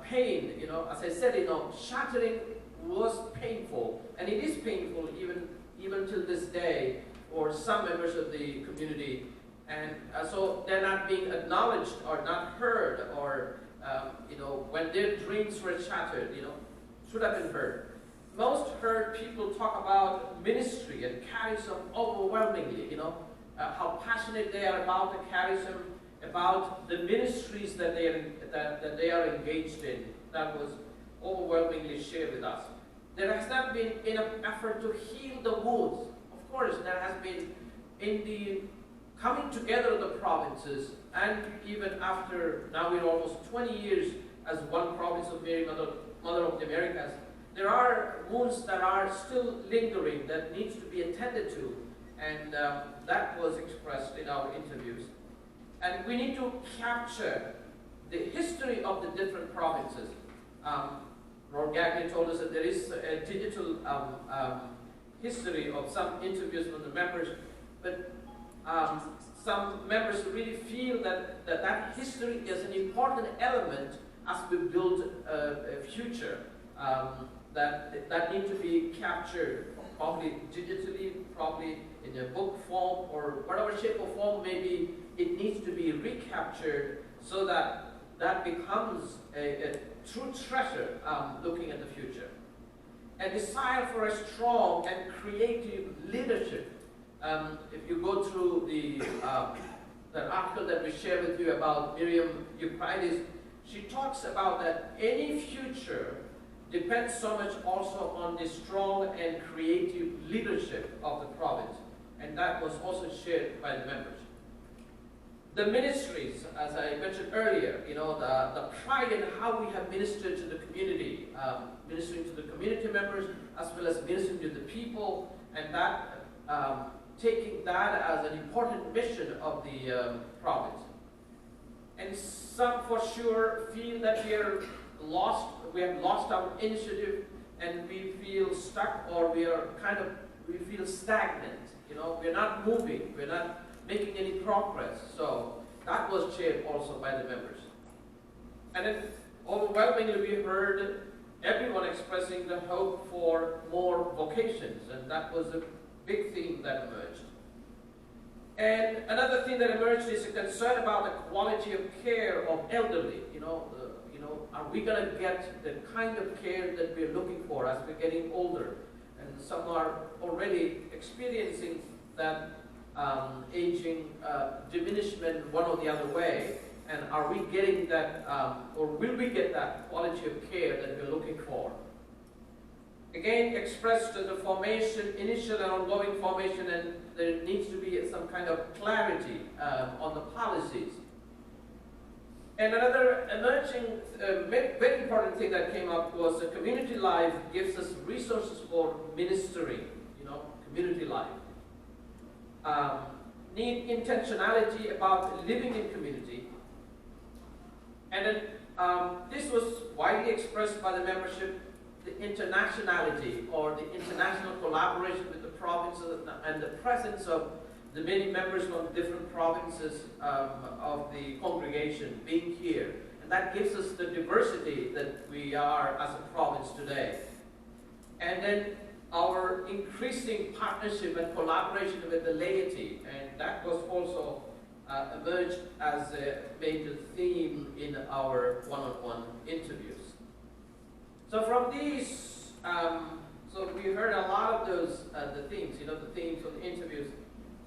pain. You know, as I said, you know, shattering was painful, and it is painful even till this day for some members of the community. And so they're not being acknowledged or not heard, or you know, when their dreams were shattered, you know, should have been heard. Most heard people talk about ministry and charism overwhelmingly, you know, how passionate they are about the charism, about the ministries that they are engaged in. That was overwhelmingly shared with us. There has not been enough effort to heal the wounds. Of course, there has been in the coming together of the provinces, and even after, now we're almost 20 years as one province of Mary, Mother of the Americas, there are wounds that are still lingering that needs to be attended to, and that was expressed in our interviews. And we need to capture the history of the different provinces. Lord Gagnon told us that there is a digital history of some interviews from the members, but some members really feel that history is an important element as we build a future that need to be captured, probably digitally, probably in a book form, or whatever shape or form maybe it needs to be recaptured, so that becomes a true treasure looking at the future. A desire for a strong and creative leadership. If you go through the article that we shared with you about Miriam Euphrates, she talks about that any future depends so much also on the strong and creative leadership of the province. And that was also shared by the members. The ministries, as I mentioned earlier, you know, the pride in how we have ministered to the community, ministering to the community members, as well as ministering to the people, and that taking that as an important mission of the province. And some for sure feel that we have lost our initiative, and we feel stuck, or we feel stagnant. You know, we're not moving, we're not making any progress. So that was shared also by the members. And then overwhelmingly we heard everyone expressing the hope for more vocations, and that was a big theme that emerged. And another thing that emerged is a concern about the quality of care of elderly. Are we going to get the kind of care that we're looking for as we're getting older? And some are already experiencing that aging diminishment one or the other way. And are we getting that, or will we get that quality of care that we're looking for? Again, expressed the formation, initial and ongoing formation, and there needs to be some kind of clarity on the policies. And another emerging, very important thing that came up was that community life gives us resources for ministering, community life. Need intentionality about living in community. And then this was widely expressed by the membership, the internationality or the international collaboration with the provinces and the presence of the many members from different provinces of the congregation being here. And that gives us the diversity that we are as a province today. And then our increasing partnership and collaboration with the laity, and that was also emerged as a major theme in our one-on-one interviews. So from these, so we heard a lot of those, the themes, the themes of the interviews,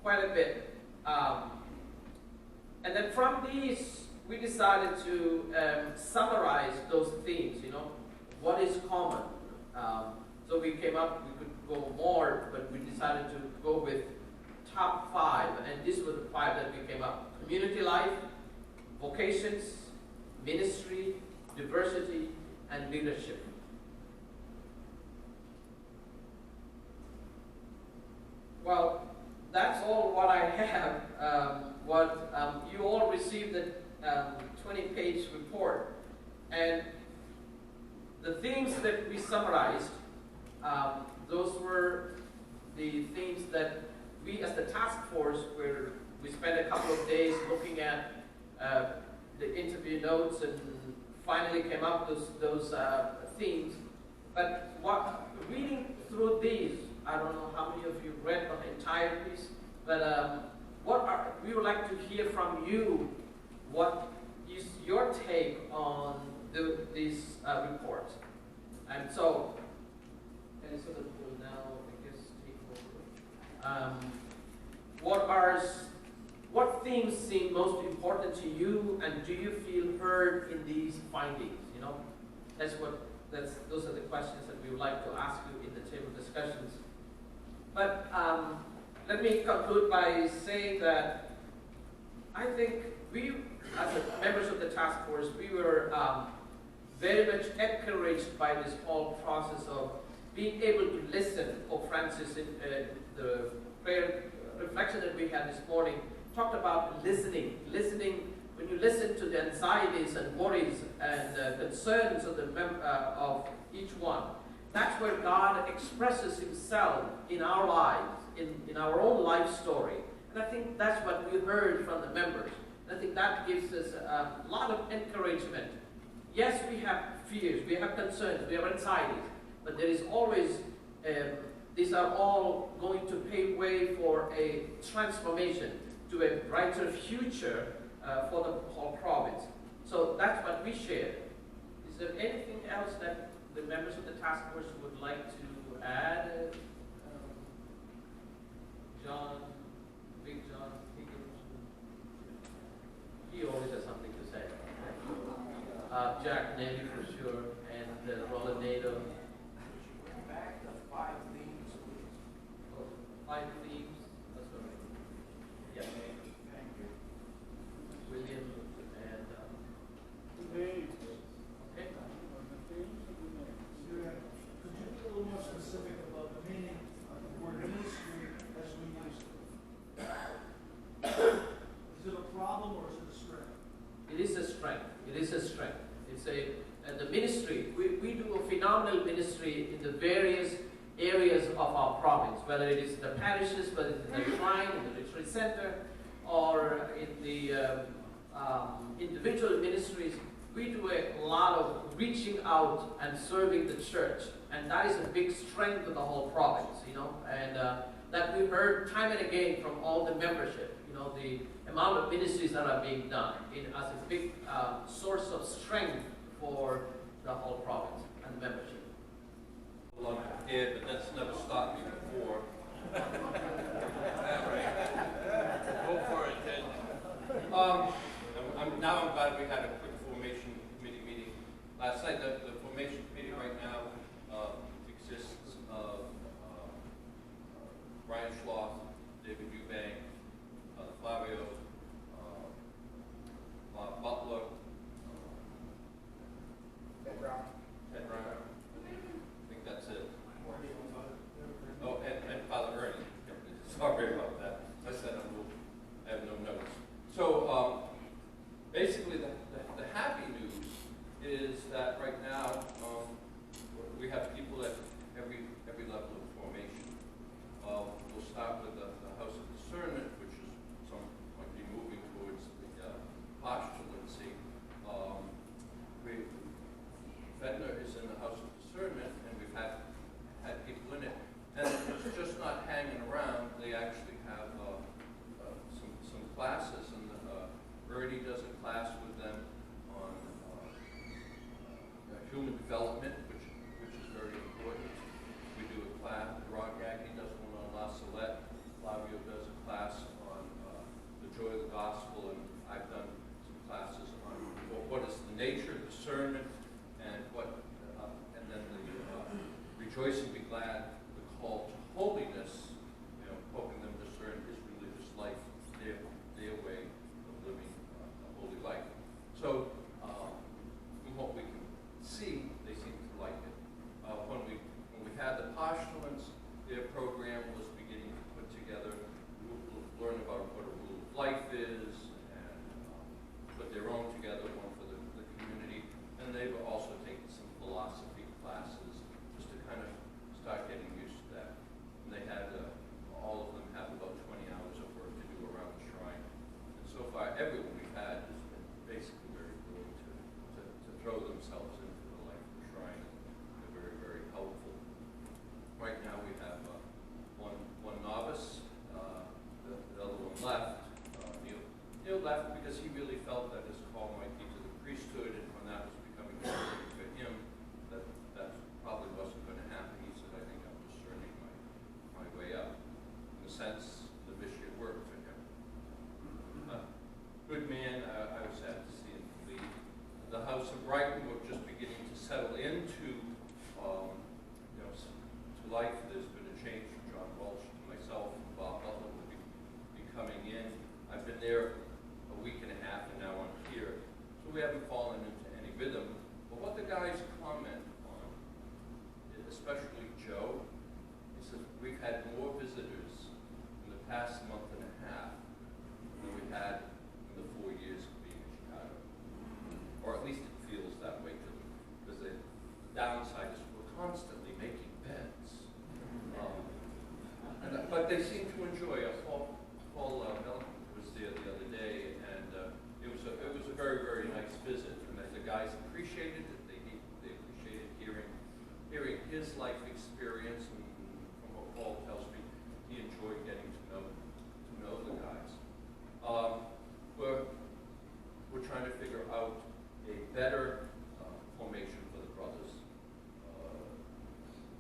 quite a bit. And then from these, we decided to summarize those themes, what is common. So we came up, we could go more, but we decided to go with top 5, and these were the 5 that we came up. Community life, vocations, ministry, diversity, and leadership. Well, that's all what I have. You all received the 20-page report, and the themes that we summarized, those were the themes that we as the task force, we spent a couple of days looking at the interview notes and finally came up with those themes. But reading through these, I don't know how many of you read the entire piece, but we would like to hear from you. What is your take on these reports? And so the will now, I guess, take over. What themes seem most important to you, and do you feel heard in these findings? Those are the questions that we would like to ask you in the table discussions. But let me conclude by saying that I think we, as members of the task force, we were very much encouraged by this whole process of being able to listen. Pope Francis, in the prayer reflection that we had this morning, talked about listening. Listening, when you listen to the anxieties and worries and concerns of each one, that's where God expresses himself in our lives, in our own life story. And I think that's what we heard from the members. I think that gives us a lot of encouragement. Yes, we have fears, we have concerns, we have anxieties, but there is always, these are all going to pave way for a transformation to a brighter future for the whole province. So that's what we share. Is there anything else that the members of the task force would like to add? Big John Higgins, he always has something to say. Jack Nelly for sure, and Roland Nato. Back to 5 themes, please. Oh, 5 themes. That's all right. Yeah. Thank you. William and Names. okay. Could you be a little more specific about the meaning of the word ministry as we use it? Is it a problem or is it a strength? It is a strength. It is a strength. It's the ministry. We do a phenomenal ministry in the various areas of our province, whether it is the parishes, whether it's in the shrine, in the retreat center, or in the individual ministries. We do a lot of reaching out and serving the church, and that is a big strength of the whole province, And that we heard time and again from all the membership. You know, the amount of ministries that are being done as a big source of strength for the whole province and the membership. Love it here, but that's never stopped me before. Go for it, Ted. Now I'm glad we had a quick formation committee meeting last night. The formation committee right now exists of Brian Schloss, David Eubank, Flavio, Bob Butler, Ted Brown. I think that's it. Oh, and Father Ernie. Sorry about that. I said I have no notes. So basically, the happy news is that right now we have people at every level of formation. We'll start with the House of Discernment, which is some might be moving towards the postulancy. Fedner is in the House of Discernment, and we've had people in it, and it's just not hanging around. They actually have some classes, and Ernie does a class with them on human development, which is very important. We do a class. Ron Gagne does one on La Salette. Flavio does a class on the joy of the gospel, and I've done some classes on what is the nature of discernment, and and then the rejoice and be glad, the call to holiness, helping them discern his religious life, their way of living a holy life. So, from what we can see, they seem to like it. When we had the postulants, their program was beginning to put together, learn about what a rule of life is, and put their own together, one for the community. And they were also taking some philosophy classes just to kind of start getting used to that. And they had, all of them have about 20 hours of work to do around the shrine. And so far, everyone we've had has been basically very willing to throw themselves into the life of the shrine. They're very, very helpful. Right now we have one novice, the other one left. Neil left because he really felt that his call might be to the priesthood, and when that was becoming important for him, that probably wasn't going to happen. He said, I think I'm discerning my way up. In a sense, the bishop worked for him. Good man, I was sad to see him leave. The House of Brighton were just beginning to settle into to life. There's been a change from John Walsh to myself, and Bob Butler will be coming in. I've been there a week and a half, and now I'm here. So we haven't fallen into any rhythm. But what the guys comment on, especially Joe, he says, we've had more visitors in the past month and a half than we've had in the 4 years of being in Chicago. Or at least it feels that way to them. Because the downside is we're constantly making beds. But they seem to enjoy us. Paul Mellon was there the other day, and it was a very, very nice visit. And the guys appreciated it. They appreciated hearing his life experience, and from what Paul tells me, he enjoyed getting to know the guys. We're trying to figure out a better formation for the brothers.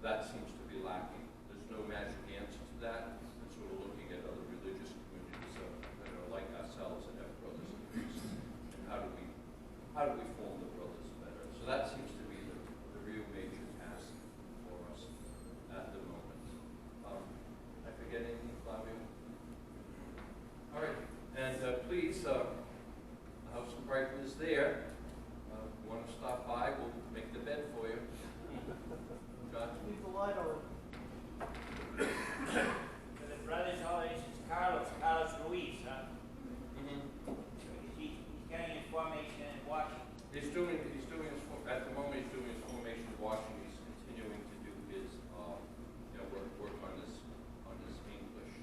That seems to be lacking. There's no magic answer to that. And so we're looking at other religious communities that are like ourselves and have brothers and priests. And how do we form the brothers better? So that seems to be the real major task for us at the moment. I forget anything, Flavio? All right. And please, the House of Brighton is there. If you want to stop by, we'll make the bed for you. John? Leave the light on. For the brothers' holidays, it's Carlos Ruiz, huh? Mm-hmm. He's getting his formation in Washington. He's doing his, at the moment he's doing his formation of Washington. He's continuing to do his, work on his English.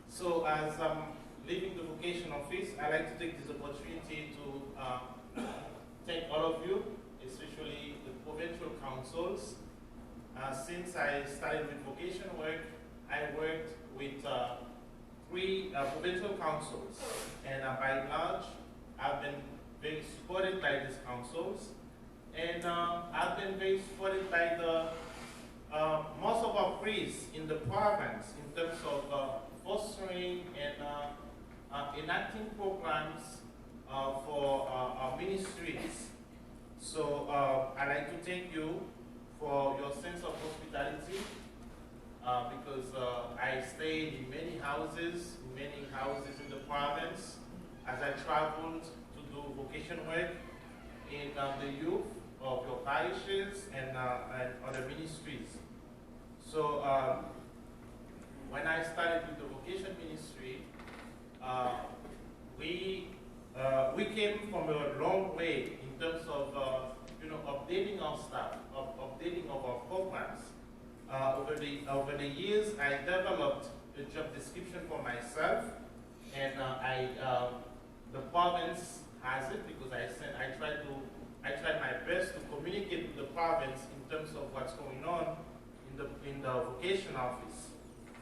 So as I'm leaving the vocation office, I'd like to take this opportunity to thank all of you, especially the provincial councils. Since I started with vocation work I worked with 3 provincial councils, and by and large, I've been very supported by these councils, and I've been very supported by the most of our priests in the province in terms of fostering and enacting programs for our ministries. So I'd like to thank you for your sense of hospitality, because I stayed in many houses in the province as I traveled to do vocation work in the youth of your parishes and other ministries. So when I started with the vocation ministry, we came from a long way in terms of updating our staff, updating of our programs. Over the years, I developed a job description for myself, and the province has it because I tried my best to communicate with the province in terms of what's going on in the vocation office.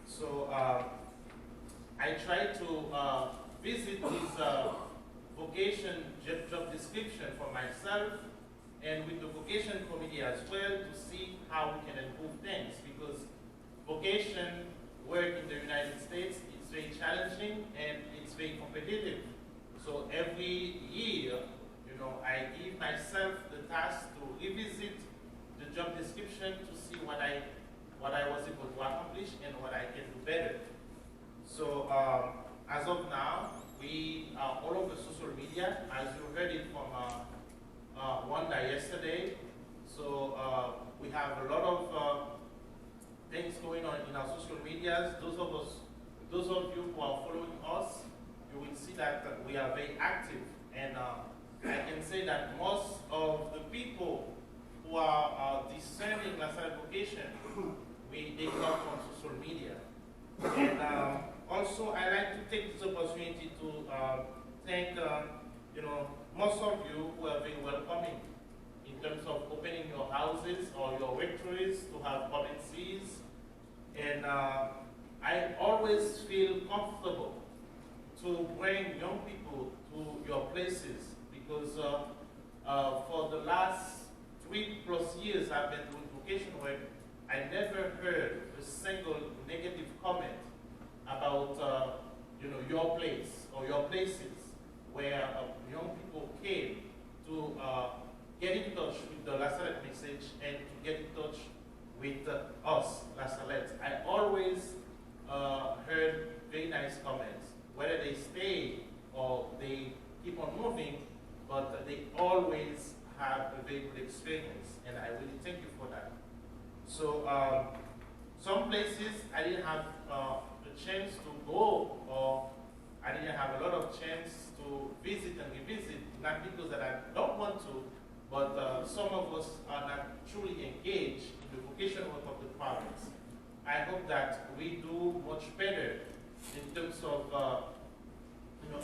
So I tried to visit this vocation job description for myself and with the vocation committee as well to see how we can improve things, because vocation work in the United States is very challenging and it's very competitive. So every year, I give myself the task to revisit the job description to see what I was able to accomplish and what I can do better. So as of now, we are all over social media, as you heard it from Wanda yesterday. So we have a lot of things going on in our social medias. Those of you who are following us, you will see that we are very active. And I can say that most of the people who are discerning La Salette vocation, they come from social media. And also, I like to take this opportunity to thank most of you who have been welcoming in terms of opening your houses or your rectories to have commencees. And I always feel comfortable to bring young people to your places, because for the last 3+ years I've been doing vocation work, I never heard a single negative comment about your place or your places where young people came to get in touch with the La Salette message and to get in touch with us, La Salette. I always heard very nice comments, whether they stay or they keep on moving, but they always have a very good experience, and I really thank you for that. So some places I didn't have the chance to go, or I didn't have a lot of chance to visit and revisit, not because that I don't want to, but some of us are not truly engaged in the vocation work of the province. I hope that we do much better in terms of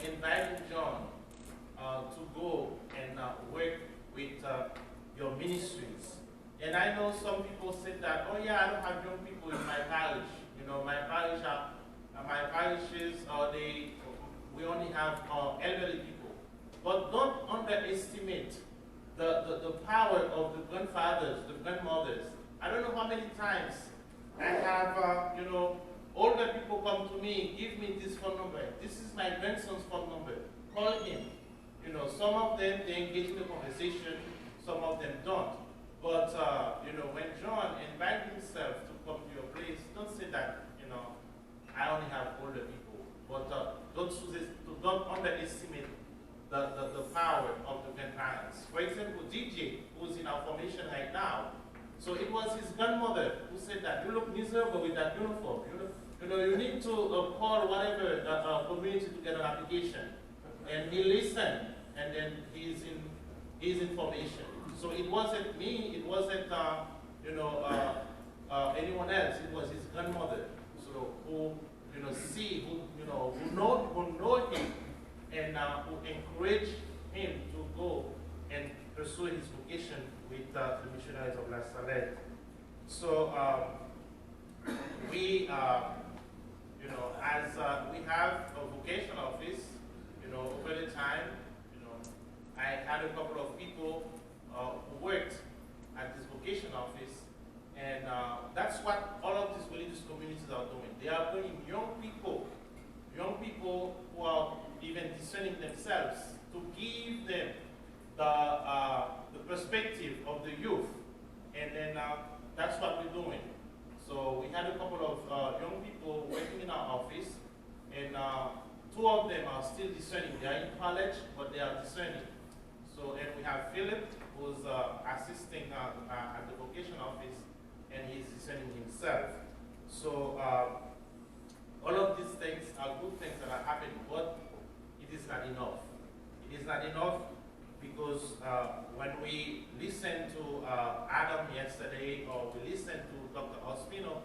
inviting John to go and work with your ministries. And I know some people say that, oh yeah, I don't have young people in my parish. My parishes, we only have elderly people. But don't underestimate the power of the grandfathers, the grandmothers. I don't know how many times I have, older people come to me, give me this phone number. This is my grandson's phone number. Call him. Some of them, they engage in the conversation, some of them don't. But, when John invites himself to come to your place, don't say that, I only have older people. But don't underestimate the power of the grandparents. For example, DJ, who's in our formation right now, so it was his grandmother who said that, you look miserable with that uniform. You need to call whatever community to get an application. And he listened, and then he's in his information. So it wasn't me, it wasn't anyone else, it was his grandmother. So who know him and who encouraged him to go and pursue his vocation with the missionaries of La Salette. So we we, as we have a vocation office, over the time, I had a couple of people who worked at this vocation office, and that's what all of these religious communities are doing. They are bringing young people who are even discerning themselves, to give them the perspective of the youth, and then that's what we're doing. So we had a couple of young people working in our office, and 2 of them are still discerning. They are in college, but they are discerning. So, and we have Philip, who's assisting at the vocation office, and he's discerning himself. So all of these things are good things that are happening, but it is not enough. It is not enough because when we listened to Adam yesterday, or we listened to Dr. Ospino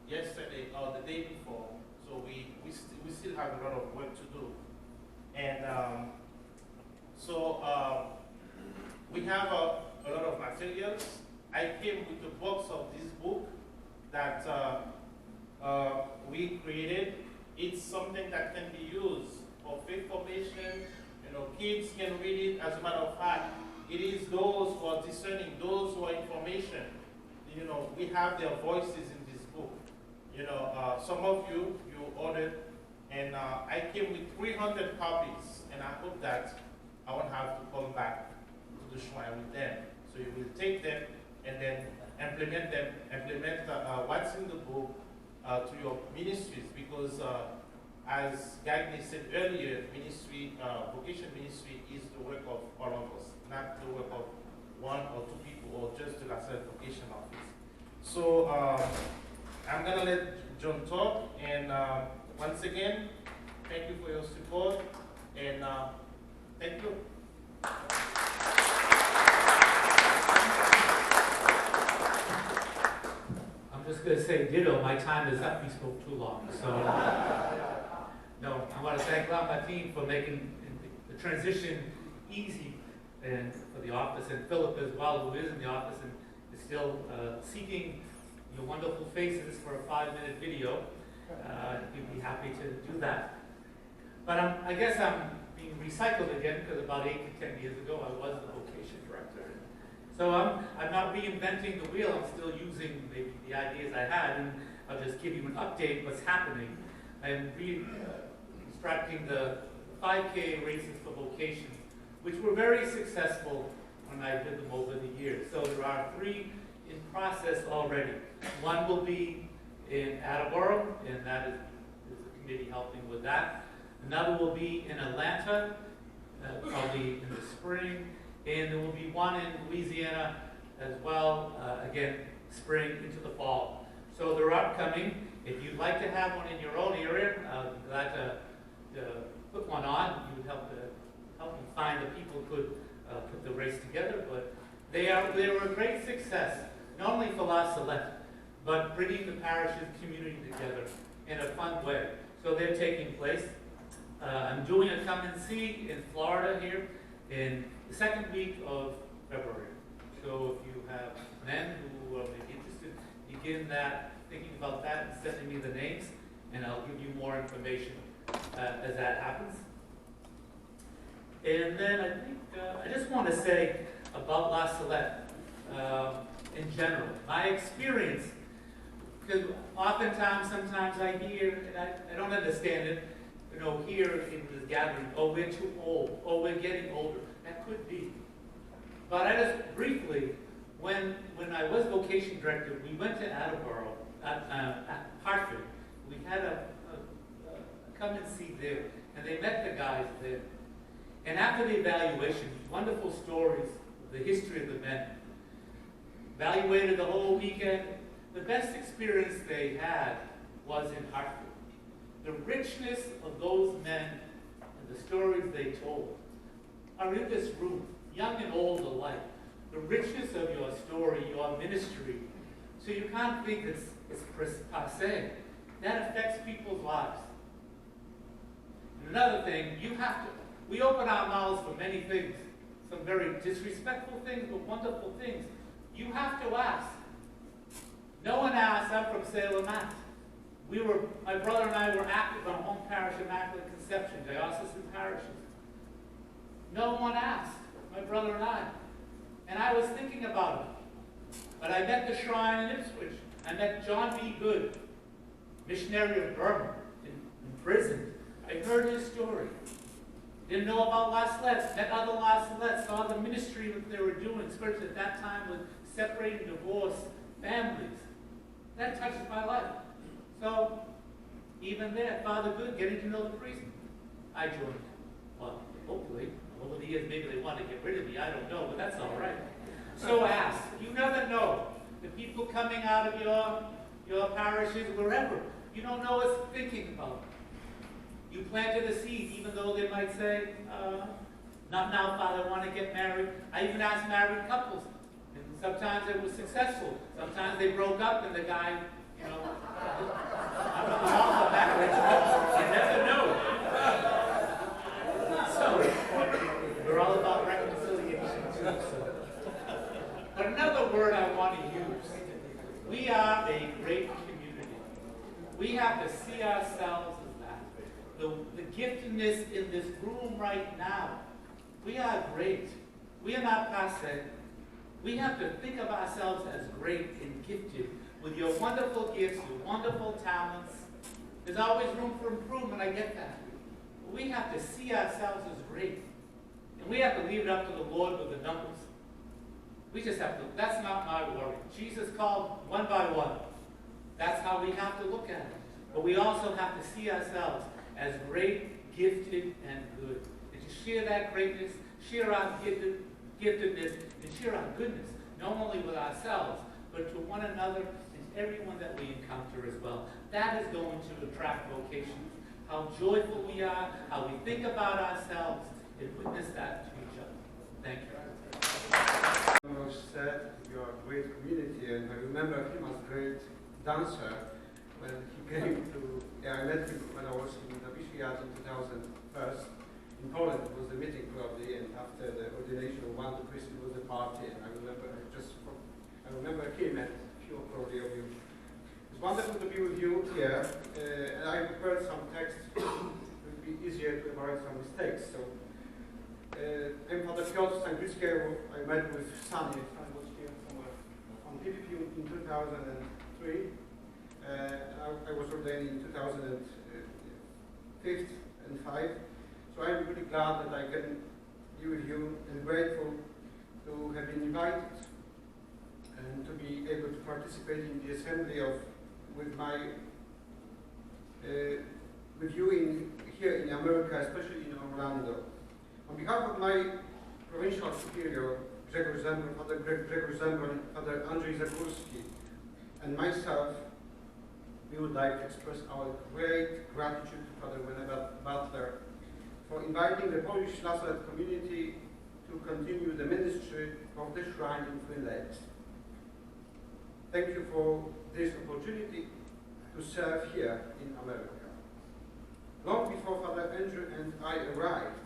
yesterday or the day before, so we still have a lot of work to do. And we have a lot of materials. I came with a box of this book that we created. It's something that can be used for faith formation. Kids can read it. As a matter of fact, it is those who are discerning, those who are information. We have their voices in this book. Some of you ordered, and I came with 300 copies, and I hope that I won't have to come back to the shrine with them. So you will take them and then implement what's in the book to your ministries, because as Gagny said earlier, ministry, vocation ministry is the work of all of us, not the work of 1 or 2 people or just the Salette vocation office. So I'm going to let John talk, and once again, thank you for your support, and thank you. I'm just going to say ditto. My time is up. We spoke too long. So, no, I want to thank my team for making the transition easy, and for the office, and Philip as well, who is in the office and is still seeking your wonderful faces for a 5-minute video. We'd be happy to do that. But I guess I'm being recycled again, because about 8 to 10 years ago I was the vocation director. So I'm not reinventing the wheel. I'm still using maybe the ideas I had, and I'll just give you an update what's happening. I'm reconstructing the 5K races for vocation, which were very successful when I did them over the years. So there are 3 in process already. One will be in Attleboro, and that is the committee helping with that. Another will be in Atlanta, probably in the spring, and there will be one in Louisiana as well, again, spring into the fall. So they're upcoming. If you'd like to have one in your own area, I'd be glad to put one on. You would help me find the people who could put the race together. But they were a great success, not only for La Salette, but bringing the parish's community together in a fun way. So they're taking place. I'm doing a come and see in Florida here in the 2nd week of February. So if you have men who may be interested, begin thinking about that and sending me the names, and I'll give you more information as that happens. And then I think I just want to say about La Salette in general, my experience, because oftentimes, sometimes I hear, and I don't understand it, here in this gathering, oh, we're too old, oh, we're getting older. That could be. But I just briefly, when I was vocation director, we went to Attleboro, at Hartford. We had a come and see there, and they met the guys there. And after the evaluation, wonderful stories of the history of the men. Evaluated the whole weekend. The best experience they had was in Hartford. The richness of those men and the stories they told are in this room, young and old alike. The richness of your story, your ministry. So you can't think it's passé. That affects people's lives. And another thing, we open our mouths for many things, some very disrespectful things, but wonderful things. You have to ask. No one asks, I'm from Salem, Mass. My brother and I were active on home parish Immaculate Conception, diocesan parishes. No one asked, my brother and I. And I was thinking about it. But I met the shrine in Ipswich. I met John B. Good, missionary of Burma, in prison. I heard his story. Didn't know about La Salette, met other La Salette, saw the ministry that they were doing, especially at that time with separating divorced families. That touched my life. So, even there, Father Good, getting to know the priest, I joined. Well, hopefully, over the years, maybe they want to get rid of me, I don't know, but that's all right. So ask. You never know. The people coming out of your parishes, wherever, you don't know what's thinking about. You planted a seed, even though they might say, not now, Father, I want to get married. I even asked married couples. And sometimes it was successful. Sometimes they broke up and the guy, I don't know how backwards. You never know. So, we're all about reconciliation too. So. But another word I want to use. We are a great community. We have to see ourselves as that. The giftedness in this room right now, we are great. We are not passe. We have to think of ourselves as great and gifted with your wonderful gifts, your wonderful talents. There's always room for improvement, I get that. But we have to see ourselves as great. And we have to leave it up to the Lord with the numbers. We just have to, that's not my worry. Jesus called one by one. That's how we have to look at it. But we also have to see ourselves as great, gifted, and good. And to share that greatness, share our giftedness, and share our goodness, not only with ourselves, but to one another and everyone that we encounter as well. That is going to attract vocations. How joyful we are, how we think about ourselves, and witness that to each other. Thank you. Said you are a great community, and I remember him as a great dancer when he came to. I met him when I was in the novitiate in 2001. In Poland, it was the meeting probably, and after the ordination of one priest, it was the party. And I remember him and a few probably of you. It's wonderful to be with you here, and I prepared some text. It will be easier to avoid some mistakes. So. I'm Father Piotr Stangricki. I met with Sunny. I was here somewhere on PPP in 2003. I was ordained in 2005 and 5. So I'm really glad that I can be with you and grateful to have been invited and to be able to participate in the assembly with you here in America, especially in Orlando. On behalf of my provincial superior, Grzegorz Zembrun, Father Grzegorz Zembrun, Father Andrzej Zakurski, and myself, we would like to express our great gratitude to Father Wena Butler for inviting the Polish La Salette community to continue the ministry of the shrine in Twin Lakes. Thank you for this opportunity to serve here in America. Long before Father Andrew and I arrived,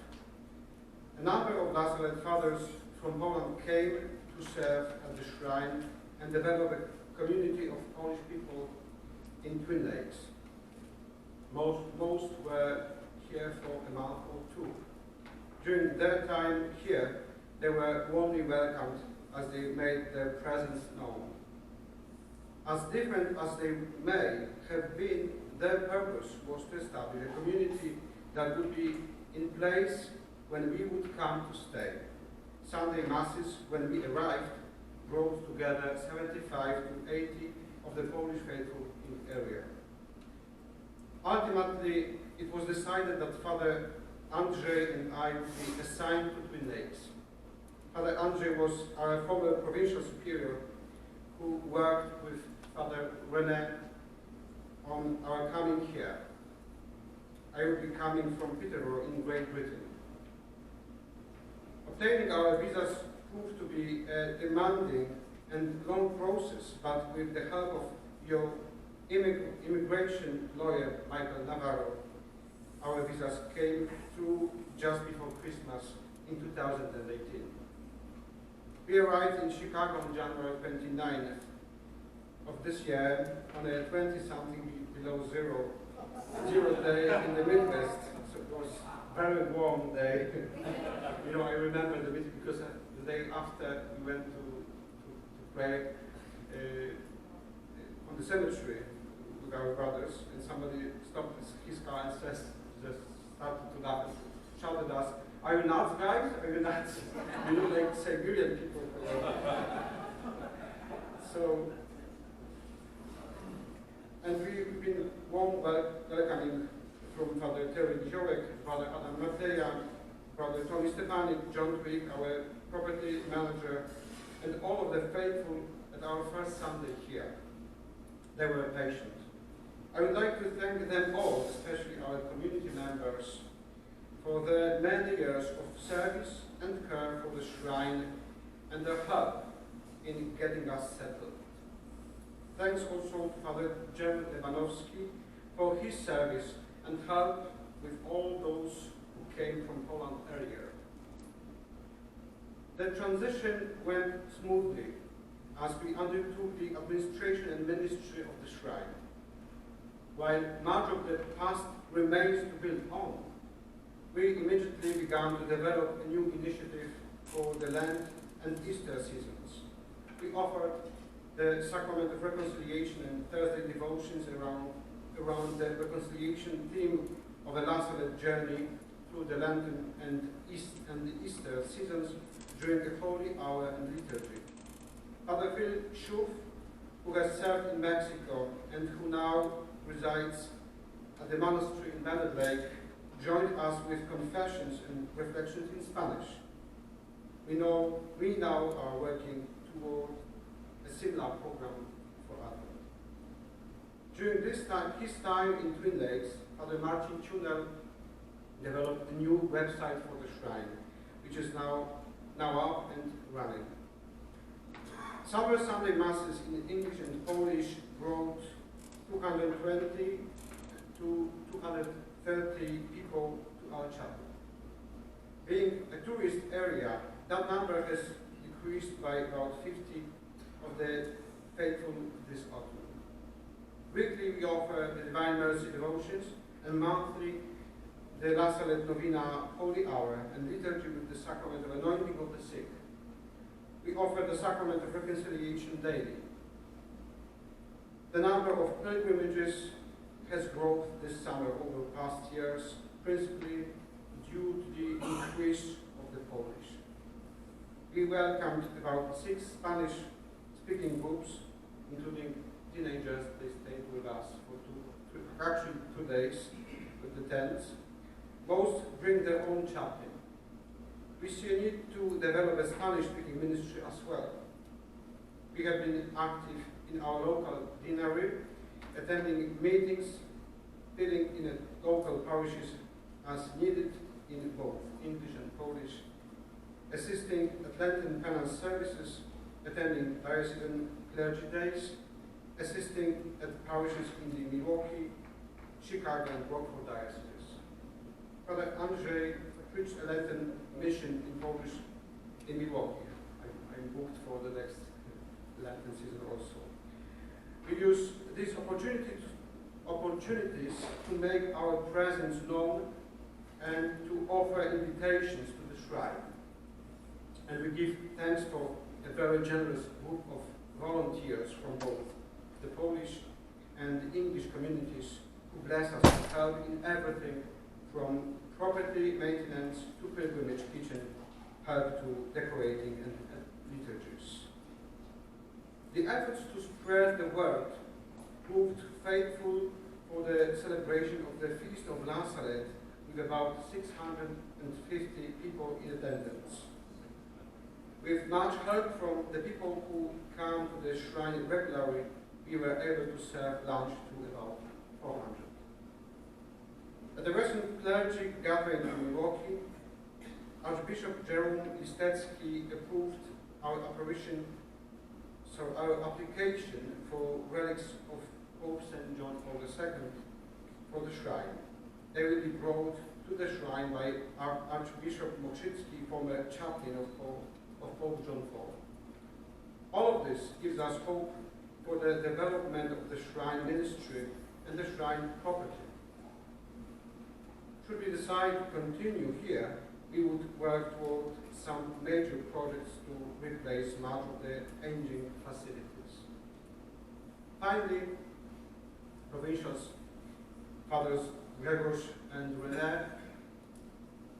a number of La Salette fathers from Poland came to serve at the shrine and develop a community of Polish people in Twin Lakes. Most were here for a month or two. During their time here, they were warmly welcomed as they made their presence known. As different as they may have been, their purpose was to establish a community that would be in place when we would come to stay. Sunday masses, when we arrived, brought together 75 to 80 of the Polish faithful in the area. Ultimately, it was decided that Father Andrzej and I would be assigned to Twin Lakes. Father Andrzej was our former provincial superior who worked with Father René on our coming here. I would be coming from Peterborough in Great Britain. Obtaining our visas proved to be a demanding and long process, but with the help of your immigration lawyer, Michael Navarro, our visas came through just before Christmas in 2018. We arrived in Chicago on January 29th of of this year on a 20-something below zero day in the Midwest. So it was a very warm day. You know, I remember the meeting because the day after we went to pray on the cemetery with our brothers, and somebody stopped his car and just started to laugh and shouted at us, "Are you nuts, guys? Are you nuts?" You know, like Siberian people. So, and we've been warm welcoming from Father Terry Ziołek, Father Adam Mateja, Brother Tony Stefanik, John Twig, our property manager, and all of the faithful at our first Sunday here. They were patient. I would like to thank them all, especially our community members, for their many years of service and care for the shrine and their help in getting us settled. Thanks also to Father Jem Lewanowski for his service and help with all those who came from Poland earlier. The transition went smoothly as we undertook the administration and ministry of the shrine. While much of the past remains to build on, we immediately began to develop a new initiative for the Lent and Easter seasons. We offered the Sacrament of Reconciliation and Thursday devotions around the reconciliation theme of a Salette journey through the Lenten and the Easter seasons during the Holy Hour and Liturgy. Father Phil Schuf, who has served in Mexico and who now resides at the monastery in Bennett Lake, joined us with confessions and reflections in Spanish. We now are working toward a similar program for Advent. During his time in Twin Lakes, Father Martin Tunel developed a new website for the shrine, which is now up and running. Summer Sunday Masses in English and Polish brought 220 to 230 people to our chapel. Being a tourist area, that number has decreased by about 50 of the faithful this autumn. Weekly we offer the Divine Mercy devotions, and monthly the La Salette Novena Holy Hour and Liturgy with the Sacrament of Anointing of the Sick. We offer the Sacrament of Reconciliation daily. The number of pilgrimages has grown this summer over past years, principally due to the increase of the Polish. We welcomed about 6 Spanish-speaking groups, including teenagers. They stayed with us for 2 days with the tents. Most bring their own chaplain. We see a need to develop a Spanish-speaking ministry as well. We have been active in our local deanery, attending meetings, filling in local parishes as needed in both English and Polish, assisting at Lenten penance services, attending diocesan clergy days, assisting at parishes in the Milwaukee, Chicago, and Rockford dioceses. Father Andrzej preached a Lenten mission in Polish in Milwaukee. I'm booked for the next Lenten season also. We use these opportunities to make our presence known and to offer invitations to the shrine. And we give thanks for a very generous group of volunteers from both the Polish and the English communities who bless us with help in everything from property maintenance to pilgrimage kitchen, help to decorating and liturgies. The efforts to spread the word proved faithful for the celebration of the Feast of La Salette with about 650 people in attendance. With much help from the people who come to the shrine regularly, we were able to serve lunch to about 400. At the recent clergy gathering in Milwaukee, Archbishop Jerome Listecki approved our application for relics of Pope St. John Paul II for the shrine. They will be brought to the shrine by Archbishop Mokrzycki, former chaplain of Pope John Paul. All of this gives us hope for the development of the shrine ministry and the shrine property. Should we decide to continue here, we would work toward some major projects to replace much of the aging facilities. Finally, Provincial's fathers Gregors and René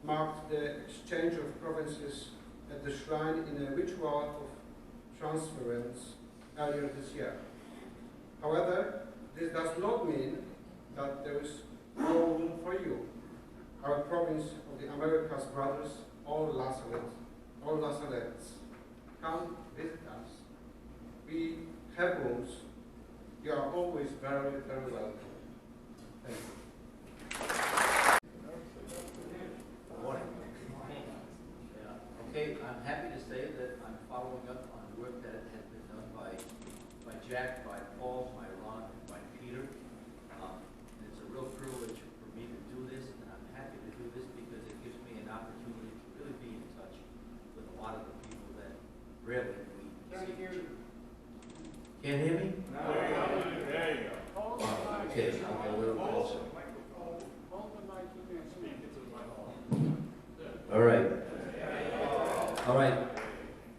marked the exchange of provinces at the shrine in a ritual of transference earlier this year. However, this does not mean that there is no room for you. Our province of the Americas brothers, all Lasallettes, come visit us. We have rooms. You are always very, very welcome. Thank you. Good morning. Okay, I'm happy to say that I'm following up on work that has been done by Jack, by Paul, by Ron, and by Peter. It's a real privilege for me to do this, and I'm happy to do this because it gives me an opportunity to really be in touch with a lot of the people that rarely we see. Can't hear me? No. There you go. Okay, I'll go a little closer. All right. All right.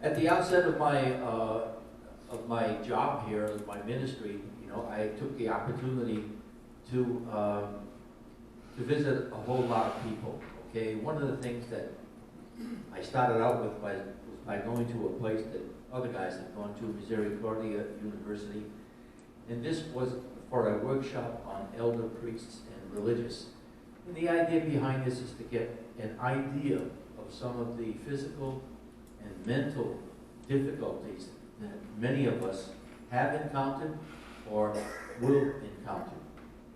At the outset of my job here, of my ministry, I took the opportunity to visit a whole lot of people. Okay, one of the things that I started out with was by going to a place that other guys had gone to, Misericordia University, and this was for a workshop on elder priests and religious. And the idea behind this is to get an idea of some of the physical and mental difficulties that many of us have encountered or will encounter.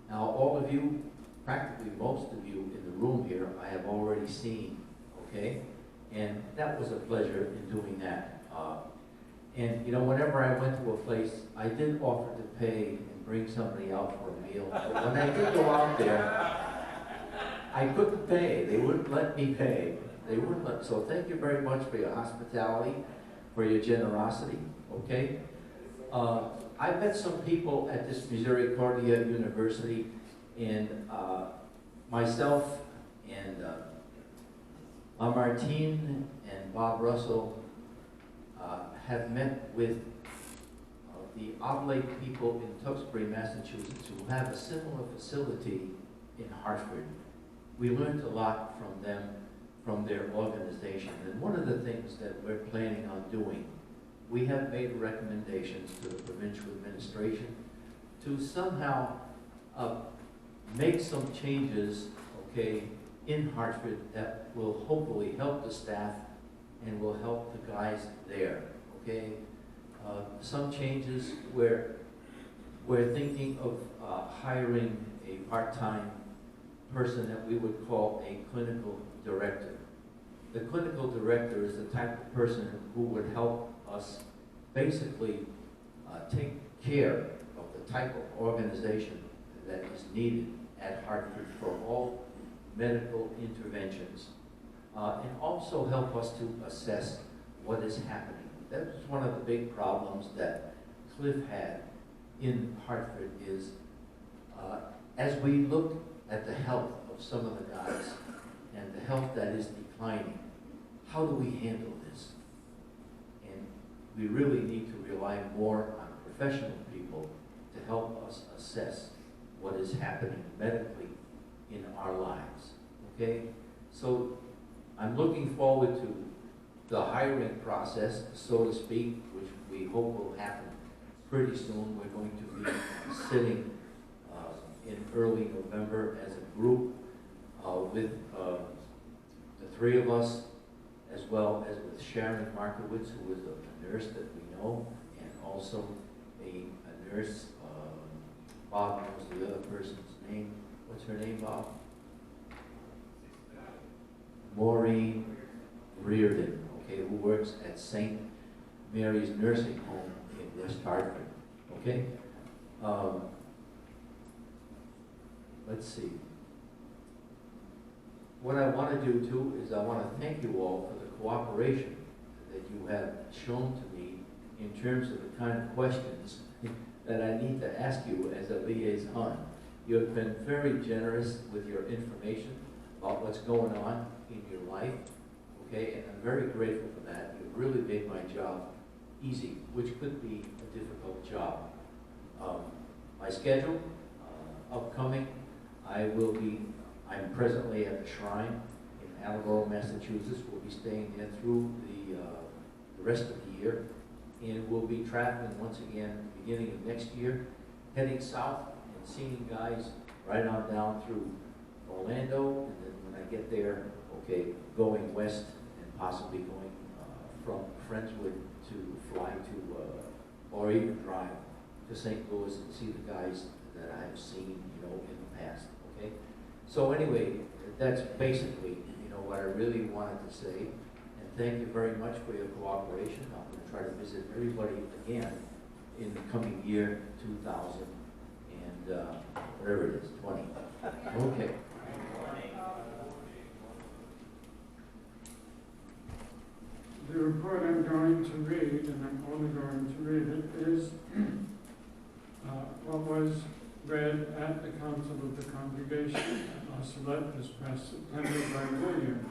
Now, all of you, practically most of you in the room here, I have already seen, okay? And that was a pleasure in doing that. And whenever I went to a place, I did offer to pay and bring somebody out for a meal. But when I did go out there, I couldn't pay. They wouldn't let me pay. They wouldn't let. So thank you very much for your hospitality, for your generosity. Okay. I met some people at this Misericordia University, and myself and Lamartine and Bob Russell have met with the Oblate people in Tewksbury, Massachusetts, who have a similar facility in Hartford. We learned a lot from them, from their organization. And one of the things that we're planning on doing, we have made recommendations to the provincial administration to somehow make some changes, okay, in Hartford that will hopefully help the staff and will help the guys there, okay? Some changes where we're thinking of hiring a part-time person that we would call a clinical director. The clinical director is the type of person who would help us basically take care of the type of organization that is needed at Hartford for all medical interventions, and also help us to assess what is happening. That's one of the big problems that Cliff had in Hartford is, as we look at the health of some of the guys and the health that is declining, how do we handle this? And we really need to rely more on professional people to help us assess what is happening medically in our lives, okay? So I'm looking forward to the hiring process, so to speak, which we hope will happen pretty soon. We're going to be sitting in early November as a group with the three of us, as well as with Sharon Markowitz, who is a nurse that we know, and also a nurse, Bob knows the other person's name. What's her name, Bob? Maureen Reardon, okay, who works at St. Mary's Nursing Home in West Hartford, okay? Let's see. What I want to do too is I want to thank you all for the cooperation that you have shown to me in terms of the kind of questions that I need to ask you as a liaison. You have been very generous with your information about what's going on in your life, okay? And I'm very grateful for that. You've really made my job easy, which could be a difficult job. My schedule, upcoming, I'm presently at the Shrine in Attleboro, Massachusetts. We'll be staying there through the rest of the year. And we'll be traveling once again beginning of next year, heading south and seeing guys right on down through Orlando, and then when I get there, okay, going west and possibly going from Friendswood to fly to, or even drive to St. Louis and see the guys that I've seen, in the past, okay? So anyway, that's basically, what I really wanted to say. And thank you very much for your cooperation. I'm going to try to visit everybody again in the coming year, 2000 and whatever it is, 20. Okay. The report I'm going to read, and I'm only going to read it, is what was read at the Council of the Congregation at Salette this past September by William.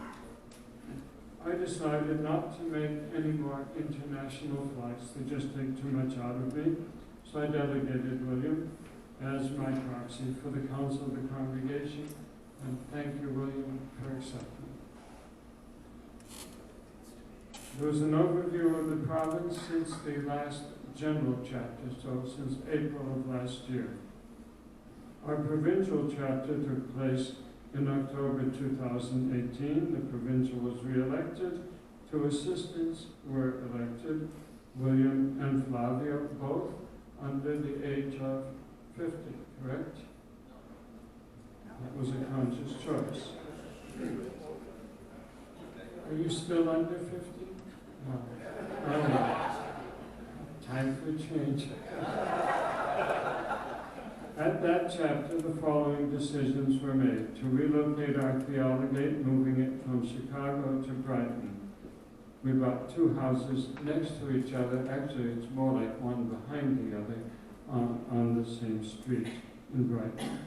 I decided not to make any more international flights. They just take too much out of me. So I delegated William as my proxy for the Council of the Congregation. And thank you, William, for accepting. There was an overview of the province since the last general chapter, so since April of last year. Our provincial chapter took place in October 2018. The provincial was re-elected. Two assistants were elected, William and Flavio, both under the age of 50, correct? That was a conscious choice. Are you still under 50? No. Time for change. At that chapter, the following decisions were made. To relocate our theologate, moving it from Chicago to Brighton. We bought two houses next to each other. Actually, it's more like one behind the other on the same street in Brighton.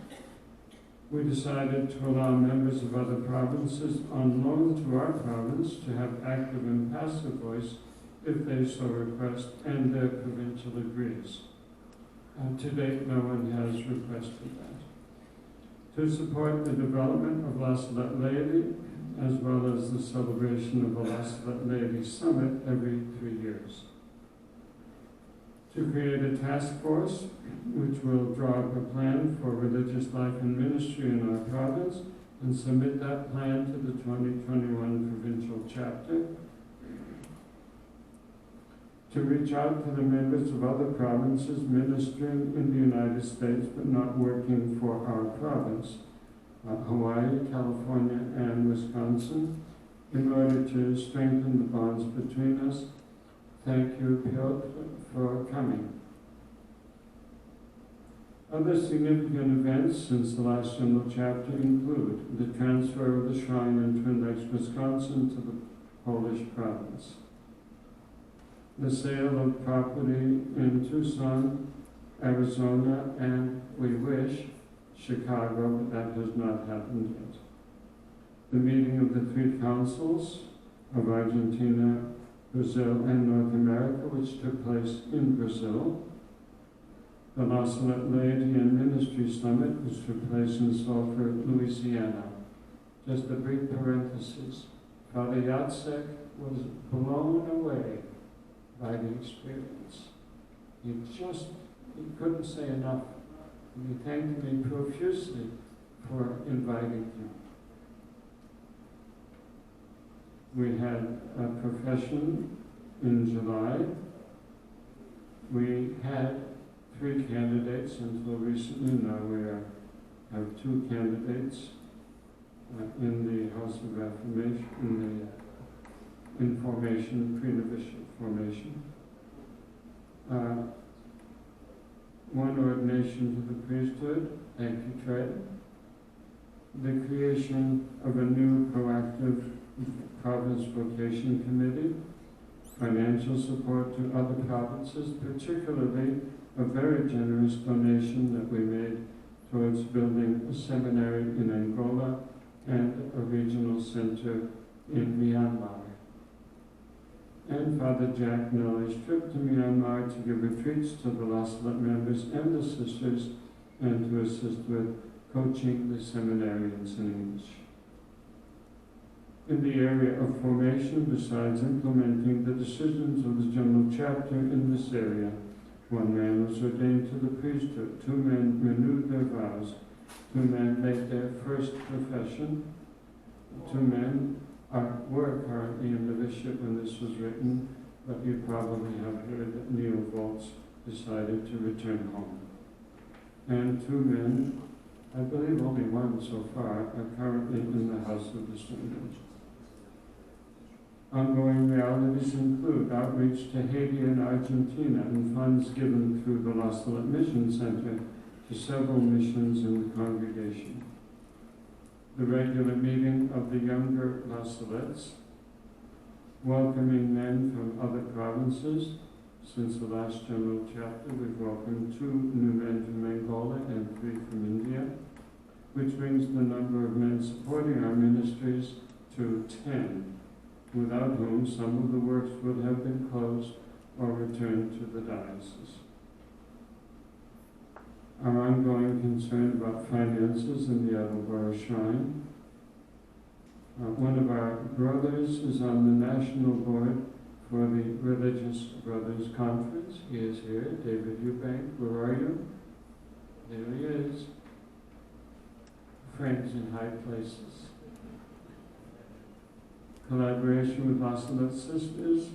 We decided to allow members of other provinces on loan to our province to have active and passive voice if they so request and their provincial agrees. To date, no one has requested that. To support the development of La Salette Laity, as well as the celebration of the La Salette Laity Summit every 3 years. To create a task force which will draw up a plan for religious life and ministry in our province and submit that plan to the 2021 provincial chapter. To reach out to the members of other provinces ministering in the United States but not working for our province, Hawaii, California, and Wisconsin, in order to strengthen the bonds between us. Thank you, Piotr, for coming. Other significant events since the last general chapter include the transfer of the shrine in Twin Lakes, Wisconsin to the Polish province, the sale of property in Tucson, Arizona, and we wish Chicago, but that has not happened yet. The meeting of the three councils of Argentina, Brazil, and North America, which took place in Brazil. The La Salette Laity and Ministry Summit, which took place in Sulphur, Louisiana. Just a brief parenthesis. Father Yatsek was blown away by the experience. He couldn't say enough. And he thanked me profusely for inviting him. We had a profession in July. We had 3 candidates until recently. Now we have 2 candidates in the House of Affirmation, in formation, pre-novitial formation. 1 ordination to the priesthood. Thank you, Fred. The creation of a new proactive province vocation committee. financial support to other provinces, particularly a very generous donation that we made towards building a seminary in Angola and a regional center in Myanmar. And Father Jack Nolly's trip to Myanmar to give retreats to the La Salette members and the sisters and to assist with coaching the seminarians in English. In the area of formation, besides implementing the decisions of the General Chapter in this area, 1 man was ordained to the priesthood, 2 men renewed their vows, 2 men made their first profession, 2 men were currently in the bishop when this was written, but you probably have heard that Neil Volz decided to return home. And 2 men, I believe only 1 so far, are currently in the House of Discernment. Ongoing realities include outreach to Haiti and Argentina and funds given through the La Salette Mission Center to several missions in the congregation. The regular meeting of the younger La Salettes, welcoming men from other provinces. Since the last General Chapter, we've welcomed 2 new men from Angola and 3 from India, which brings the number of men supporting our ministries to 10, without whom some of the works would have been closed or returned to the diocese. Our ongoing concern about finances in the Attleboro Shrine. One of our brothers is on the national board for the Religious Brothers Conference. He is here. David Eubank, where are you? There he is. Friends in high places. Collaboration with La Salette Sisters,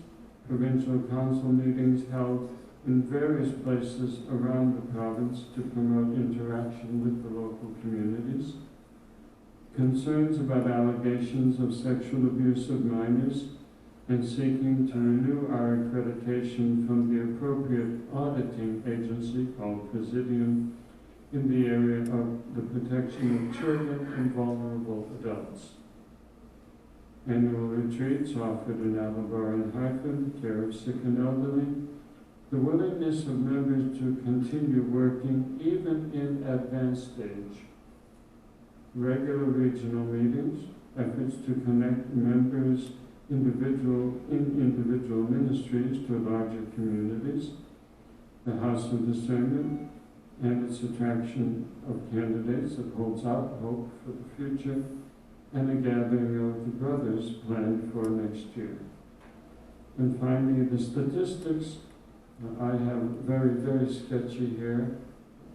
provincial council meetings held in various places around the province to promote interaction with the local communities. Concerns about allegations of sexual abuse of minors and seeking to renew our accreditation from the appropriate auditing agency called Presidium in the area of the protection of children and vulnerable adults. Annual retreats offered in Attleboro and Hartford, care of sick and elderly. The willingness of members to continue working even in advanced stage. Regular regional meetings, efforts to connect members in individual ministries to larger communities, the House of Discernment and its attraction of candidates that holds out hope for the future, and a gathering of the brothers planned for next year. And finally, the statistics. I have very, very sketchy here.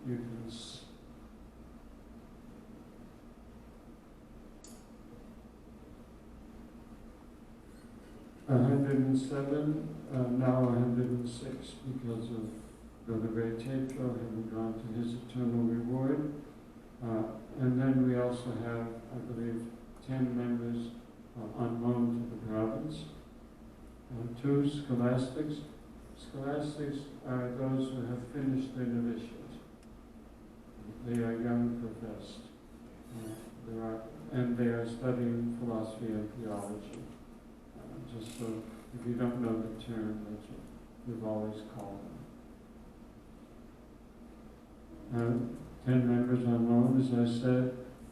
You can 107, now 106 because of Brother Ray Tatro having gone to his eternal reward. And then we also have, I believe, 10 members on loan to the province. 2 scholastics. Scholastics are those who have finished their novitiate. They are young professed. And they are studying philosophy and theology. Just so, if you don't know the term, that's what we've always called them. 10 members on loan, as I said,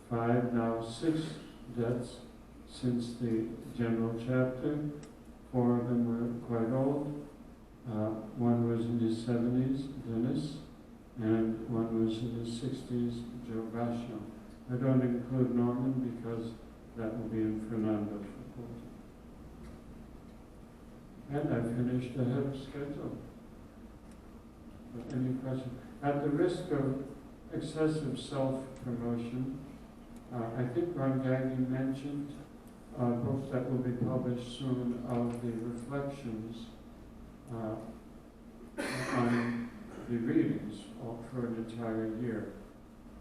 5, now 6 deaths since the General Chapter. 4 of them were quite old. 1 was in his 70s, Dennis, and 1 was in his 60s, Joe Basho. I don't include Norman because that will be in Fernando's report. And I finished ahead of schedule. Any questions? At the risk of excessive self-promotion, I think Ron Gagnon mentioned a book that will be published soon of the reflections on the readings for an entire year,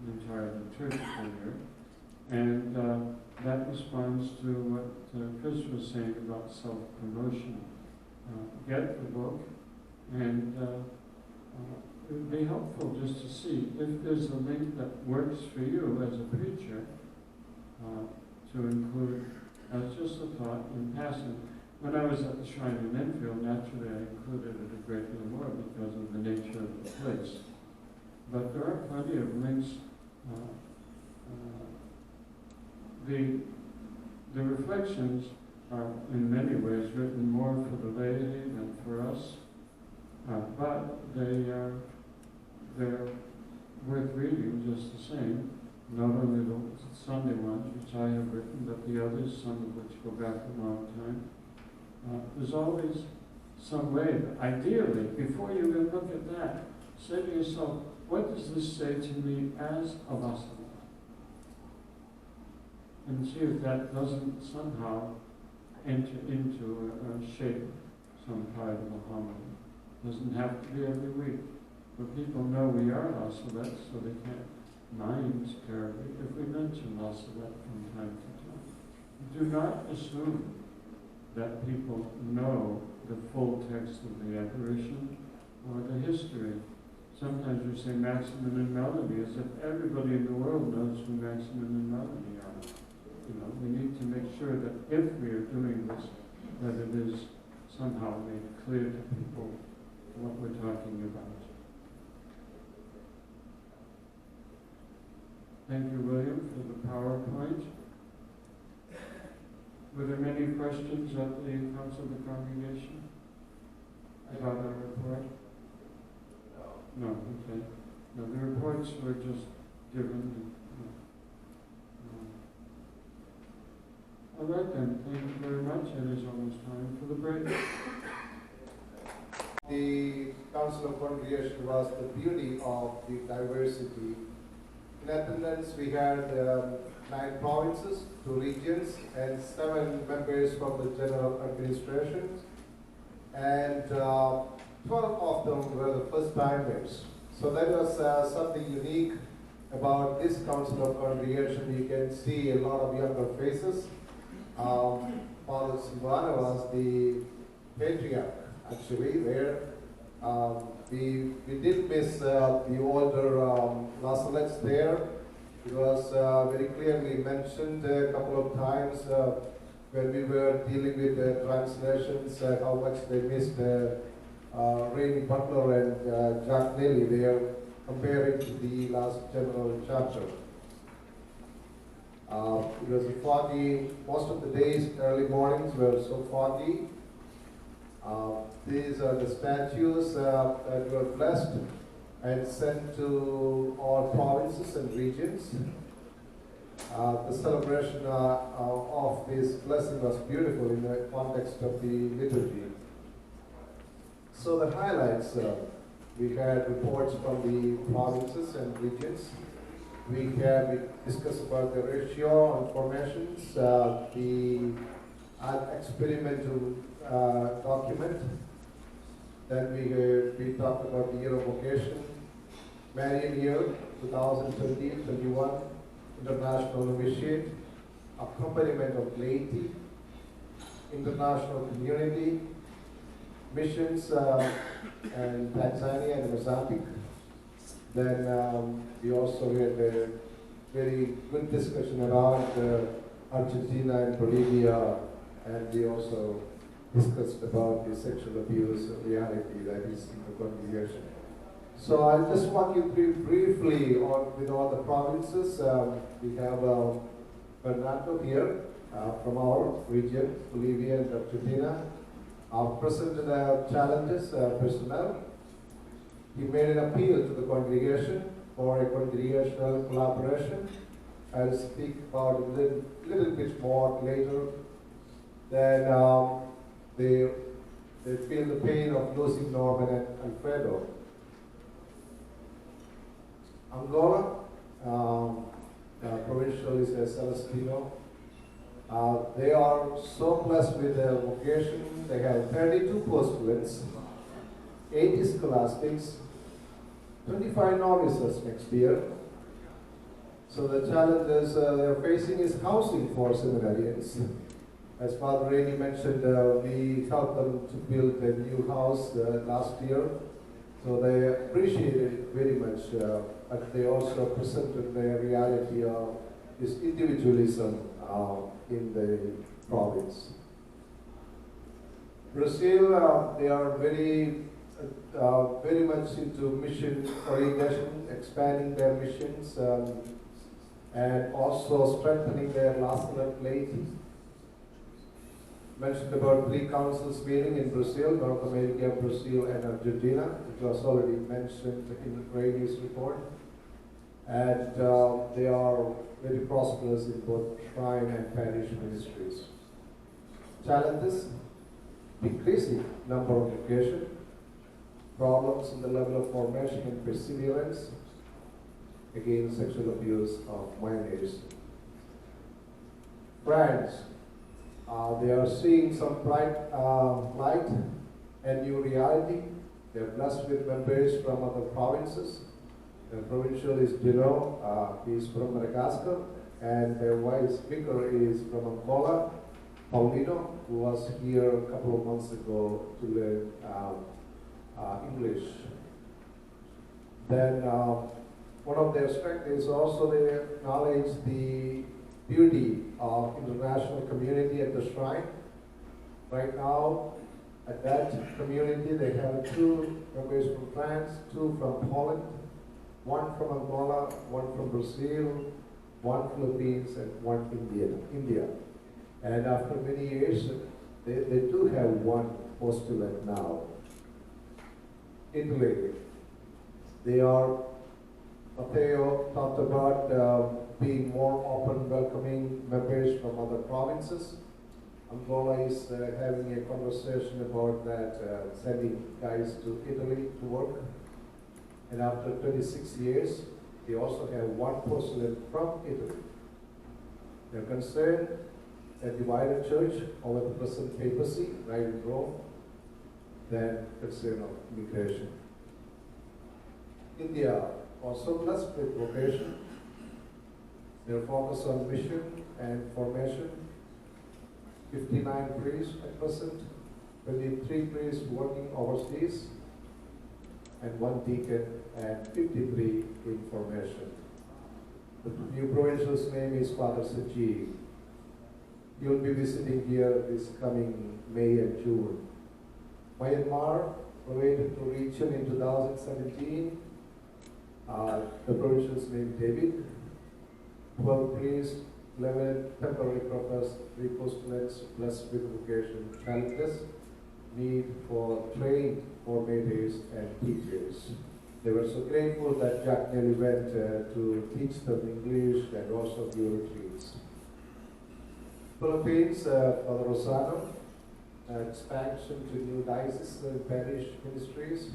an entire liturgical year. And that responds to what Chris was saying about self-promotion. Get the book, and it would be helpful just to see if there's a link that works for you as a preacher to include as just a thought in passing. when I was at the shrine in Enfield, naturally I included it a great deal more because of the nature of the place. But there are plenty of links. The reflections are in many ways written more for the laity than for us, but they're worth reading just the same. Not only the Sunday ones, which I have written, but the others, some of which go back a long time. There's always some way, ideally, before you even look at that, say to yourself, what does this say to me as a Vasala? And see if that doesn't somehow enter into a shape some part of the homily. Doesn't have to be every week. But people know we are Vasalettes, so they can't mind terribly if we mention Vassalette from time to time. Do not assume that people know the full text of the apparition or the history. Sometimes we say Maximin and Melody as if everybody in the world knows who Maximin and Melody are. You know, we need to make sure that if we are doing this, that it is somehow made clear to people what we're talking about. Thank you, William, for the PowerPoint. Were there many questions at the Council of the Congregation about our report? No, okay. No, the reports were just given. All right then, thank you very much. It is almost time for the break. The Council of Congregation was the beauty of the diversity. In attendance, we had 9 provinces, 2 regions, and 7 members from the general administration. And 12 of them were the first timers. So that was something unique about this Council of Congregation. You can see a lot of younger faces. Father Silvana was the patriarch, actually, there. We did miss the older Vasalettes there. It was very clearly mentioned a couple of times when we were dealing with the translations, how much they missed Rainy Butler and Jack Nelly there, comparing to the last general chapter. It was foggy. Most of the days, early mornings were so foggy. These are the statues that were blessed and sent to all provinces and regions. The celebration of this blessing was beautiful in the context of the liturgy. So the highlights, we had reports from the provinces and regions. We discussed about the ratio and formations, the experimental document. Then we talked about the year of vocation, Marian year 2020-21, international novitiate, accompaniment of laity, international community, missions in Tanzania and Mozambique. Then we also had a very good discussion around Argentina and Bolivia, and we also discussed about the sexual abuse reality that is in the congregation. So I'll just walk you through briefly with all the provinces. We have Bernardo here from our region, Bolivia and Argentina. Presented challenges, personnel. He made an appeal to the congregation for a congregational collaboration. I'll speak about it a little bit more later. Then they feel the pain of losing Norman and Alfredo. Angola, Provincial is a Celestino. They are so blessed with their vocation. They have 32 postulates, 80 scholastics, 25 novices next year. So the challenges they're facing is housing for seminarians. As Father Rainey mentioned, we helped them to build a new house last year. So they appreciated it very much, but they also presented the reality of this individualism in the province. Brazil, they are very much into mission orientation, expanding their missions, and also strengthening their national laity. Mentioned about 3 councils meeting in Brazil, North America, Brazil, and Argentina, which was already mentioned in Brady's report. And they are very prosperous in both shrine and parish ministries. Challenges: decreasing number of vocation, problems in the level of formation and perseverance, again sexual abuse of minors. France, they are seeing some bright light and new reality. They are blessed with members from other provinces. The provincial is Dino, he is from Madagascar, and their vice vicar is from Angola, Paulino, who was here a couple of months ago to learn English. Then one of their strengths is also they acknowledge the beauty of international community at the shrine. Right now, at that community, they have 2 members from France, 2 from Poland, 1 from Angola, 1 from Brazil, 1 Philippines, and 1 India. And after many years, they do have 1 postulant now. Italy, they are, Matteo talked about being more open, welcoming members from other provinces. Angola is having a conversation about that, sending guys to Italy to work. And after 26 years, they also have 1 postulant from Italy. They're concerned that divided church over the present papacy, right in Rome, than concern of immigration. India, also blessed with vocation. Their focus on mission and formation. 59 priests at present, 23 priests working overseas, and 1 deacon, and 53 in formation. The new provincial's name is Father Saji. He will be visiting here this coming May and June. Myanmar, related to region in 2017, the provincial's name David, 12 priests, 11 temporary professors, 3 postulates, plus with vocation challenges, need for trained formators and teachers. They were so grateful that Jack Nelly went to teach them English and also do retreats. Philippines, Father Rosano, expansion to new diocese and parish ministries,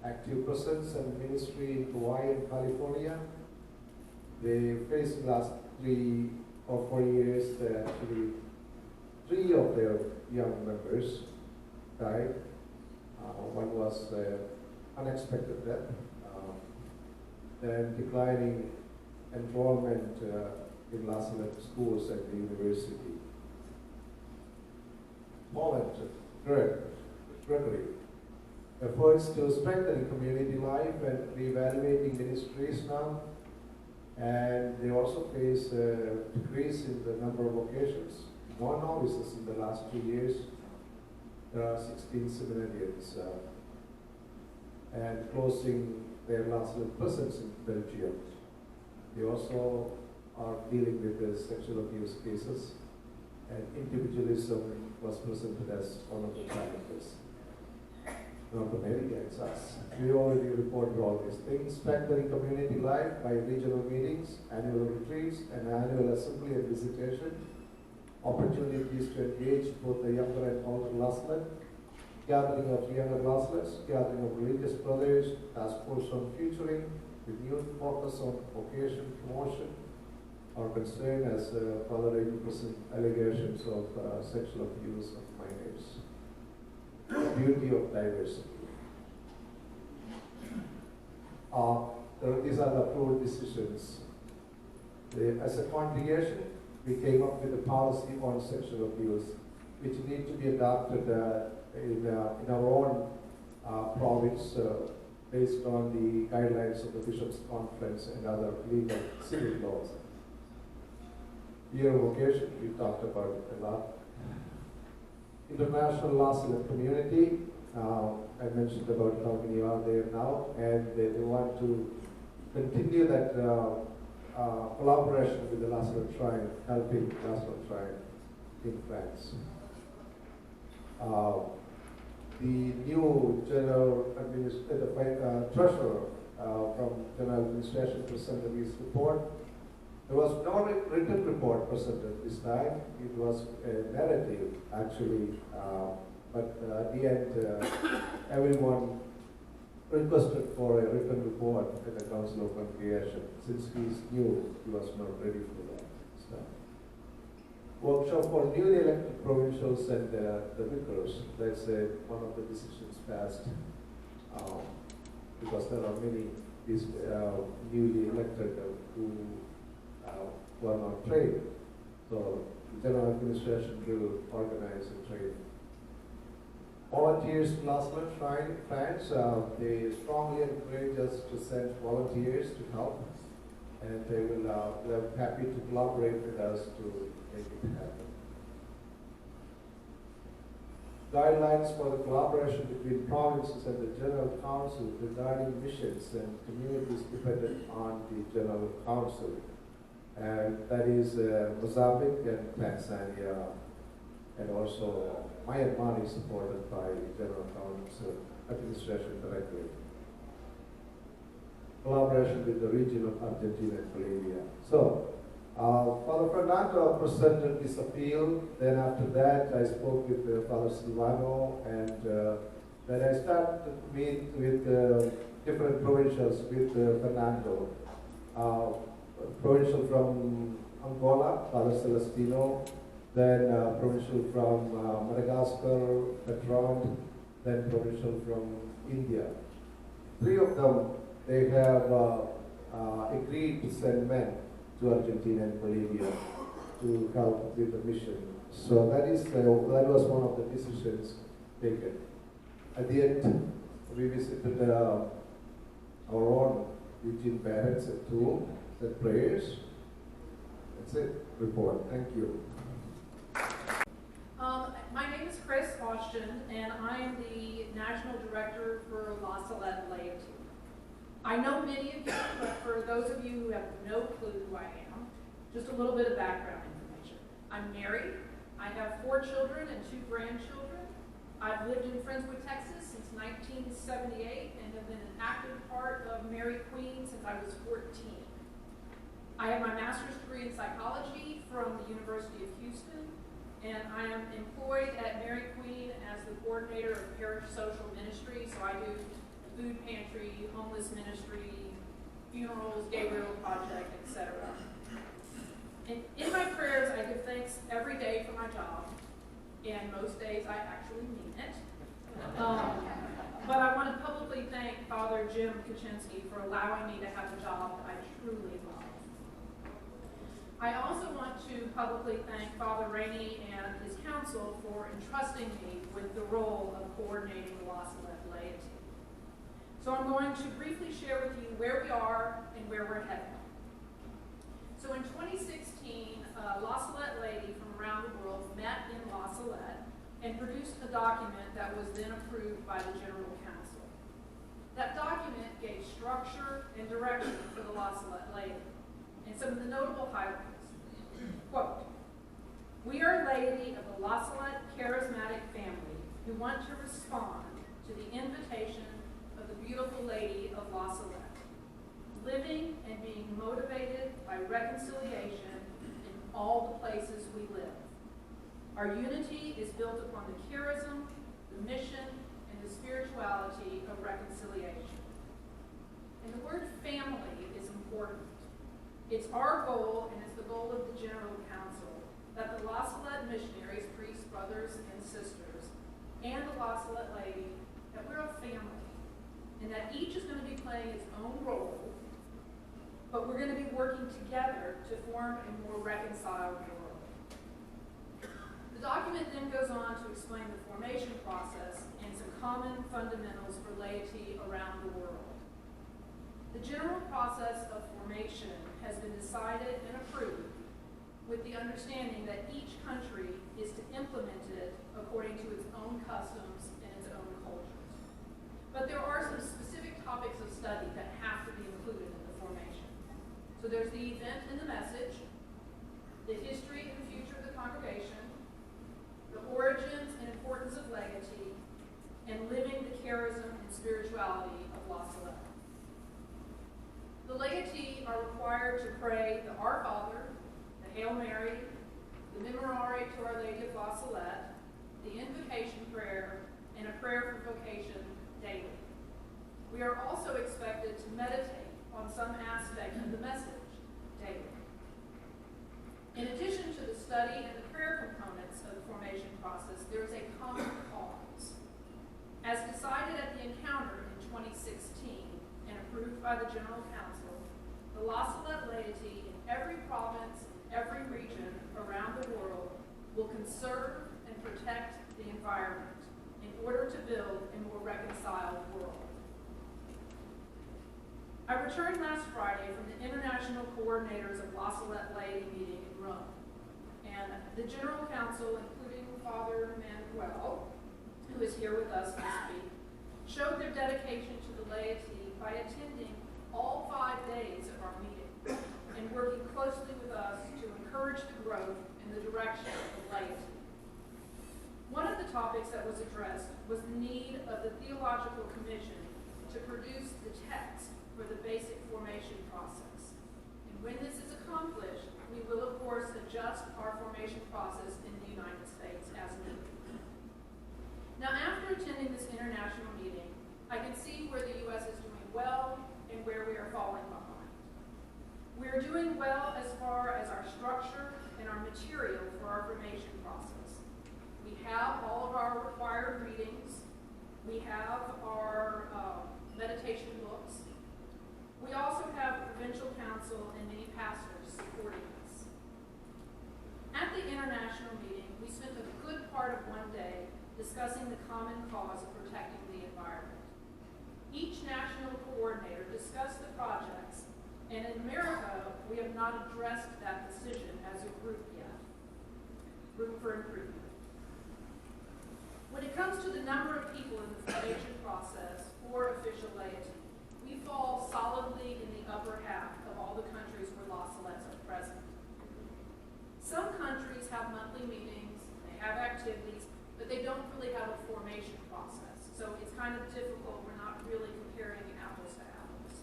active presence and ministry in Hawaii and California. They faced last 3 or 4 years that actually 3 of their young members died. One was unexpected death, then declining enrollment in La Salette schools at the university. Poland, Gregory, efforts to strengthen community life and reevaluating ministries now. And they also face a decrease in the number of vocations. More novices in the last 2 years. There are 16 seminarians and closing their last presence in Belgium. They also are dealing with the sexual abuse cases, and individualism was presented as one of the challenges. North America, it's us. We already reported all these things. Strengthening community life by regional meetings, annual retreats, and annual assembly and visitation. Opportunities to engage both the younger and older Laslet. Gathering of younger Laslets, gathering of religious brothers, task force on futuring, renewed focus on vocation promotion, or concern as Father 80% allegations of sexual abuse of minors. Beauty of diversity. These are the approved decisions. As a congregation, we came up with a policy on sexual abuse, which need to be adopted in our own province based on the guidelines of the Bishops' Conference and other legal civil laws. Year of vocation, we talked about it a lot. international Salette community. I mentioned about how many are there now, and they want to continue that collaboration with the Salette Shrine, helping Salette Shrine in France. The new treasurer from General Administration presented his report. There was no written report presented this time. It was a narrative, actually. But at the end, everyone requested for a written report at the Council of Congregation. Since he's new, he was not ready for that stuff. Workshop for newly elected provincials and the vicars. That's one of the decisions passed because there are many these newly elected who are not trained. So the General Administration will organize a training. Volunteers to Salette Shrine France, they strongly encourage us to send volunteers to help, and they're happy to collaborate with us to make it happen. Guidelines for the collaboration between provinces and the General Council regarding missions and communities dependent on the General Council. And that is Mozambique and Tanzania, and also Myanmar is supported by General Council Administration directly. Collaboration with the region of Argentina and Bolivia. So, Father Fernando presented this appeal. Then after that, I spoke with Father Silvano, and then I started to meet with different provincials with Fernando. Provincial from Angola, Father Celestino, then provincial from Madagascar, Petron, then provincial from India. Three of them, they have agreed to send men to Argentina and Bolivia to help with the mission. So that was one of the decisions taken. At the end, we visited our own Eugene parents at Toul, said prayers. That's it. Report. Thank you. My name is Chris Austin, and I am the National Director for Salette Laity. I know many of you, but for those of you who have no clue who I am, just a little bit of background information. I'm married. I have 4 children and 2 grandchildren. I've lived in Friendswood, Texas since 1978 and have been an active part of Mary Queen since I was 14. I have my master's degree in psychology from the University of Houston, and I am employed at Mary Queen as the coordinator of parish social ministry. So I do food pantry, homeless ministry, funerals, Gabriel Project, etc. And in my prayers, I give thanks every day for my job, and most days I actually mean it. But I want to publicly thank Father Jim Kaczynski for allowing me to have a job that I truly love. I also want to publicly thank Father Rainey and his council for entrusting me with the role of coordinating the Salette laity. So I'm going to briefly share with you where we are and where we're headed. So in 2016, Salette laity from around the world met in Salette and produced a document that was then approved by the General Council. That document gave structure and direction for the Salette laity. And some of the notable highlights. Quote, "We are laity of the Salette charismatic family who want to respond to the invitation of the beautiful Lady of Salette, living and being motivated by reconciliation in all the places we live. Our unity is built upon the charism, the mission, and the spirituality of reconciliation." And the word family is important. It's our goal, and it's the goal of the General Council, that the Salette missionaries, priests, brothers, and sisters, and the Salette laity, that we're a family, and that each is going to be playing its own role, but we're going to be working together to form a more reconciled world. The document then goes on to explain the formation process and some common fundamentals for laity around the world. The general process of formation has been decided and approved with the understanding that each country is to implement it according according to its own customs and its own cultures. But there are some specific topics of study that have to be included in the formation. So there's the event and the message, the history and the future of the congregation, the origins and importance of laity, and living the charism and spirituality of La Salette. The laity are required to pray the Our Father, the Hail Mary, the Memorare to Our Lady of La Salette, the invocation prayer, and a prayer for vocation daily. We are also expected to meditate on some aspect of the message daily. In addition to the study and the prayer components of the formation process, there is a common cause. As decided at the encounter in 2016 and approved by the General Council, the La Salette laity in every province and every region around the world will conserve and protect the environment in order to build a more reconciled world. I returned last Friday from the International Coordinators of La Salette Laity meeting in Rome, and the General Council, including Father Manuel, who is here with us this week, showed their dedication to the laity by attending all 5 days of our meeting and working closely with us to encourage the growth in the direction of laity. One of the topics that was addressed was the need of the Theological Commission to produce the text for the basic formation process. And when this is accomplished, we will of course adjust our formation process in the United States as needed. Now, after attending this international meeting, I can see where the U.S. is doing well and where we are falling behind. We are doing well as far as our structure and our material for our formation process. We have all of our required readings. We have our meditation books. We also have Provincial Council and many pastors supporting us. At the international meeting, we spent a good part of one day discussing the common cause of protecting the environment. Each national coordinator discussed the projects, and in America, we have not addressed that decision as a group yet. Room for improvement. When it comes to the number of people in the formation process or official laity, we fall solidly in the upper half of all the countries where La Salettes are present. Some countries have monthly meetings, they have activities, but they don't really have a formation process. So it's kind of difficult. We're not really comparing apples to apples.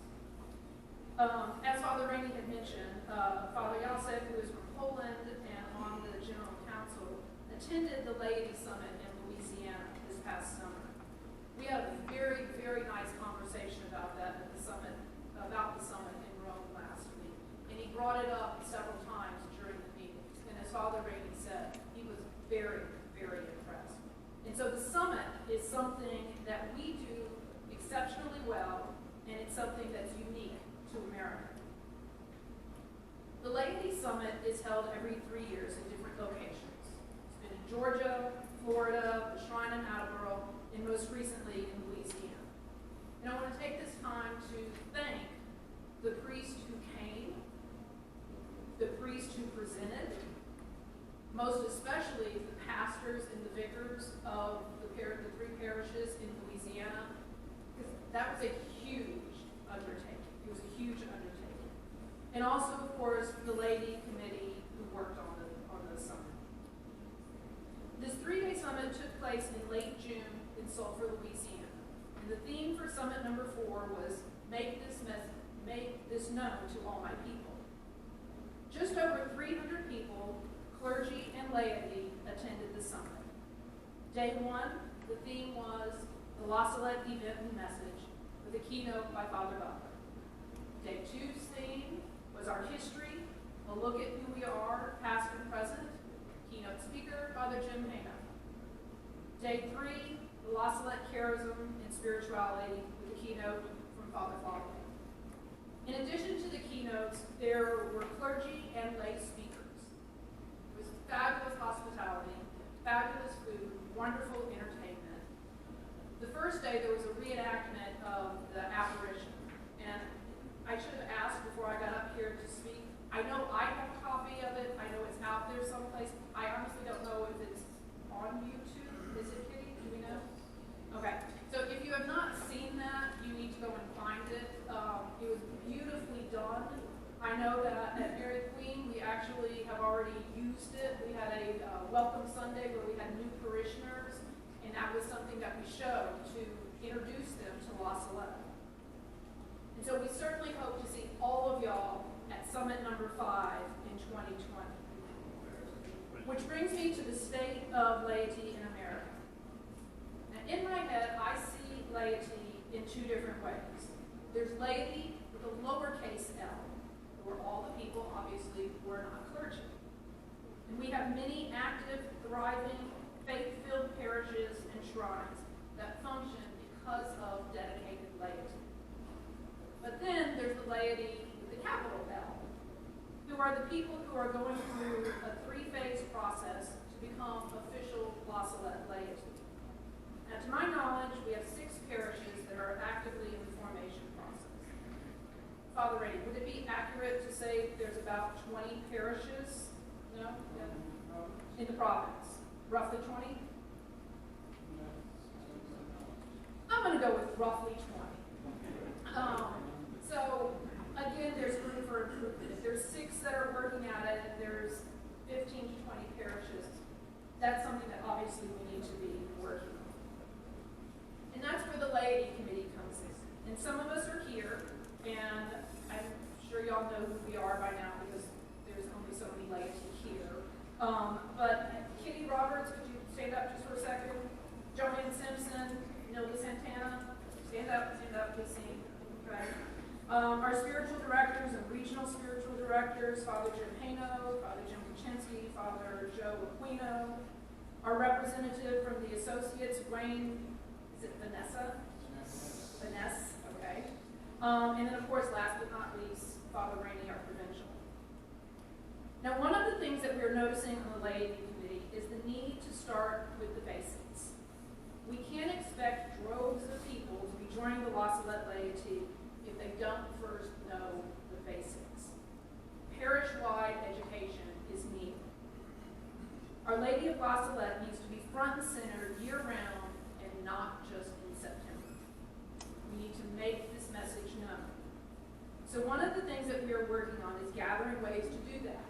As Father Rainey had mentioned, Father Jacek, who is from Poland and on the General Council, attended the Laity Summit in Louisiana this past summer. We had a very, very nice conversation about that at the summit, about the summit in Rome last week. And he brought it up several times during the meeting. And as Father Rainey said, he was very, very impressed. And so the summit is something that we do exceptionally well, and it's something that's unique to America. The Laity Summit is held every 3 years in different locations. It's been in Georgia, Florida, the Shrine in Attleboro, and most recently in Louisiana. And I want to take this time to thank the priest who came, the priest who presented, most especially the pastors and the vicars of the 3 parishes in Louisiana, because that was a huge undertaking. It was a huge undertaking. And also, of course, the laity committee who worked on the summit. This 3-day summit took place in late June in Sulphur, Louisiana. And the theme for summit number 4 was make this known to all my people. Just over 300 people, clergy and laity, attended the summit. Day 1, the theme was the La Salette event and message with a keynote by Father Butler. Day 2's theme was our history, a look at who we are, past and present, keynote speaker, Father Jim Hayna. Day 3, the La Salette charism and spirituality with a keynote from Father Fawley. In addition to the keynotes, there were clergy and lay speakers. It was fabulous hospitality, fabulous food, wonderful entertainment. The first day there was a reenactment of the apparition. And I should have asked before I got up here to speak. I know I have a copy of it. I know it's out there someplace. I honestly don't know if it's on YouTube. introduced it. We had a welcome Sunday where we had new parishioners, and that was something that we showed to introduce them to La Salette. And so we certainly hope to see all of y'all at Summit number 5 in 2020. Which brings me to the state of laity in America. Now, in my head, I see laity in two different ways. There's laity with a lowercase l, who are all the people, obviously, who are not clergy. And we have many active, thriving, faith-filled parishes and shrines that function because of dedicated laity. But then there's the laity with a capital L, who are the people who are going through a 3-phase process to become official La Salette laity. Now, to my knowledge, we have 6 parishes that are actively in the formation process. Father Rainey, would it be accurate to say there's about 20 parishes? No? In the province? Roughly 20? I'm going to go with roughly 20. So, again, there's room for improvement. If there's 6 that are working at it, there's 15 to 20 parishes. That's something that obviously we need to be working on. And that's where the laity committee comes in. And some of us are here, and I'm sure y'all know who we are by now because there's only so many laity here. But Kitty Roberts, could you stand up just for a second? Joanne Simpson, Nilda Santana, stand up, be seen. Okay. Our spiritual directors and regional spiritual directors, Father Jim Hano, Father Jim Kuczynski, Father Joe Aquino, our representative from the Associates, Wayne, is it Vanessa? Vanessa, okay. And then, of course, last but not least, Father Rainey, our provincial. Now, one of the things that we're noticing on the laity committee is the need to start with the basics. We can't expect droves of people to be joining the La Salette laity if they don't first know the basics. Parish-wide education is needed. Our Lady of La Salette needs to be front and center year-round and not just in September. We need to make this message known. So one of the things that we are working on is gathering ways to do that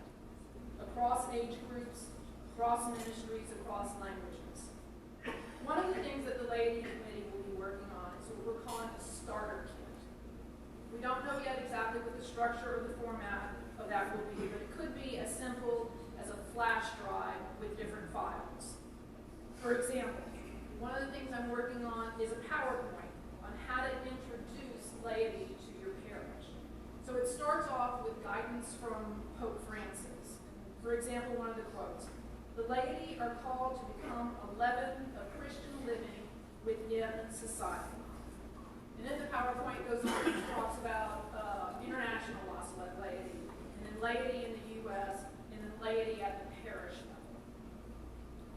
across age groups, across ministries, across languages. One of the things that the laity committee will be working on is what we're calling a starter kit. We don't know yet exactly what the structure or the format of that will be, but it could be as simple as a flash drive with different files. For example, one of the things I'm working on is a PowerPoint on how to introduce laity to your parish. So it starts off with guidance from Pope Francis. For example, one of the quotes, "The laity are called to become a leaven of Christian living within society." And then the PowerPoint goes on and talks about international La Salette laity, and then laity in the U.S., and then laity at the parish level.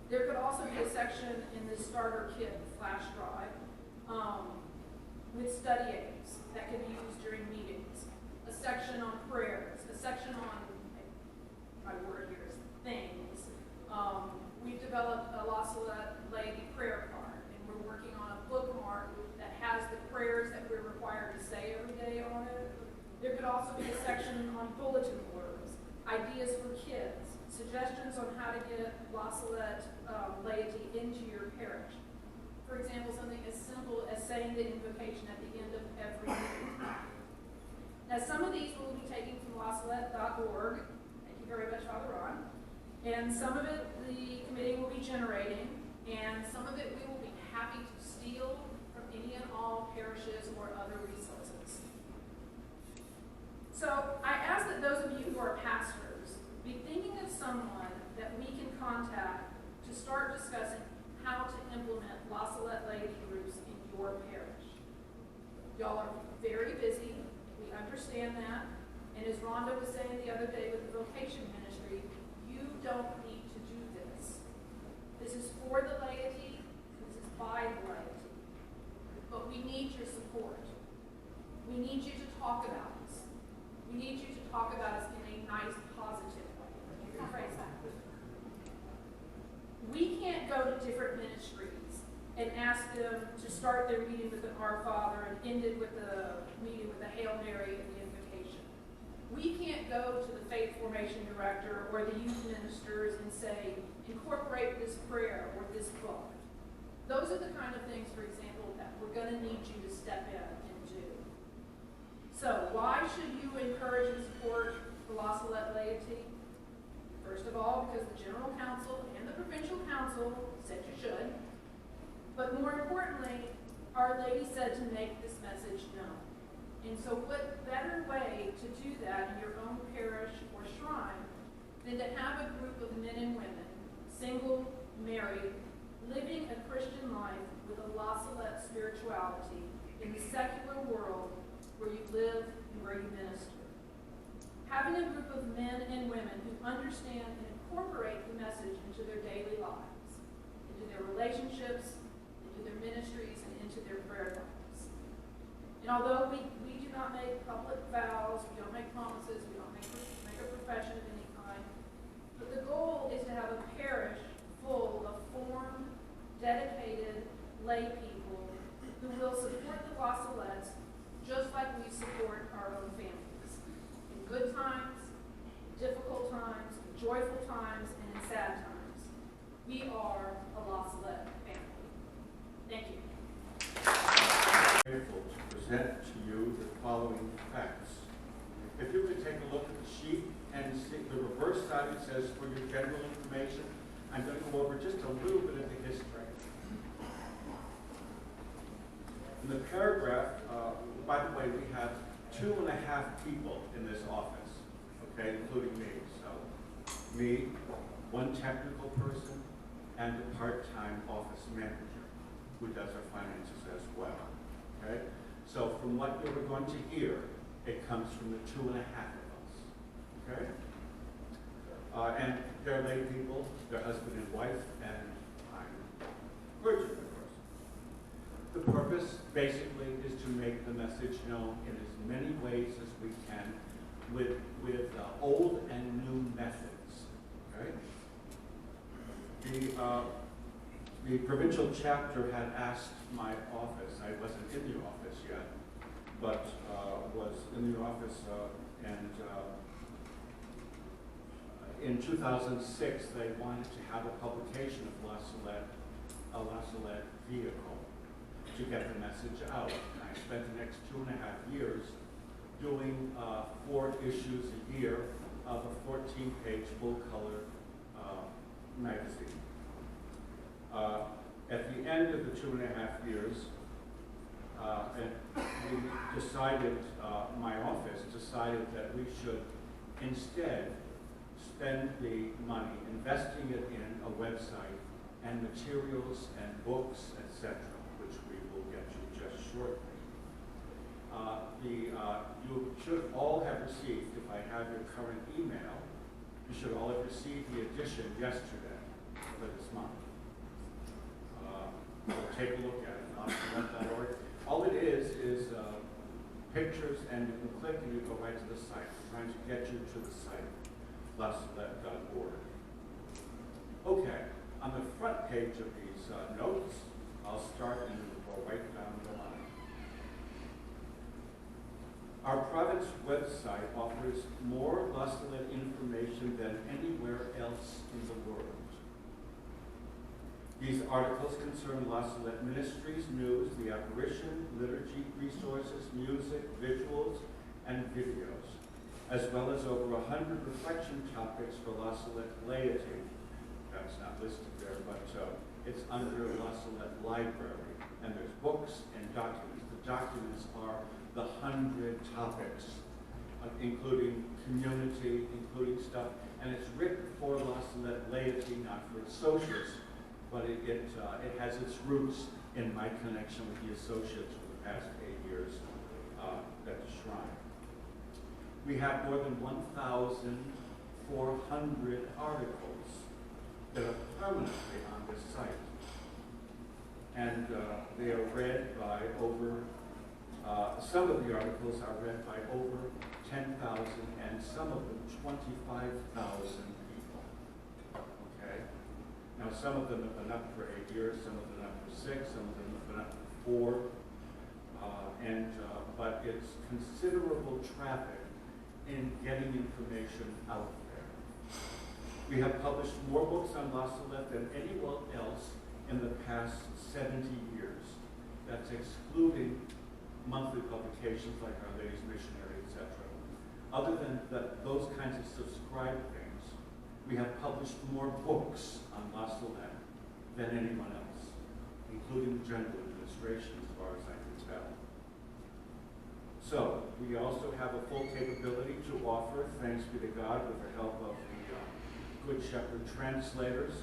There could also be a section in this starter kit flash drive with study aids that could be used during meetings, a section on prayers, a section on, my word here is things. We've developed a La Salette laity prayer card, and we're working on a bookmark that has the prayers that we're required to say every day on it. There could also be a section on bulletin boards, ideas for kids, suggestions on how to get La Salette laity into your parish. For example, something as simple as saying the invocation at the end of every meeting. Now, some of these we'll be taking from lasalette.org. Thank you very much, Father Ron. And some of it the committee will be generating, and some of it we will be happy to steal from any and all parishes or other resources. So I ask that those of you who are pastors be thinking of someone that we can contact to start discussing how to implement La Salette laity groups in your parish. Y'all are very busy. We understand that. And as Rhonda was saying the other day with the vocation ministry, you don't need to do this. This is for the laity. This is by the laity. But we need your support. We need you to talk about us. We need you to talk about us in a nice, positive way. Phrase that. We can't go to different ministries and ask them to start their meeting with an Our Father and end it with a meeting with a Hail Mary and the invocation. We can't go to the faith formation director or the youth ministers and say, incorporate this prayer or this book. Those are the kind of things, for example, that we're going to need you to step in and do. So why should you encourage and support the La Salette laity? First of all, because the General Council and the Provincial Council said you should. But more importantly, Our Lady said to make this message known. And so what better way to do that in your own parish or shrine than to have a group of men and women, single, married, living a Christian life with a La Salette spirituality in the secular world where you live and where you minister. Having a group of men and women who understand and incorporate the message into their daily lives, into their relationships, into their ministries, and into their prayer lives. And although we do not make public vows, we don't make promises, we don't make a profession of any kind, but the goal is to have a parish full of formed, dedicated lay people who will support the La Salettes just like we support our own families. In good times, difficult times, joyful times, and in sad times. We are a La Salette family. Thank you. I'm grateful to present to you the following facts. If you could take a look at the sheet and see the reverse side, it says for your general information. I'm going to go over just a little bit of the history. In the paragraph, by the way, we have 2.5 people in this office, okay, including me. So, me, one technical person, and a part-time office manager who does our finances as well, okay? So from what you're going to hear, it comes from the 2.5 of us, okay? And they're lay people, they're husband and wife, and I'm clergy, of course. The purpose, basically, is to make the message known in as many ways as we can with old and new methods, okay? The provincial chapter had asked my office, I wasn't in the office yet, but was in the office in 2006 they wanted to have a publication of a La Salette vehicle to get the message out. And I spent the next 2.5 years doing 4 issues a year of a 14-page full-color magazine. At the end of the 2.5 years, we decided, my office decided that we should instead spend the money investing it in a website and materials and books, etc., which we will get to just shortly. You should all have received, if I have your current email, you should all have received the edition yesterday for this month. Take a look at it, LaSalette.org. All it is pictures, and you can click and you go right to the site. We're trying to get you to the site, LaSalette.org. Okay, on the front page of these notes, I'll start and we'll go right down the line. Our province website offers more La Salette information than anywhere else in the world. These articles concern La Salette ministries, news, the apparition, liturgy, resources, music, visuals, and videos, as well as over 100 reflection topics for La Salette laity. That's not listed there, but it's under La Salette Library, and there's books and documents. The documents are the 100 topics, including community, including stuff, and it's written for La Salette laity, not for associates, but it has its roots in my connection with the associates for the past 8 years at the shrine. We have more than 1,400 articles that are permanently on this site. And they are read by over, some of the articles are read by over 10,000 and some of them 25,000 people. Okay? Now some of them have been up for 8 years, some of them up for 6, some of them have been up for 4. But it's considerable traffic in getting information out there. We have published more books on La Salette than anyone else in the past 70 years. That's excluding monthly publications like Our Lady's Missionary, etc. Other than those kinds of subscribed things, we have published more books on La Salette than anyone else, including the general administration, as far as I can tell. So, we also have a full capability to offer, thanks be to God, with the help of the Good Shepherd translators,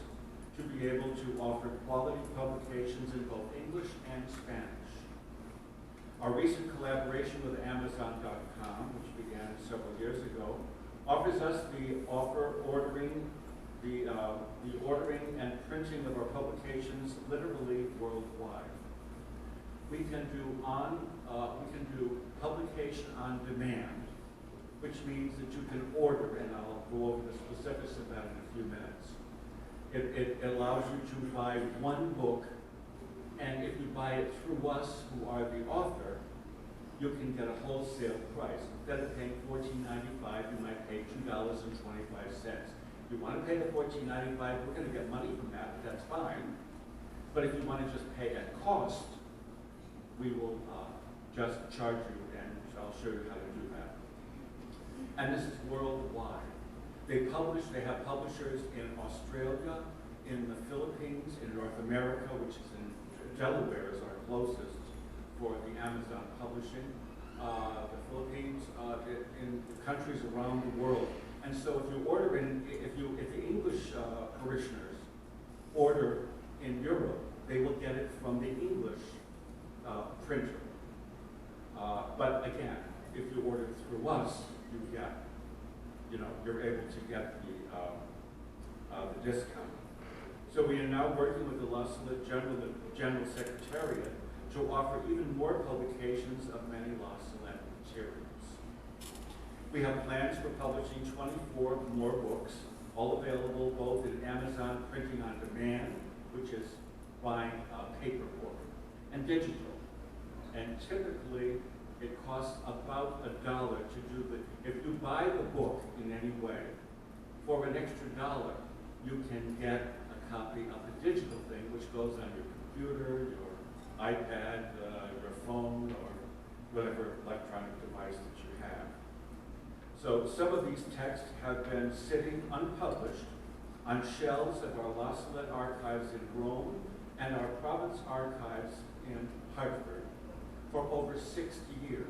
to be able to offer quality publications in both English and Spanish. Our recent collaboration with Amazon.com, which began several years ago, offers us the ordering and printing of our publications literally worldwide. We can do publication on demand, which means that you can order, and I'll go over the specifics of that in a few minutes. It allows you to buy one book, and if you buy it through us, who are the author, you can get a wholesale price. Instead of paying $14.95, you might pay $2.25. If you want to pay the $14.95, we're going to get money from that, but that's fine. But if you want to just pay at cost, we will just charge you, and I'll show you how to do that. And this is worldwide. They have publishers in Australia, in the Philippines, in North America, which is in Delaware is our closest for the Amazon publishing. The Philippines, in countries around the world. And so if you order if the English parishioners order in Europe, they will get it from the English printer. But again, if you order through us, you're able to get the discount. So we are now working with the La Salette General Secretariat to offer even more publications of many La Salette materials. We have plans for publishing 24 more books, all available both in Amazon printing on demand, which is buying a paper book, and digital. And typically, it costs about $1 to do if you buy the book in any way, for an extra $1, you can get a copy of the digital thing, which goes on your computer, your iPad, your phone, or whatever electronic device that you have. So some of these texts have been sitting unpublished on shelves of our La Salette archives in Rome and our province archives in Hartford for over 60 years.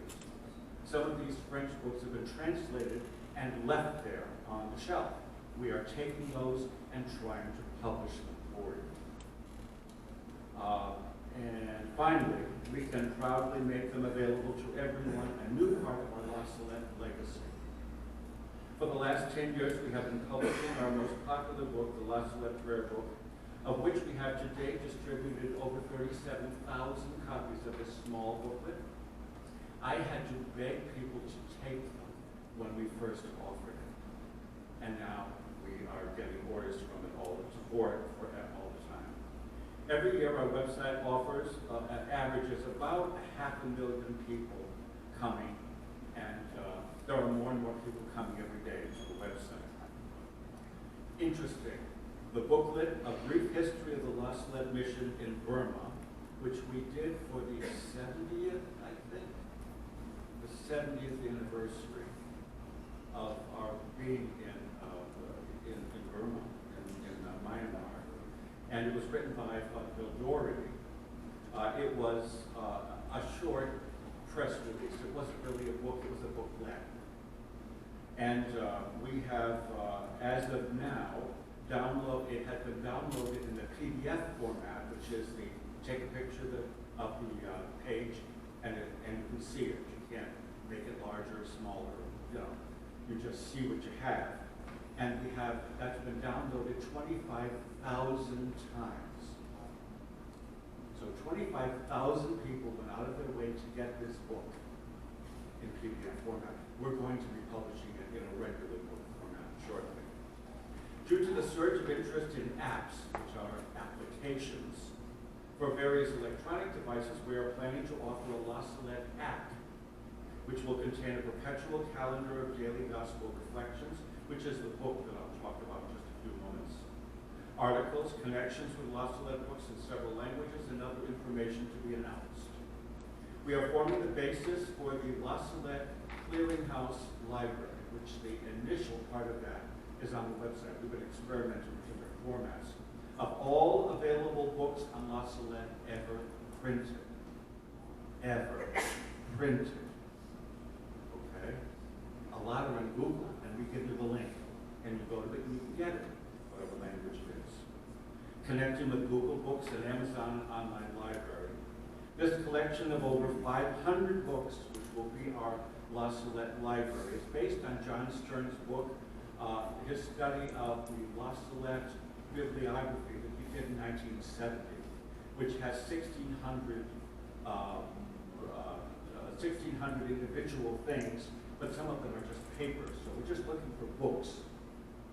Some of these French books have been translated and left there on the shelf. We are taking those and trying to publish them for you. And finally, we can proudly make them available to everyone, a new part of our La Salette legacy. For the last 10 years, we have been publishing our most popular book, the La Salette Prayer Book, of which we have today distributed over 37,000 copies of this small booklet. I had to beg people to take them when we first offered it. And now we are getting orders from it all the time. Every year our website offers, averages about 500,000 people coming, and there are more and more people coming every day to the website. Interesting. The booklet, A Brief History of the La Salette Mission in Burma, which we did for the 70th, I think, the 70th anniversary of our being in Burma, in Myanmar. And it was written by Bill Doherty. It was a short press release. It wasn't really a book, it was a booklet. And we have, as of now, it has been downloaded in the PDF format, which is take a picture of the page and you can see it. You can't make it larger or smaller, you just see what you have. And that's been downloaded 25,000 times. So 25,000 people went out of their way to get this book in PDF format. We're going to be publishing it in a regular book format shortly. Due to the surge of interest in apps, which are applications, for various electronic devices, we are planning to offer a La Salette app, which will contain a perpetual calendar of daily gospel reflections, which is the book that I'll talk about in just a few moments. Articles, connections with La Salette books in several languages, and other information to be announced. We are forming the basis for the La Salette Clearinghouse Library, which the initial part of that is on the website. We've been experimenting with different formats of all available books on La Salette ever printed. Ever printed. Okay? A lot are on Google, and we give you the link. And you go to it and you can get it, whatever language it is. Connecting with Google Books and Amazon Online Library. This collection of over 500 books, which will be our La Salette Library, is based on John Stern's book, his study of the La Salette bibliography that he did in 1970, which has 1,600 individual things, but some of them are just papers. So we're just looking for books.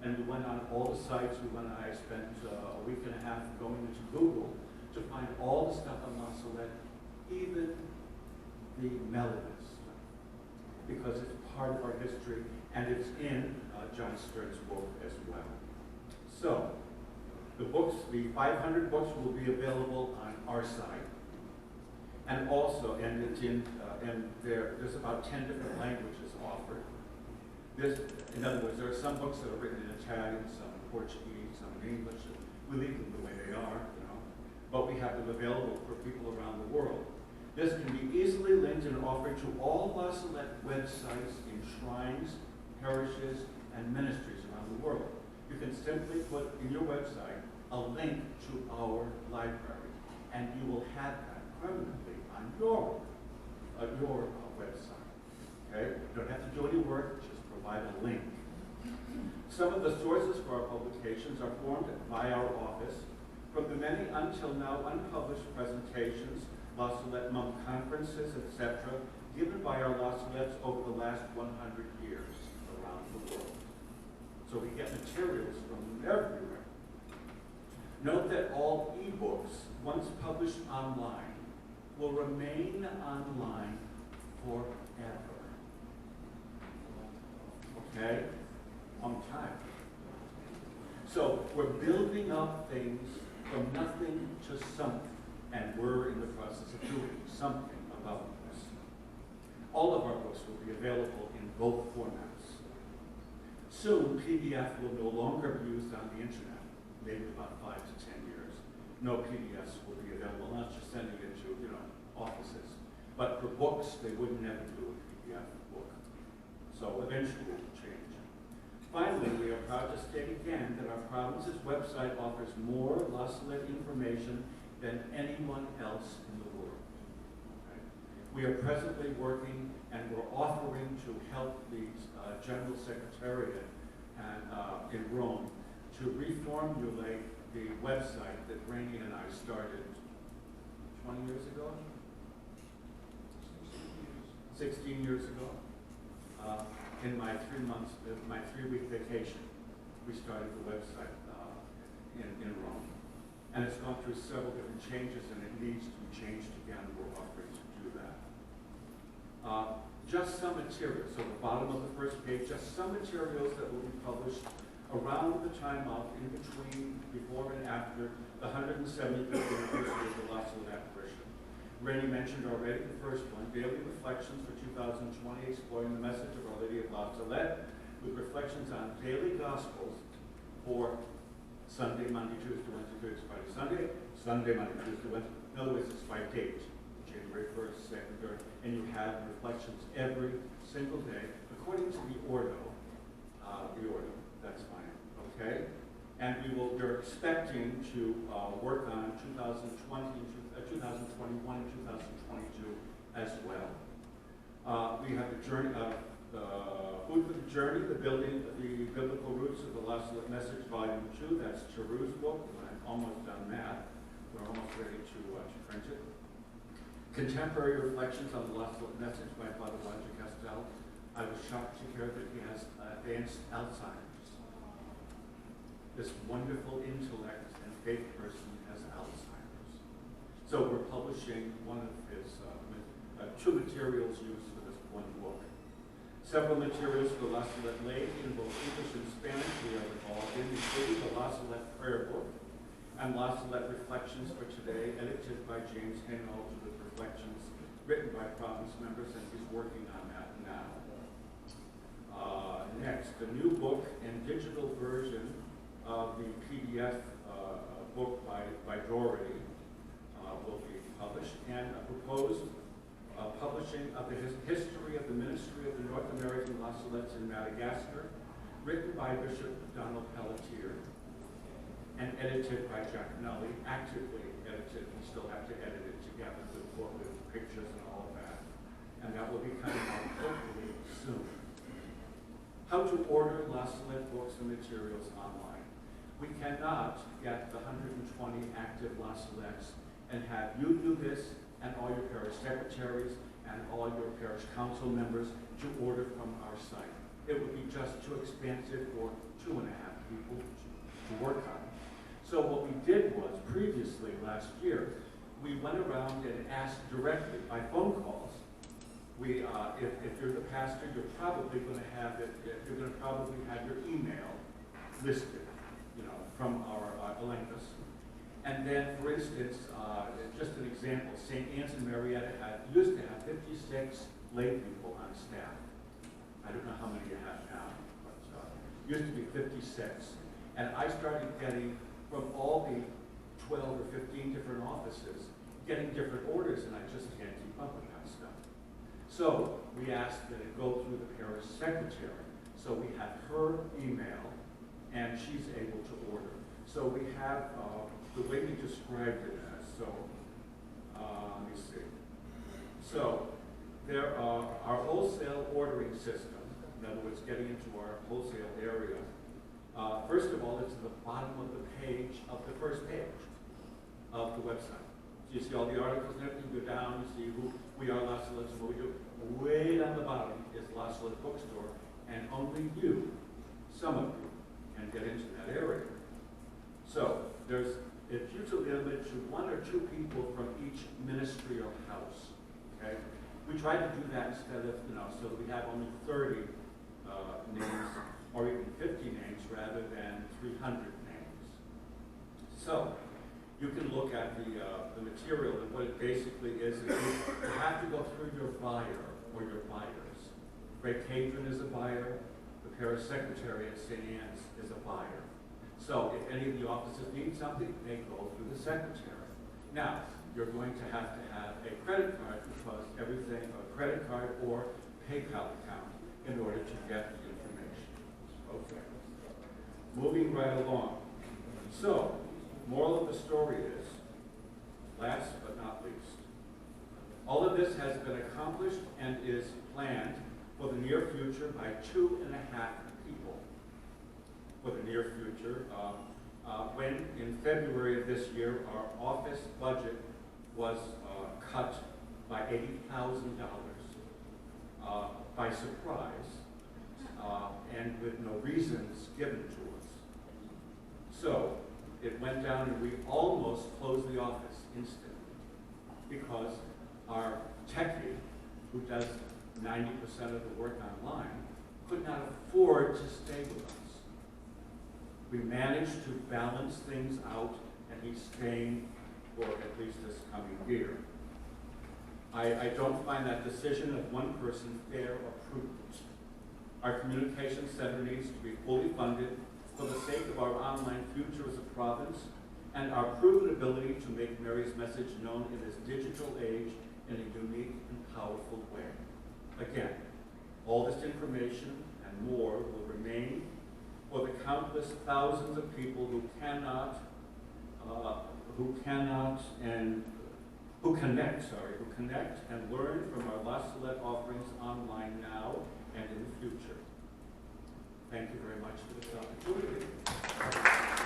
And we went on all the sites. I spent a week and a half going into Google to find all the stuff on La Salette, even the Melodies stuff, because it's part of our history, and it's in John Stern's book as well. So, the books, the 500 books will be available on our site, and also, and it's in, and there's about 10 different languages offered. In other words, there are some books that are written in Italian, some in Portuguese, some in English. We leave them the way they are, but we have them available for people around the world. This can be easily linked and offered to all La Salette websites in shrines, parishes, and ministries around the world. You can simply put in your website a link to our library, and you will have that permanently on your website. Okay? You don't have to do any work, just provide a link. Some of the sources for our publications are formed by our office from the many until now unpublished presentations, La Salette monk conferences, etc., given by our La Salettes over the last 100 years around the world. So we get materials from everywhere. Note that all e-books, once published online, will remain online forever. Okay? On time. So we're building up things from nothing to something, and we're in the process of doing something about this. All of our books will be available in both formats. Soon, PDF will no longer be used on the internet, maybe about 5 to 10 years. No PDFs will be available, not just sending it to, offices. But for books, they would never do a PDF book. So eventually it will change. Finally, we are proud to state again that our province's website offers more La Salette information than anyone else in the world. Okay? We are presently working and we're offering to help the General Secretariat in Rome to reformulate the website that Rainey and I started 20 years ago? 16 years ago. In my 3-week vacation, we started the website in Rome. And it's gone through several different changes, and it needs to be changed again. We're offering to do that. Just some materials, so the bottom of the first page, just some materials that will be published around the time of, in between, before and after the 175th anniversary of the La Salette apparition. Rainey mentioned already the first one, Daily Reflections for 2020, exploring the message of Our Lady of La Salette, with reflections on daily Gospels for Sunday, Monday, Tuesday, Wednesday, Thursday, Friday, Sunday, Sunday, Monday, Tuesday, Wednesday. In other words, it's by date, January 1st, 2nd, 3rd, and you have reflections every single day according to the ordo. That's fine, okay? And we're expecting to work on 2020, 2021, and 2022 as well. We have the journey of Food for the Journey, the biblical roots of the La Salette Message, Volume 2. That's Charu's book. I'm almost done that. We're almost ready to print it. Contemporary Reflections on the La Salette Message by Father Roger Castell. I was shocked to hear that he has advanced Alzheimer's. This wonderful intellect and faith person has Alzheimer's. So we're publishing one of his two materials used for this one book. Several materials for La Salette laity in both English and Spanish we are involved in, including the La Salette prayer book and La Salette Reflections for Today, edited by James Hainault with reflections written by Province members, and he's working on that now. Next, a new book and digital version of the PDF book by Doherty will be published, and a proposed publishing of the history of the ministry of the North American La Salettes in Madagascar, written by Bishop Donald Pelletier, and edited by Jack Nulley, actively edited. We still have to edit it together with pictures and all of that. And that will be coming out hopefully soon. How to order La Salette books and materials online. We cannot get the 120 active La Salettes and have you do this and all your parish secretaries and all your parish council members to order from our site. It would be just too expensive for 2.5 people to work on. So what we did was, previously, last year, we went around and asked directly by phone calls. If you're the pastor, you're probably going to have it. You're going to probably have your email listed, from our Olympus. And then, for instance, just an example, St. Anne's and Marietta used to have 56 lay people on staff. I don't know how many you have now, but used to be 56. And I started getting, from all the 12 or 15 different offices, getting different orders, and I just can't keep up with that stuff. So we asked that it go through the parish secretary. So we have her email, and she's able to order. So we have the way we described it as. So let me see. So there are our wholesale ordering system. In other words, getting into our wholesale area. First of all, it's at the bottom of the page of the first page of the website. So you see all the articles and everything. You go down, you see who we are, La Salette, and what we do. Way down the bottom is La Salette Bookstore, and only you, some of you, can get into that area. So it's usually limited to 1 or 2 people from each ministry or house. Okay, we try to do that instead of so that we have only 30 names or even 50 names rather than 300 names. So you can look at the material, and what it basically is you have to go through your buyer or your buyers. Great Cadron is a buyer. The parish secretary at St. Anne's is a buyer. So if any of the offices need something, they go through the secretary. Now, you're going to have a credit card because everything, a credit card or PayPal account in order to get the information. Okay. Moving right along. So, moral of the story is, last but not least, all of this has been accomplished and is planned for the near future by 2.5 people. For the near future, when in February of this year, our office budget was cut by $80,000 by surprise and with no reasons given to us. So it went down and we almost closed the office instantly because our techie, who does 90% of the work online, could not afford to stay with us. We managed to balance things out, and he's staying for at least this coming year. I don't find that decision of one person fair or prudent. Our communications center needs to be fully funded for the sake of our online future as a province and our proven ability to make Mary's message known in this digital age in a unique and powerful way. Again, all this information and more will remain for the countless thousands of people who connect and learn from our La Salette offerings online now and in the future. Thank you very much for this opportunity.